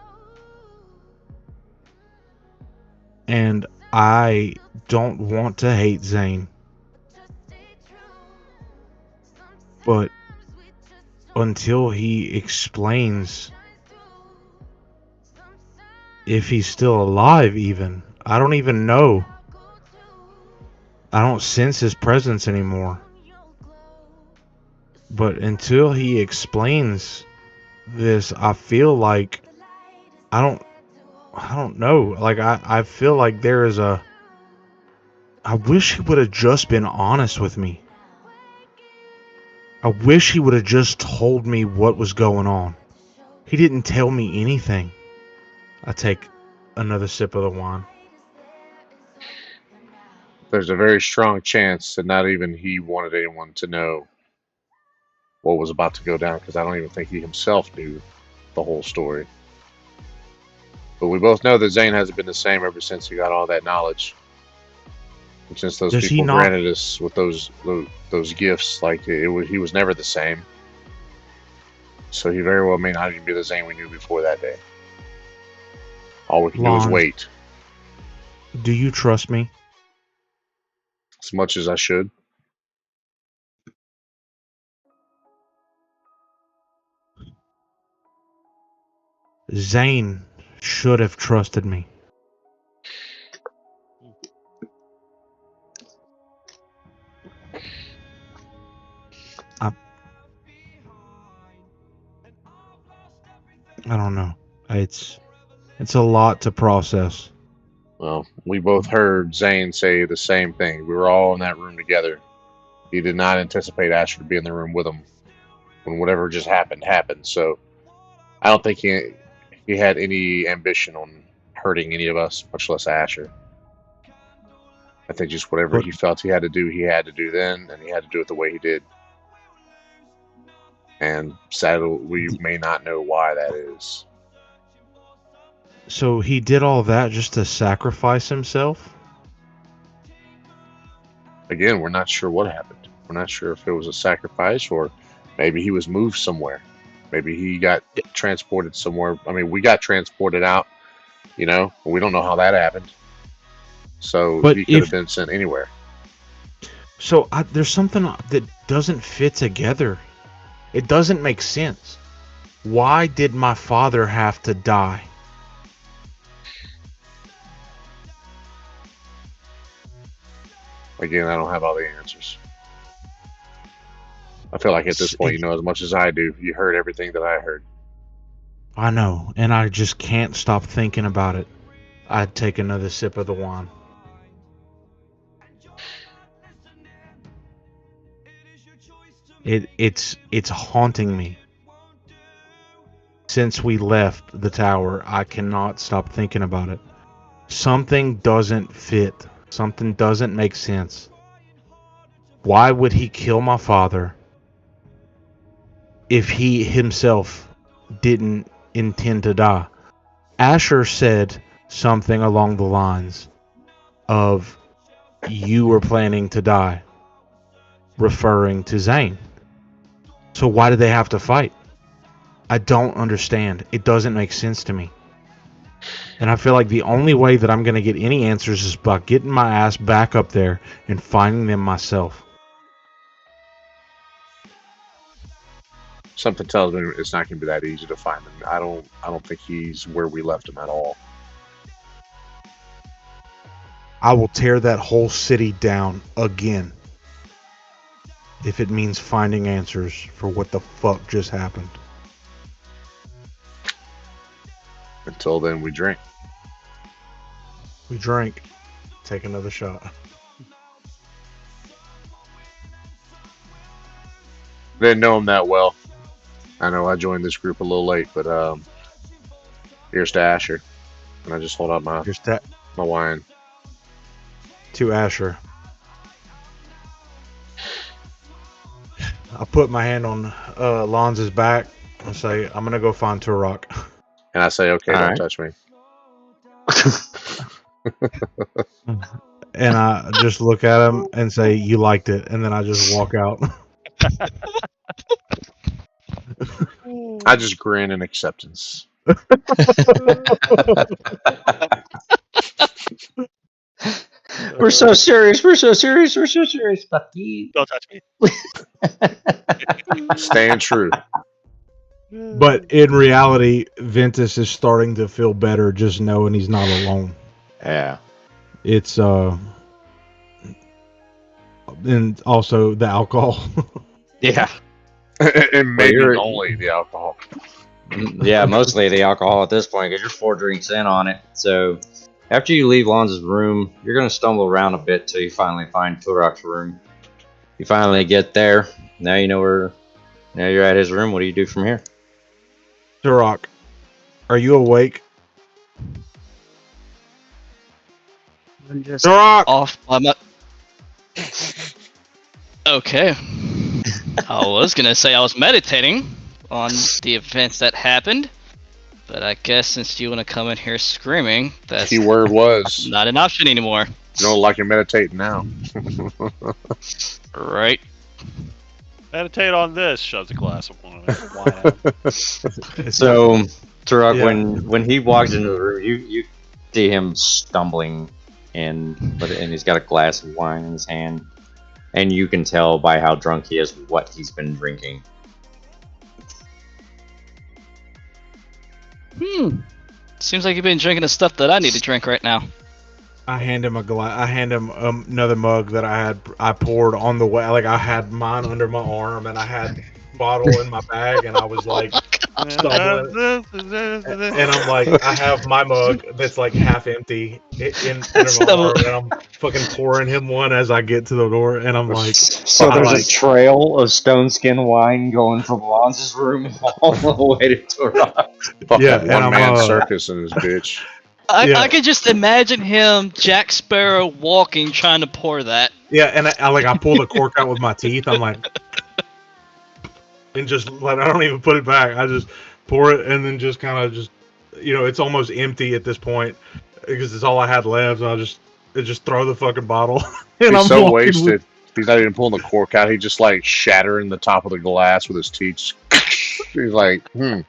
And I don't want to hate Zane. But until he explains if he's still alive, even, I don't even know I don't sense his presence anymore. But until he explains this, I feel like I don't know. Like I feel like there is a I wish he would have just been honest with me. I wish he would have just told me what was going on. He didn't tell me anything. I take another sip of the wine. There's a very strong chance that not even he wanted anyone to know what was about to go down, because I don't even think he himself knew the whole story. But we both know that Zane hasn't been the same ever since he got all that knowledge. And since those Does he people not- granted us with those gifts, like he was never the same. So he very well may not even be the Zane we knew before that day. All we can do is Lon. wait, Do you trust me? as much as I should. Zane should have trusted me. I don't know. It's a lot to process. Well, we both heard Zane say the same thing. We were all in that room together. He did not anticipate Asher to be in the room with him when whatever just happened. So I don't think he had any ambition on hurting any of us, much less Asher. I think just whatever he felt he had to do then, and he had to do it the way he did. And sadly, we may not know why that is. So he did all that just to sacrifice himself? Again, we're not sure what happened. We're not sure if it was a sacrifice or maybe he was moved somewhere. Maybe he got transported somewhere. I mean, we got transported out, we don't know how that happened. So But he could have been sent anywhere. So there's something that doesn't fit together. It doesn't make sense. Why did my father have to die? Again, I don't have all the answers. I feel like at this point, you know as much as I do. You heard everything that I heard. I know, and I just can't stop thinking about it. I'd take another sip of the wine. It's haunting me. Since we left the tower, I cannot stop thinking about it. Something doesn't fit. Something doesn't make sense. Why would he kill my father if he himself didn't intend to die? Asher said something along the lines of, "You were planning to die," referring to Zane. So why did they have to fight? I don't understand. It doesn't make sense to me. And I feel like the only way that I'm going to get any answers is by getting my ass back up there and finding them myself. Something tells me it's not going to be that easy to find him. I don't think he's where we left him at all. I will tear that whole city down again if it means finding answers for what the fuck just happened. Until then, we drink. We drink. Take another shot. Didn't know him that well. I know I joined this group a little late, but here's to Asher. And I just hold out my wine. To Asher. I put my hand on Lonz's back and say, "I'm going to go find Turok." And I say, "Okay, don't touch me." And I just look at him and say, "You liked it," and then I just walk out. I just grin in acceptance. We're so serious. We're so serious. We're so serious. Buddy. Don't touch me. Staying true. But in reality, Ventus is starting to feel better just knowing he's not alone. Yeah. It's and also the alcohol. Yeah. And maybe you're- only the alcohol. Yeah, mostly the alcohol at this point because you're 4 drinks in on it. So after you leave Lon's room, you're going to stumble around a bit till you finally find Turok's room. You finally get there. Now you know where. Now you're at his room. What do you do from here? Turok, are you awake? I'm just Turok! off by my. Okay. I was gonna say I was meditating on the events that happened, but I guess since you want to come in here screaming, that's Keyword was. not an option anymore. You don't like you're meditating now. Right? Meditate on this. Shoves a glass of wine out. So Turok, Yeah. when he walks into the room, you see him stumbling and he's got a glass of wine in his hand, and you can tell by how drunk he is what he's been drinking. Seems like you've been drinking the stuff that I need to drink right now. I hand him a glass. I hand him another mug that I poured on the way. Like I had mine under my arm, and I had bottle in my bag, and I was like stumbling. And I'm like, I have my mug that's like half empty in my arm, and I'm fucking pouring him one as I get to the door, and I'm like, So I there's like- a trail of stone skin wine going from Lon's room all the way to Turok. Fucking Yeah, and one man I'm, circus in this bitch. Yeah. I could just imagine him, Jack Sparrow, walking, trying to pour that. yeah, and I pull the cork out with my teeth. I'm like, and just like I don't even put it back. I just pour it and then just kind of just, it's almost empty at this point because it's all I had left. And I just throw the fucking bottle. And He's I'm so walking wasted. He's not even pulling the cork out. He's just like shattering the top of the glass with his teeth. He's like, Yeah,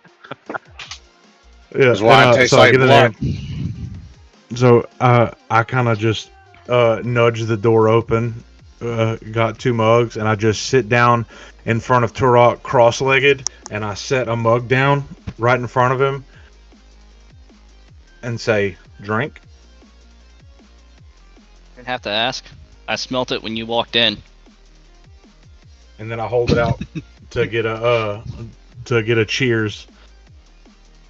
His wine and, tastes so I like get in there. blood. So I kind of just nudge the door open, got 2 mugs, and I just sit down in front of Turok cross-legged, and I set a mug down right in front of him and say, drink. Didn't have to ask. I smelt it when you walked in. And then I hold it out to get a cheers.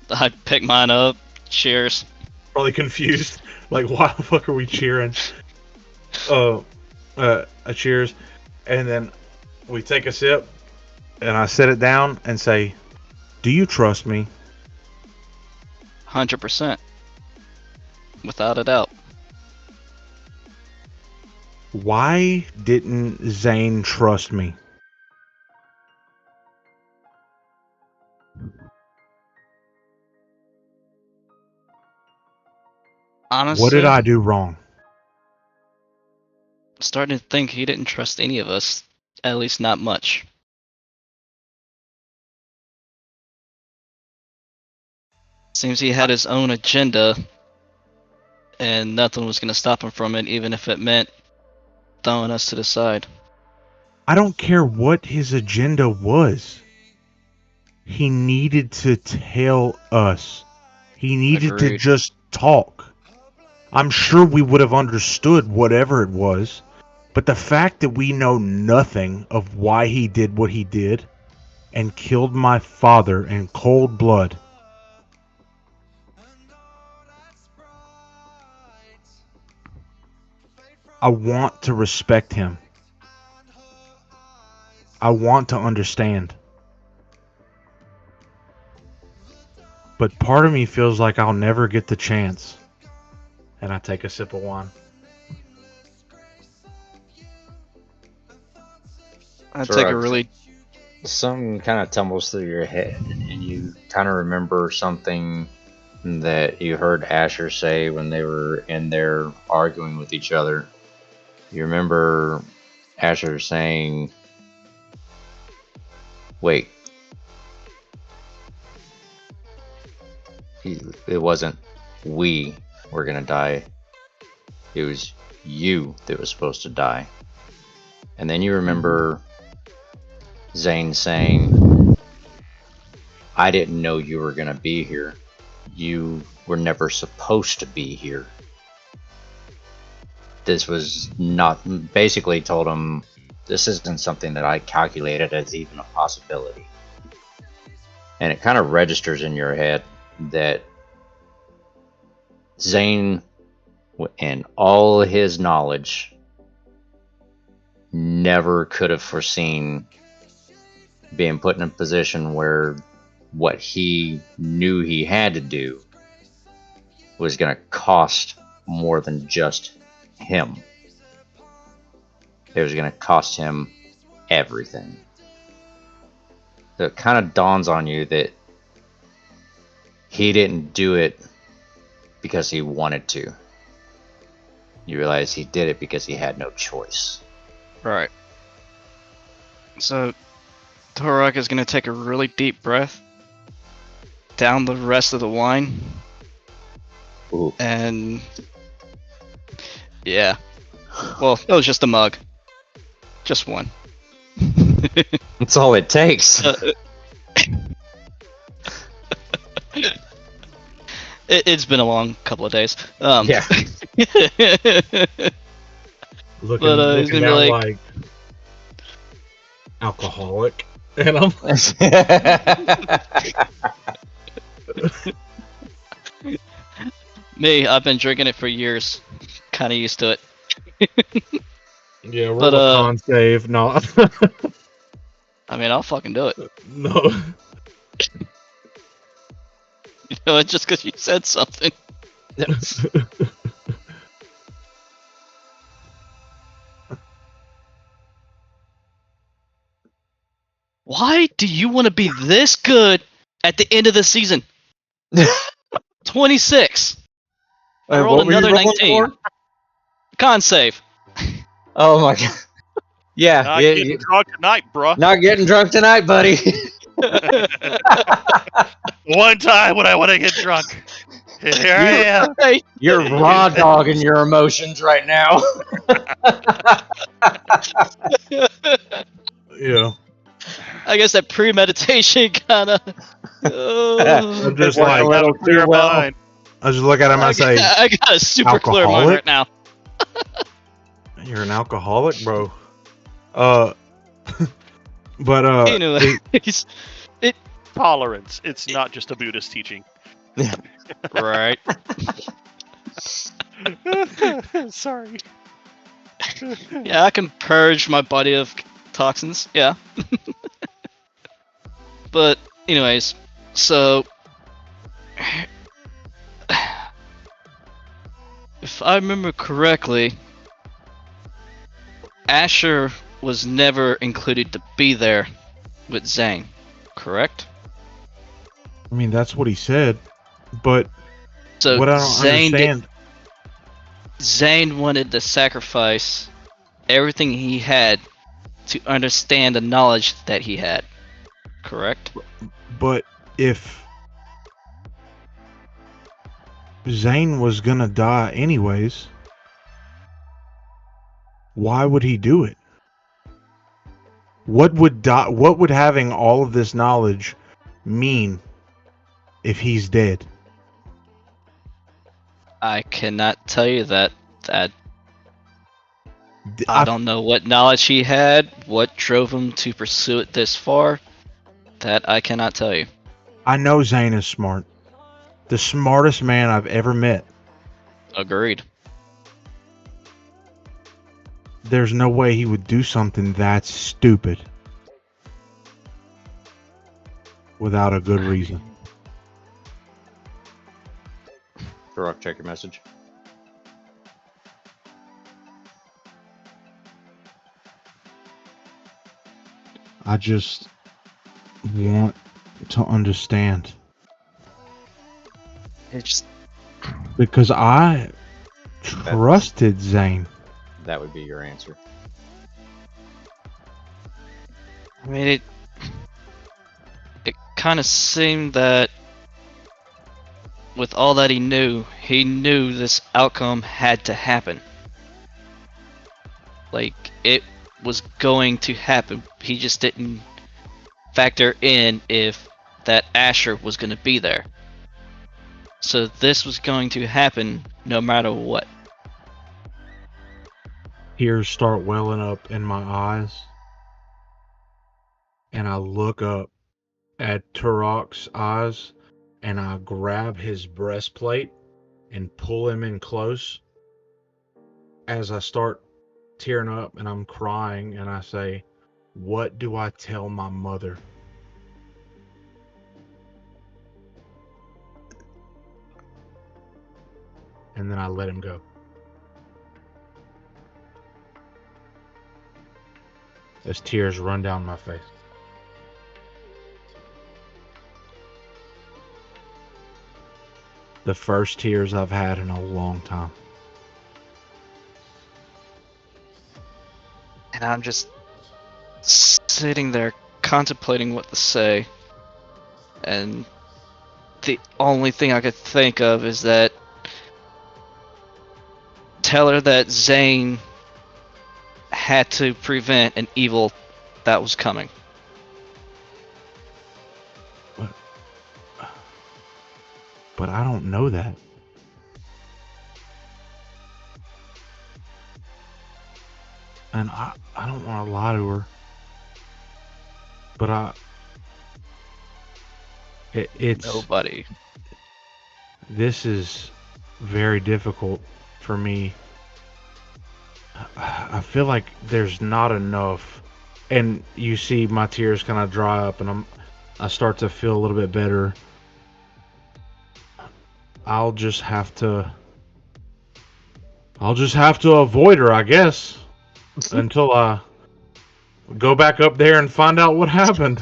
I pick mine up. Cheers. Probably confused, like why the fuck are we cheering? A cheers, and then we take a sip, and I set it down and say, "Do you trust me?" 100%. Without a doubt. Why didn't Zane trust me? Honestly, What did I do wrong? starting to think he didn't trust any of us. At least not much. Seems he had his own agenda, and nothing was going to stop him from it, even if it meant throwing us to the side. I don't care what his agenda was. He needed to tell us. He needed to Agreed. just talk. I'm sure we would have understood whatever it was, but the fact that we know nothing of why he did what he did and killed my father in cold blood. I want to respect him. I want to understand. But part of me feels like I'll never get the chance. And I take a sip of wine. I take a Turok, really Something kind of tumbles through your head, and you kind of remember something that you heard Asher say when they were in there arguing with each other. You remember Asher saying, wait, it wasn't we were gonna die, it was you that was supposed to die. And then you remember Zane saying, I didn't know you were gonna be here. You were never supposed to be here. this was not, basically told him this isn't something that I calculated as even a possibility. And it kind of registers in your head that Zane, in all his knowledge, never could have foreseen being put in a position where what he knew he had to do was going to cost more than just him. It was going to cost him everything. So it kind of dawns on you that he didn't do it because he wanted to. You realize he did it because he had no choice. Right. So, Torok is going to take a really deep breath, down the rest of the wine, Ooh. and yeah. Well, it was just a mug. Just one. That's all it takes. It's been a long couple of days. Yeah. Looking, But, he's looking gonna be down like- like alcoholic, and I'm Me, I've been drinking it for years. Kind of used to it. yeah, roll But, a con save. No, I mean, I'll fucking do it. no. You know, it's just because you said something. Why do you want to be this good at the end of the season? 26. I rolled what were you another rolling 19. for? Con save. Oh my god. Yeah, Not yeah, getting drunk tonight, bruh. not getting drunk tonight, buddy. One time when I want to get drunk. Here I am. Right. You're raw dogging your emotions right now. Yeah, I guess that premeditation kind of. I'm just Worked like a little Clear too well. mind. I just look at him and I say, I got a super clear mind alcoholic? right now. "You're an alcoholic, bro." But Anyways, Tolerance. It's not just a Buddhist teaching. right. Sorry. Yeah, I can purge my body of toxins. Yeah. But anyways, so if I remember correctly, Asher was never included to be there with Zane, correct? I mean, that's what he said. But So what I don't understand, Zane wanted to sacrifice everything he had to understand the knowledge that he had, correct? but if Zane was gonna die anyways, why would he do it? What would having all of this knowledge mean if he's dead? I cannot tell you that. I I don't know what knowledge he had, what drove him to pursue it this far. That I cannot tell you. I know Zane is smart. The smartest man I've ever met. Agreed. There's no way he would do something that stupid without a good reason. Turok, check your message. I just want to understand. It's Because I trusted Zane. That would be your answer. I mean, it kind of seemed that with all that he knew this outcome had to happen. Like, it was going to happen. He just didn't factor in if that Asher was going to be there. So this was going to happen no matter what. tears start welling up in my eyes, and I look up at Turok's eyes, and I grab his breastplate and pull him in close as I start tearing up and I'm crying, and I say, "What do I tell my mother?" And then I let him go. As tears run down my face. The first tears I've had in a long time. And I'm just sitting there contemplating what to say. And the only thing I could think of is that tell her that Zane had to prevent an evil that was coming. But I don't know that. And I don't want to lie to her. But it's Nobody. This is very difficult for me. I feel like there's not enough, and you see my tears kind of dry up, and I start to feel a little bit better. I'll just have to avoid her, I guess, until I go back up there and find out what happened.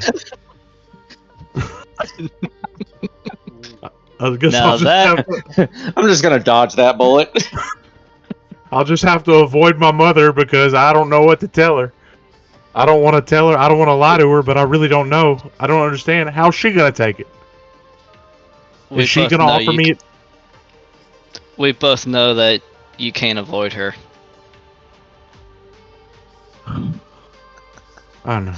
I guess I'm just gonna dodge that bullet. I'll just have to avoid my mother because I don't know what to tell her. I don't want to tell her. I don't want to lie to her, but I really don't know. I don't understand. How's she gonna take it? Is she gonna offer me? We both know that you can't avoid her. I know.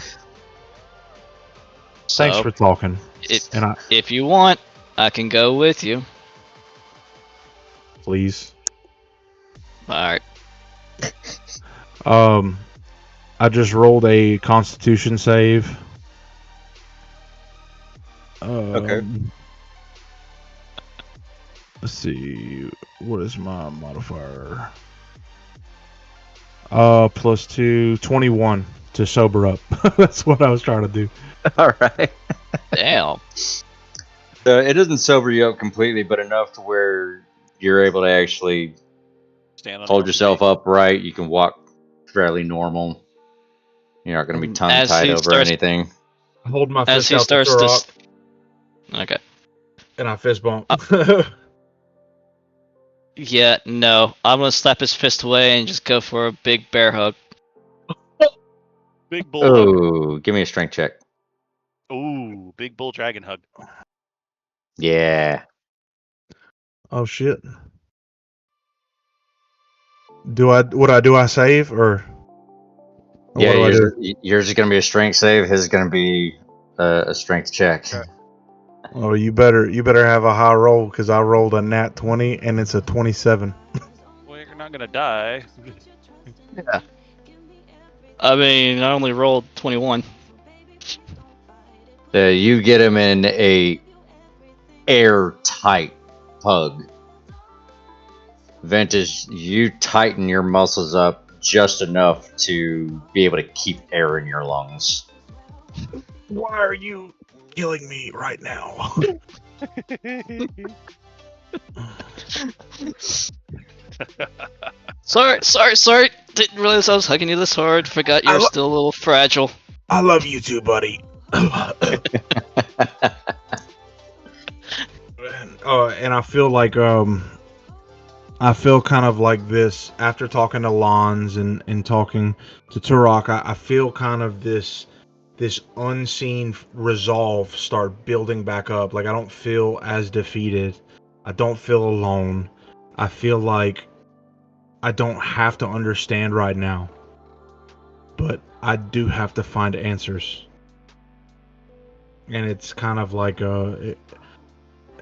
Thanks for talking. If you want, I can go with you. Please. Alright. I just rolled a Constitution save. Okay. Let's see. What is my modifier? +2, 21 to sober up. That's what I was trying to do. All right. Damn. So it doesn't sober you up completely, but enough to where you're able to actually hold yourself upright. You can walk fairly normal. You're not going to be tongue-tied over anything. I hold my fist out to Turok. Okay. And I fist bump. Yeah, no. I'm going to slap his fist away and just go for a big bear hug. Big bull hug. Give me a strength check. Ooh, big bull dragon hug. Yeah. Oh shit. Do I save or? Yeah, yours is gonna be a strength save. His is gonna be a strength check. Okay. Oh, you better have a high roll because I rolled a nat 20 and it's a 27. Well, you're not gonna die. Yeah. I mean, I only rolled 21. You get him in a airtight hug. Ventus, you tighten your muscles up just enough to be able to keep air in your lungs. Why are you killing me right now? Sorry. Didn't realize I was hugging you this hard. Forgot you're still a little fragile. I love you too, buddy. And I feel like I feel kind of like this after talking to Lons and talking to Turok. I feel kind of this unseen resolve start building back up. Like I don't feel as defeated. I don't feel alone. I feel like I don't have to understand right now, but I do have to find answers. And it's kind of like kind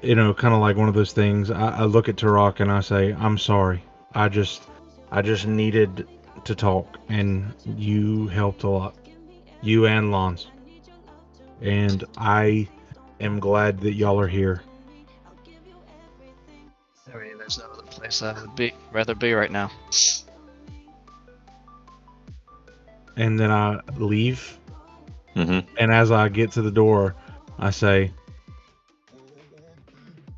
of like one of those things. I look at Turok and I say, "I'm sorry. I just needed to talk, and you helped a lot. You and Lons. And I am glad that y'all are here. I mean, there's no other place I would rather be right now. And then I leave. Mm-hmm. And as I get to the door, I say,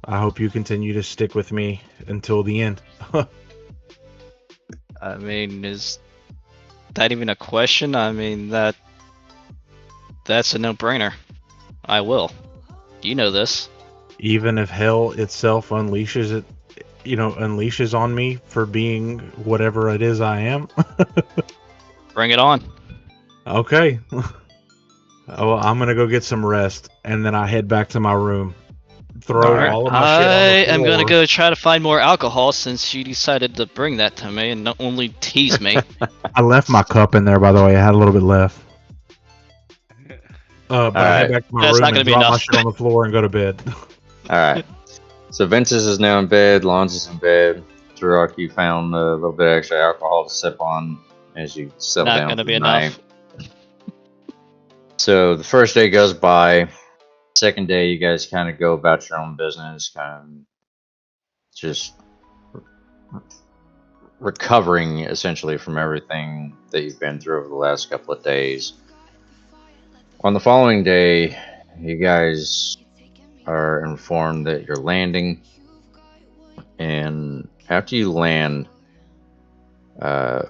I hope you continue to stick with me until the end. I mean, is that even a question? I mean, that's a no-brainer. I will. You know this. Even if hell itself unleashes on me for being whatever it is I am. Bring it on. Okay. Oh, I'm gonna go get some rest, and then I head back to my room. Throw Alright. all of my shit on I the floor. am gonna go try to find more alcohol since you decided to bring that to me and not only tease me. I left my cup in there, by the way. I had a little bit left. But I head Alright. back to my That's room not and gonna be drop my enough. shit on the floor and go to bed. All right. So Ventus is now in bed. Lons is in bed. Turok, you found a little bit of extra alcohol to sip on as you settle Not down gonna for be the night. enough. So the first day goes by. Second day, you guys kind of go about your own business, kind of just recovering essentially from everything that you've been through over the last couple of days. On the following day, you guys are informed that you're landing, and after you land, uh,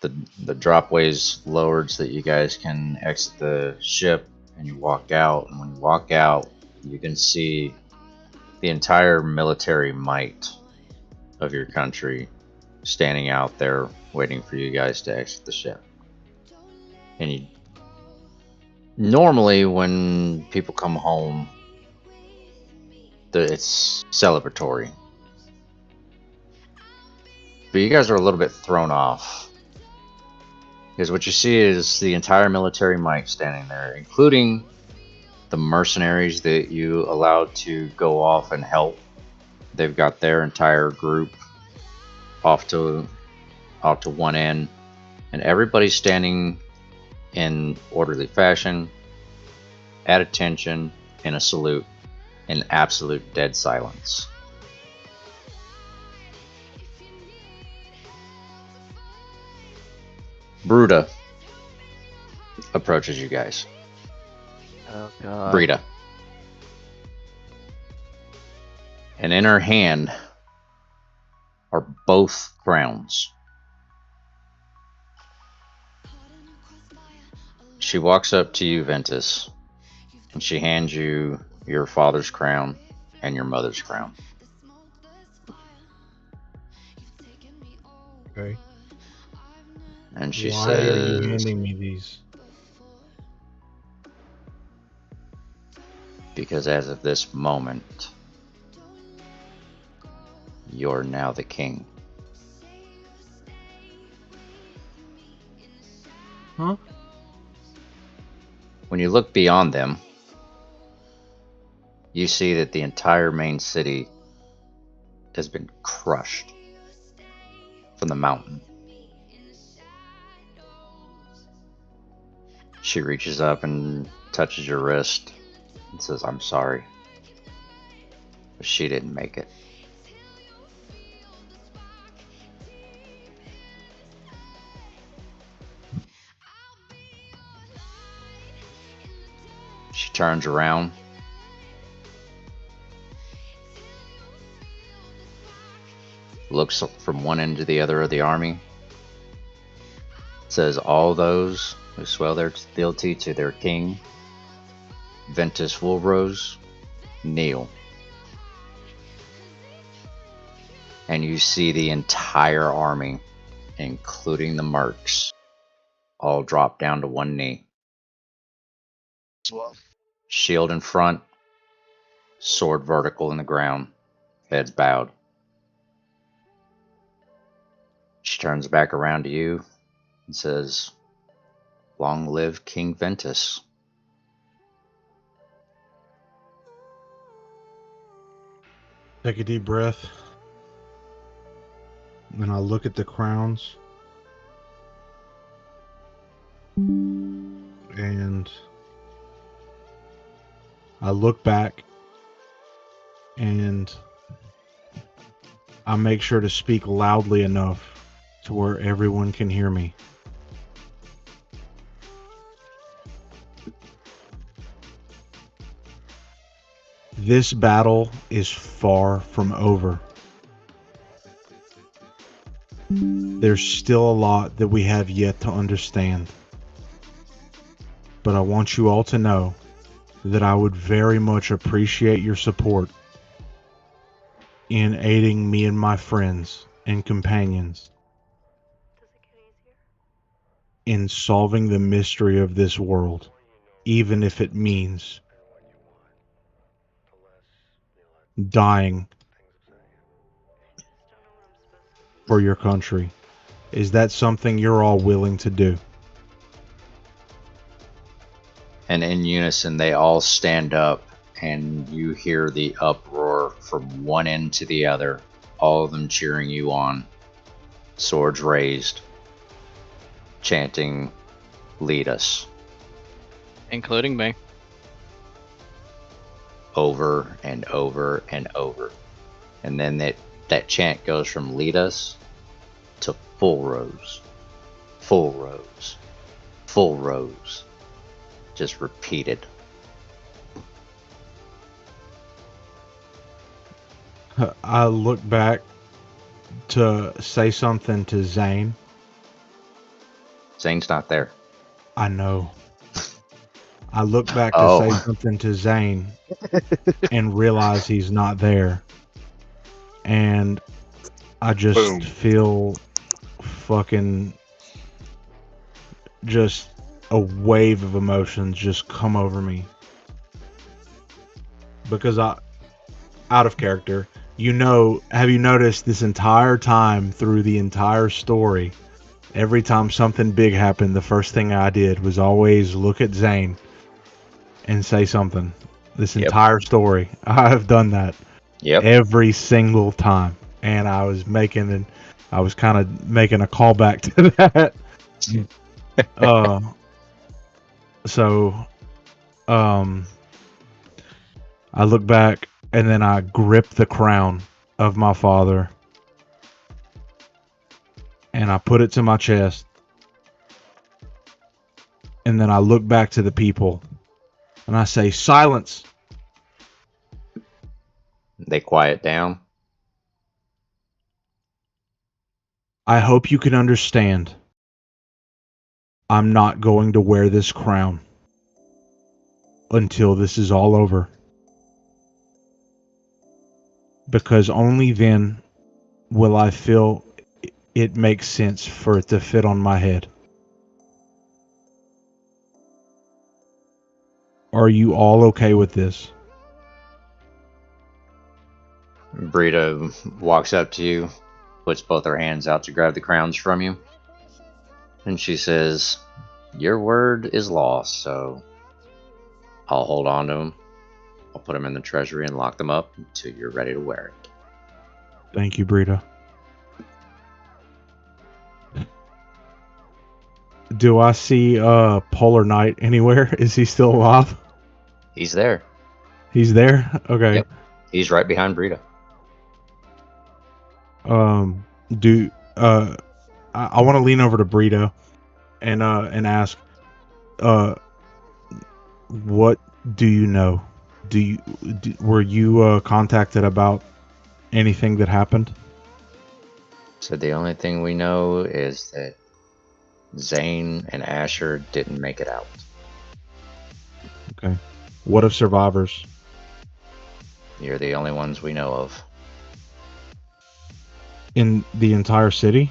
the dropway's lowered so that you guys can exit the ship, and you walk out. And when you walk out, you can see the entire military might of your country standing out there waiting for you guys to exit the ship. And you normally, when people come home, it's celebratory, but you guys are a little bit thrown off because what you see is the entire military might standing there, including the mercenaries that you allowed to go off and help. They've got their entire group off to one end, and everybody's standing in orderly fashion, at attention, in a salute, in absolute dead silence. Bruta approaches you guys. Oh god. Brita. And in her hand are both crowns. She walks up to you, Ventus, and she hands you your father's crown and your mother's crown. Okay. And she Why are you says, handing me these? because as of this moment, you're now the king. Huh? When you look beyond them, you see that the entire main city has been crushed from the mountain. She reaches up and touches your wrist and says, I'm sorry, but she didn't make it. She turns around, looks from one end to the other of the army, says, all those who swear their fealty to their king, Ventus Woolrose, kneel. And you see the entire army, including the mercs, all drop down to one knee. Shield in front, sword vertical in the ground, heads bowed. She turns back around to you and says, long live King Ventus. Take a deep breath. And I look at the crowns. And I look back and I make sure to speak loudly enough to where everyone can hear me. This battle is far from over. There's still a lot that we have yet to understand. But I want you all to know that I would very much appreciate your support in aiding me and my friends and companions in solving the mystery of this world, even if it means dying for your country. Is that something you're all willing to do? And in unison, they all stand up, and you hear the uproar from one end to the other, all of them cheering you on, swords raised, chanting, "Lead us," Including me. over and over and over. And then that chant goes from "Lead us" to "Full rows, full rows, full rows," just repeated. I look back to say something to Zane. Zane's not there. I know. I look back to Oh. say something to Zane and realize he's not there. And I just Boom. feel fucking just a wave of emotions just come over me. Because out of character, have you noticed this entire time through the entire story, every time something big happened, the first thing I did was always look at Zane and say something. This Yep. entire story, I have done that Yep. every single time, and I was kind of making a callback to that. I look back and then I grip the crown of my father and I put it to my chest. And then I look back to the people and I say, "Silence." They quiet down. I hope you can understand. I'm not going to wear this crown until this is all over. Because only then will I feel it makes sense for it to fit on my head. Are you all okay with this? Brita walks up to you, puts both her hands out to grab the crowns from you, and she says, "Your word is law, so I'll hold on to them. I'll put them in the treasury and lock them up until you're ready to wear it." Thank you, Brita. Do I see Polar Knight anywhere? Is he still alive? He's there. He's there? Okay. Yep. He's right behind Brita. I want to lean over to Brita and ask, what do you know? Were you contacted about anything that happened? So the only thing we know is that Zane and Asher didn't make it out. Okay. What of survivors? You're the only ones we know of. In the entire city?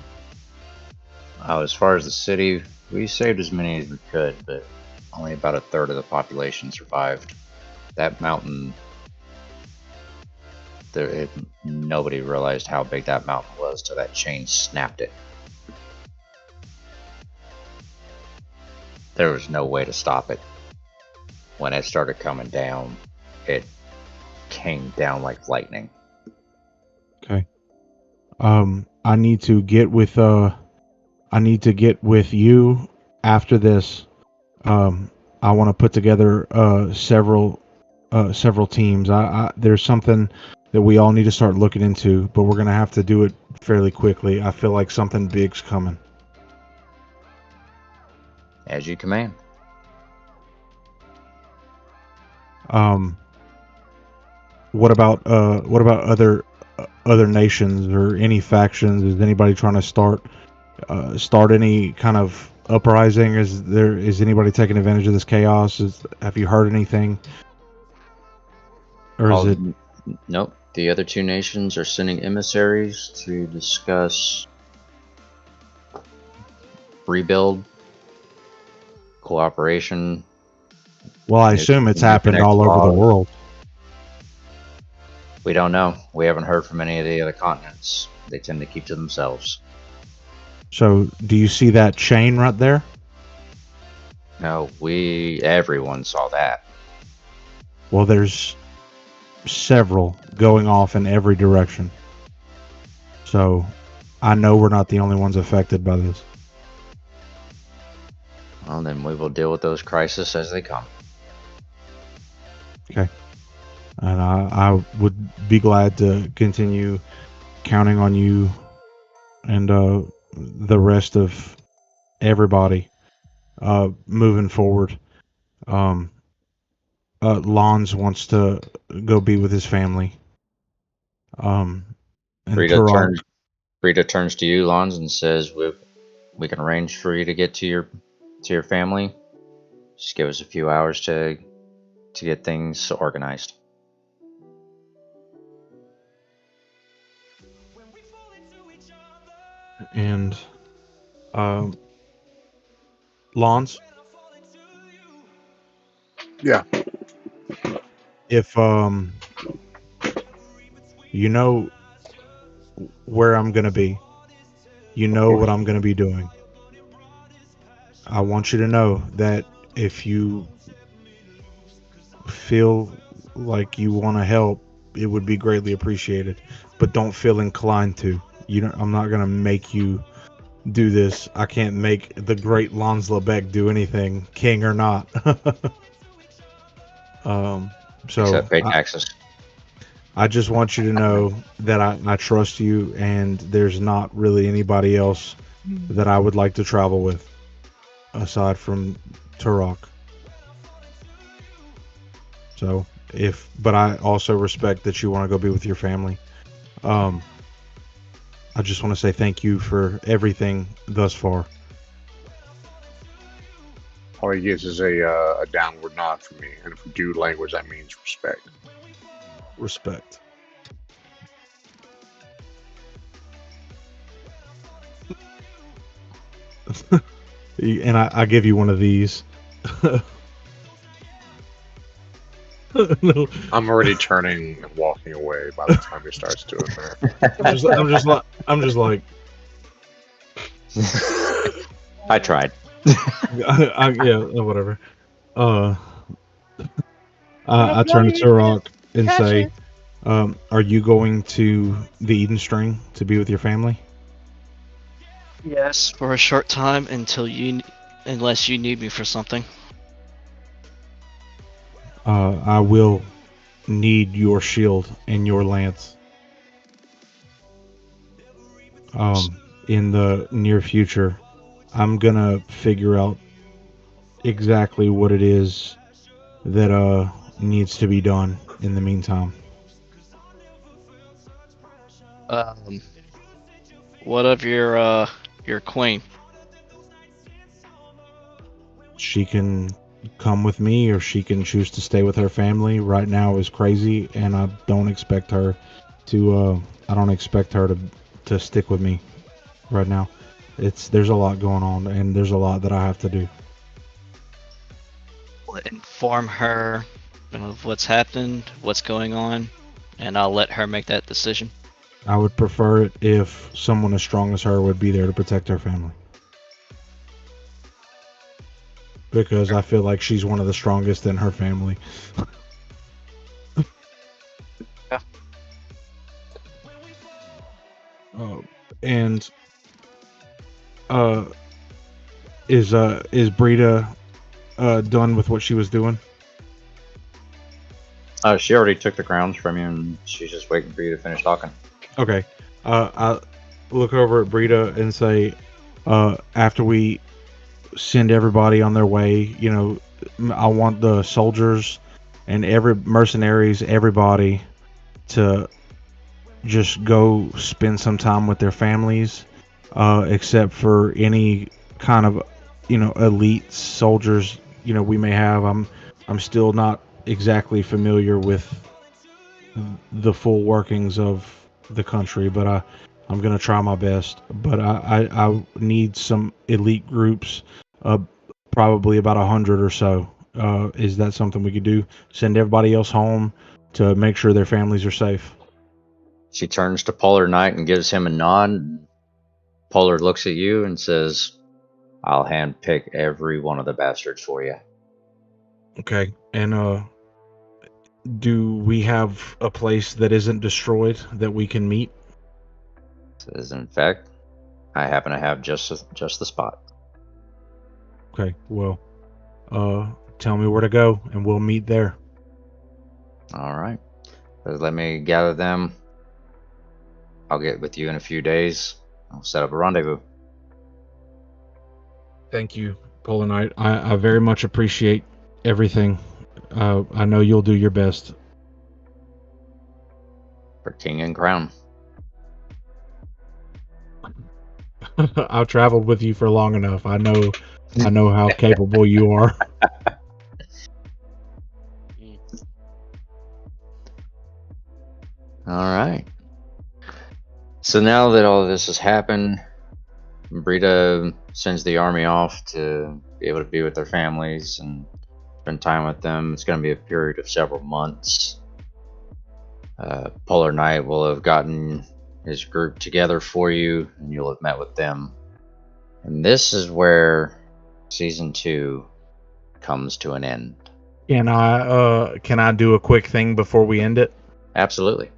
As far as the city, we saved as many as we could, but only about a third of the population survived. That mountain, nobody realized how big that mountain was till that chain snapped it. There was no way to stop it. When it started coming down, it came down like lightning. Okay. I need to get with you after this, I want to put together several teams. There's something that we all need to start looking into, but we're gonna have to do it fairly quickly. I feel like something big's coming. As you command. What about other nations or any factions? Is anybody trying to start any kind of uprising? Is anybody taking advantage of this chaos? Have you heard anything? Or is it Nope. The other two nations are sending emissaries to discuss rebuild, cooperation. well, I assume it's happened all over the world. We don't know. We haven't heard from any of the other continents. They tend to keep to themselves. So, do you see that chain right there? No, everyone saw that. Well, there's several going off in every direction. So, I know we're not the only ones affected by this. Well, then we will deal with those crises as they come. Okay. And I would be glad to continue counting on you and the rest of everybody moving forward. Lons wants to go be with his family. And Rita turns to you, Lons, and says, "We can arrange for you to get to your family. Just give us a few hours to get things organized." And Lons, Yeah. if you know where I'm gonna be, you know what I'm gonna be doing. I want you to know that if you feel like you want to help, it would be greatly appreciated. But don't feel inclined to. I'm not gonna make you do this. I can't make the great Lons Lebec do anything, king or not. So Except pay taxes. I just want you to know that I trust you, and there's not really anybody else that I would like to travel with aside from Turok. So but I also respect that you want to go be with your family. I just want to say thank you for everything thus far. All he gets is a downward nod from me, and if we do language, that means respect. Respect. And I give you one of these. No. I'm already turning and walking away by the time he starts doing that. I'm just like. I tried. Yeah, whatever. I turn to Turok and say, "Are you going to the Eden String to be with your family?" Yes, for a short time unless you need me for something. I will need your shield and your lance. In the near future, I'm gonna figure out exactly what it is that needs to be done in the meantime. What of your queen? She can come with me, or she can choose to stay with her family. Right now is crazy, and I don't expect her to. I don't expect her to stick with me right now. There's a lot going on, and there's a lot that I have to do. Inform her of what's happened, what's going on, and I'll let her make that decision. I would prefer it if someone as strong as her would be there to protect her family. Because I feel like she's one of the strongest in her family. Yeah. And Is Brita done with what she was doing? She already took the crowns from you, and she's just waiting for you to finish talking. Okay. I look over at Brita and say, after we send everybody on their way, you know, I want the soldiers and every mercenaries, everybody to just go spend some time with their families, except for any kind of, you know, elite soldiers, you know, we may have. I'm still not exactly familiar with the full workings of the country, but I'm gonna try my best. But I need some elite groups, uh, probably about 100 or so. Is that something we could do? Send everybody else home to make sure their families are safe. She turns to Polar Knight and gives him a nod. Polar looks at you and says, I'll handpick every one of the bastards for you. Okay. And do we have a place that isn't destroyed that we can meet? Says, in fact, I happen to have just the spot. Okay. Well, tell me where to go, and we'll meet there. All right. Says, let me gather them. I'll get with you in a few days. I'll set up a rendezvous. Thank you, Polar Knight. I very much appreciate everything. I know you'll do your best. For king and crown. I've traveled with you for long enough. I know how capable you are. All right. So now that all of this has happened, Brita sends the army off to be able to be with their families and spend time with them. It's going to be a period of several months. Polar Knight will have gotten his group together for you, and you'll have met with them. And this is where season 2 comes to an end. Can I do a quick thing before we end it? Absolutely.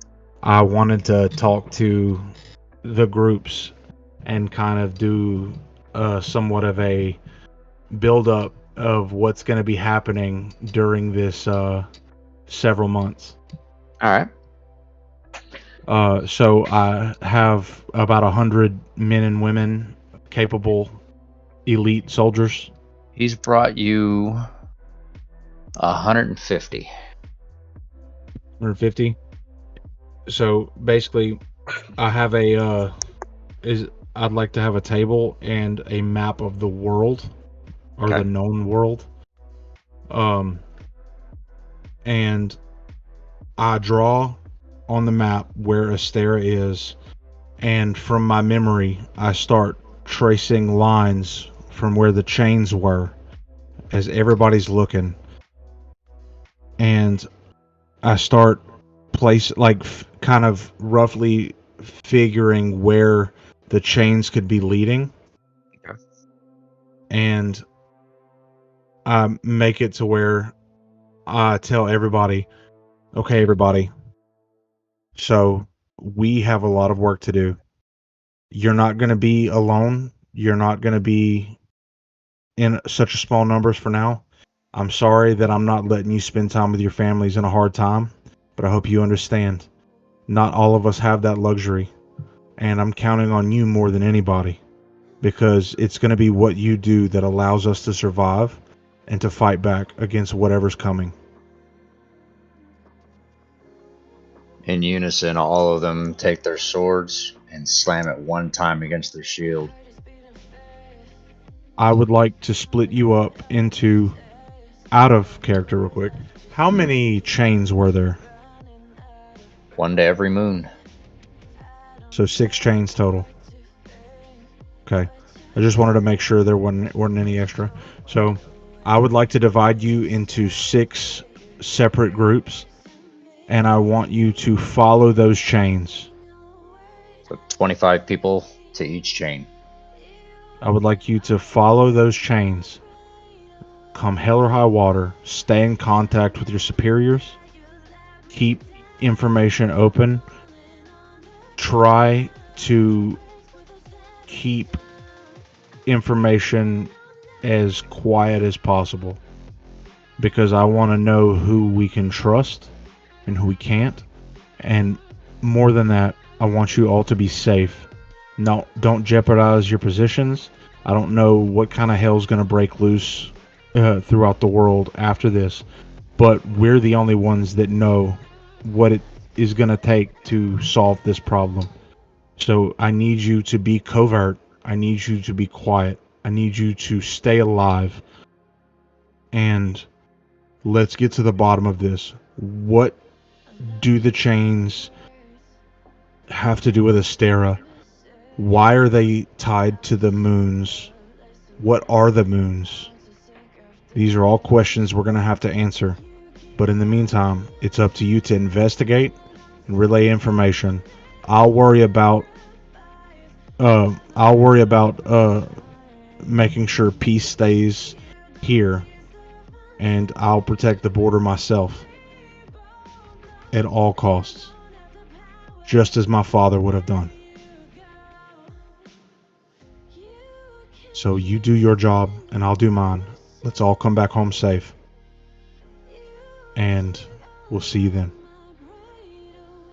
I wanted to talk to the groups and kind of do somewhat of a build up of what's going to be happening during this several months. All right. So I have about 100 men and women, capable elite soldiers. He's brought you 150. 150. So basically, I have I'd like to have a table and a map of the world, or Okay. the known world. And I draw on the map where Astera is, and from my memory, I start tracing lines from where the chains were as everybody's looking, and I start kind of roughly figuring where the chains could be leading. Okay. And I make it to where I tell everybody, okay, everybody, so we have a lot of work to do. You're not going to be alone. You're not going to be in such small numbers for now. I'm sorry that I'm not letting you spend time with your families in a hard time, but I hope you understand. Not all of us have that luxury, and I'm counting on you more than anybody, because it's going to be what you do that allows us to survive and to fight back against whatever's coming. In unison, all of them take their swords and slam at one time against their shield. I would like to split you up into, out of character real quick, how many chains were there? One to every moon. So 6 chains total. Okay. I just wanted to make sure there weren't any extra. So I would like to divide you into 6 separate groups, and I want you to follow those chains. So 25 people to each chain. I would like you to follow those chains. Come hell or high water, stay in contact with your superiors. Keep information open. Try to keep information as quiet as possible because I want to know who we can trust and who we can't. And more than that, I want you all to be safe. No, don't jeopardize your positions. I don't know what kind of hell's going to break loose throughout the world after this, but we're the only ones that know what it is going to take to solve this problem. So I need you to be covert. I need you to be quiet. I need you to stay alive. And let's get to the bottom of this. What do the chains have to do with Astera? Why are they tied to the moons? What are the moons? These are all questions we're going to have to answer. But in the meantime, it's up to you to investigate and relay information. I'll worry about making sure peace stays here, and I'll protect the border myself at all costs, just as my father would have done. So you do your job, and I'll do mine. Let's all come back home safe, and we'll see you then.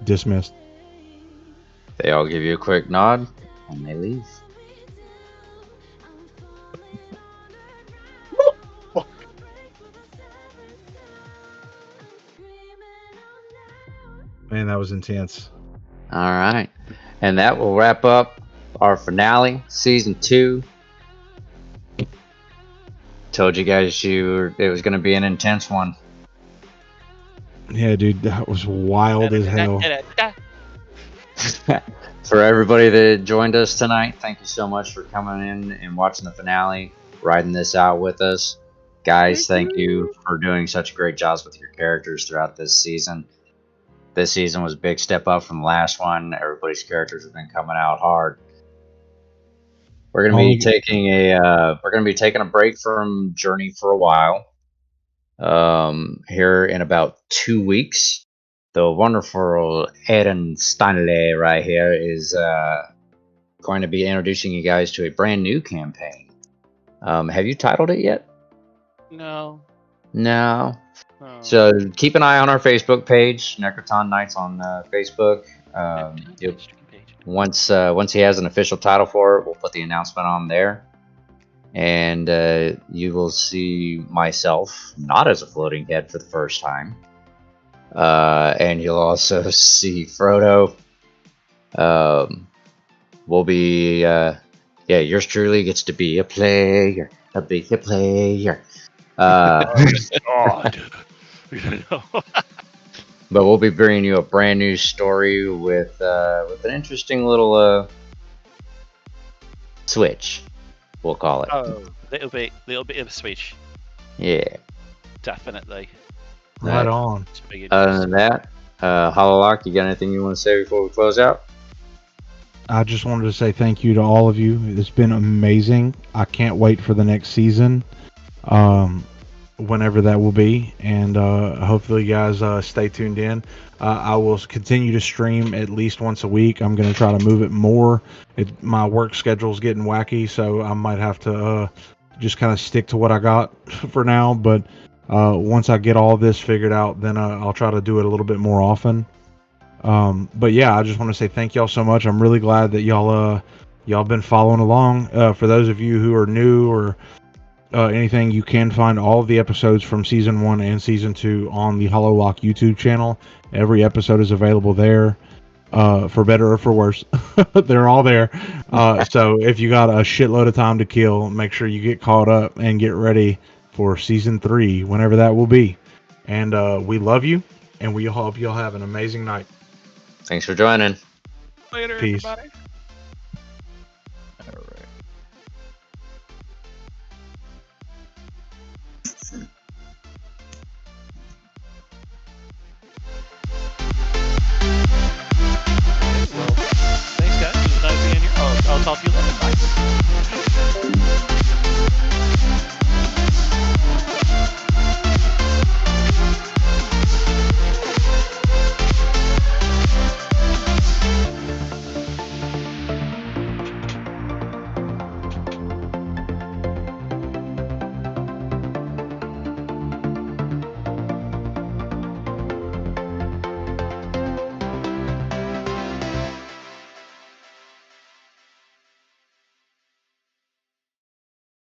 Dismissed. They all give you a quick nod, and they leave. Man, that was intense. All right. And that will wrap up our finale, season 2. Told you guys it was going to be an intense one. Yeah, dude, that was wild as hell. For everybody that joined us tonight, thank you so much for coming in and watching the finale, riding this out with us. Guys, thank you for doing such great jobs with your characters throughout this season. This season was a big step up from the last one. Everybody's characters have been coming out hard. We're gonna be taking a break from Journey for a while. Here in about 2 weeks, the wonderful Aaron Stanley right here is going to be introducing you guys to a brand new campaign. Have you titled it yet? No. No. So keep an eye on our Facebook page, Necroton Knights on Facebook. Once he has an official title for it, we'll put the announcement on there. And you will see myself, not as a floating head for the first time. And you'll also see Frodo. We'll be, yours truly gets to be a player. God. But we'll be bringing you a brand new story with an interesting little switch, we'll call it. Oh, little bit of a switch. Yeah. Definitely. Right on. Other than that, Hololock, you got anything you want to say before we close out? I just wanted to say thank you to all of you. It's been amazing. I can't wait for the next season, whenever that will be. And hopefully you guys stay tuned in. I will continue to stream at least once a week. I'm going to try to move it more. My work schedule's getting wacky, so I might have to just kind of stick to what I got for now. But once I get all this figured out, then I'll try to do it a little bit more often. But yeah, I just want to say thank y'all so much. I'm really glad that y'all been following along. For those of you who are new or anything, you can find all of the episodes from season 1 and season 2 on the Hololock YouTube channel. Every episode is available there, for better or for worse. They're all there. So if you got a shitload of time to kill, make sure you get caught up and get ready for season 3, whenever that will be. And we love you, and we hope y'all have an amazing night. Thanks for joining. Later, Peace. everybody.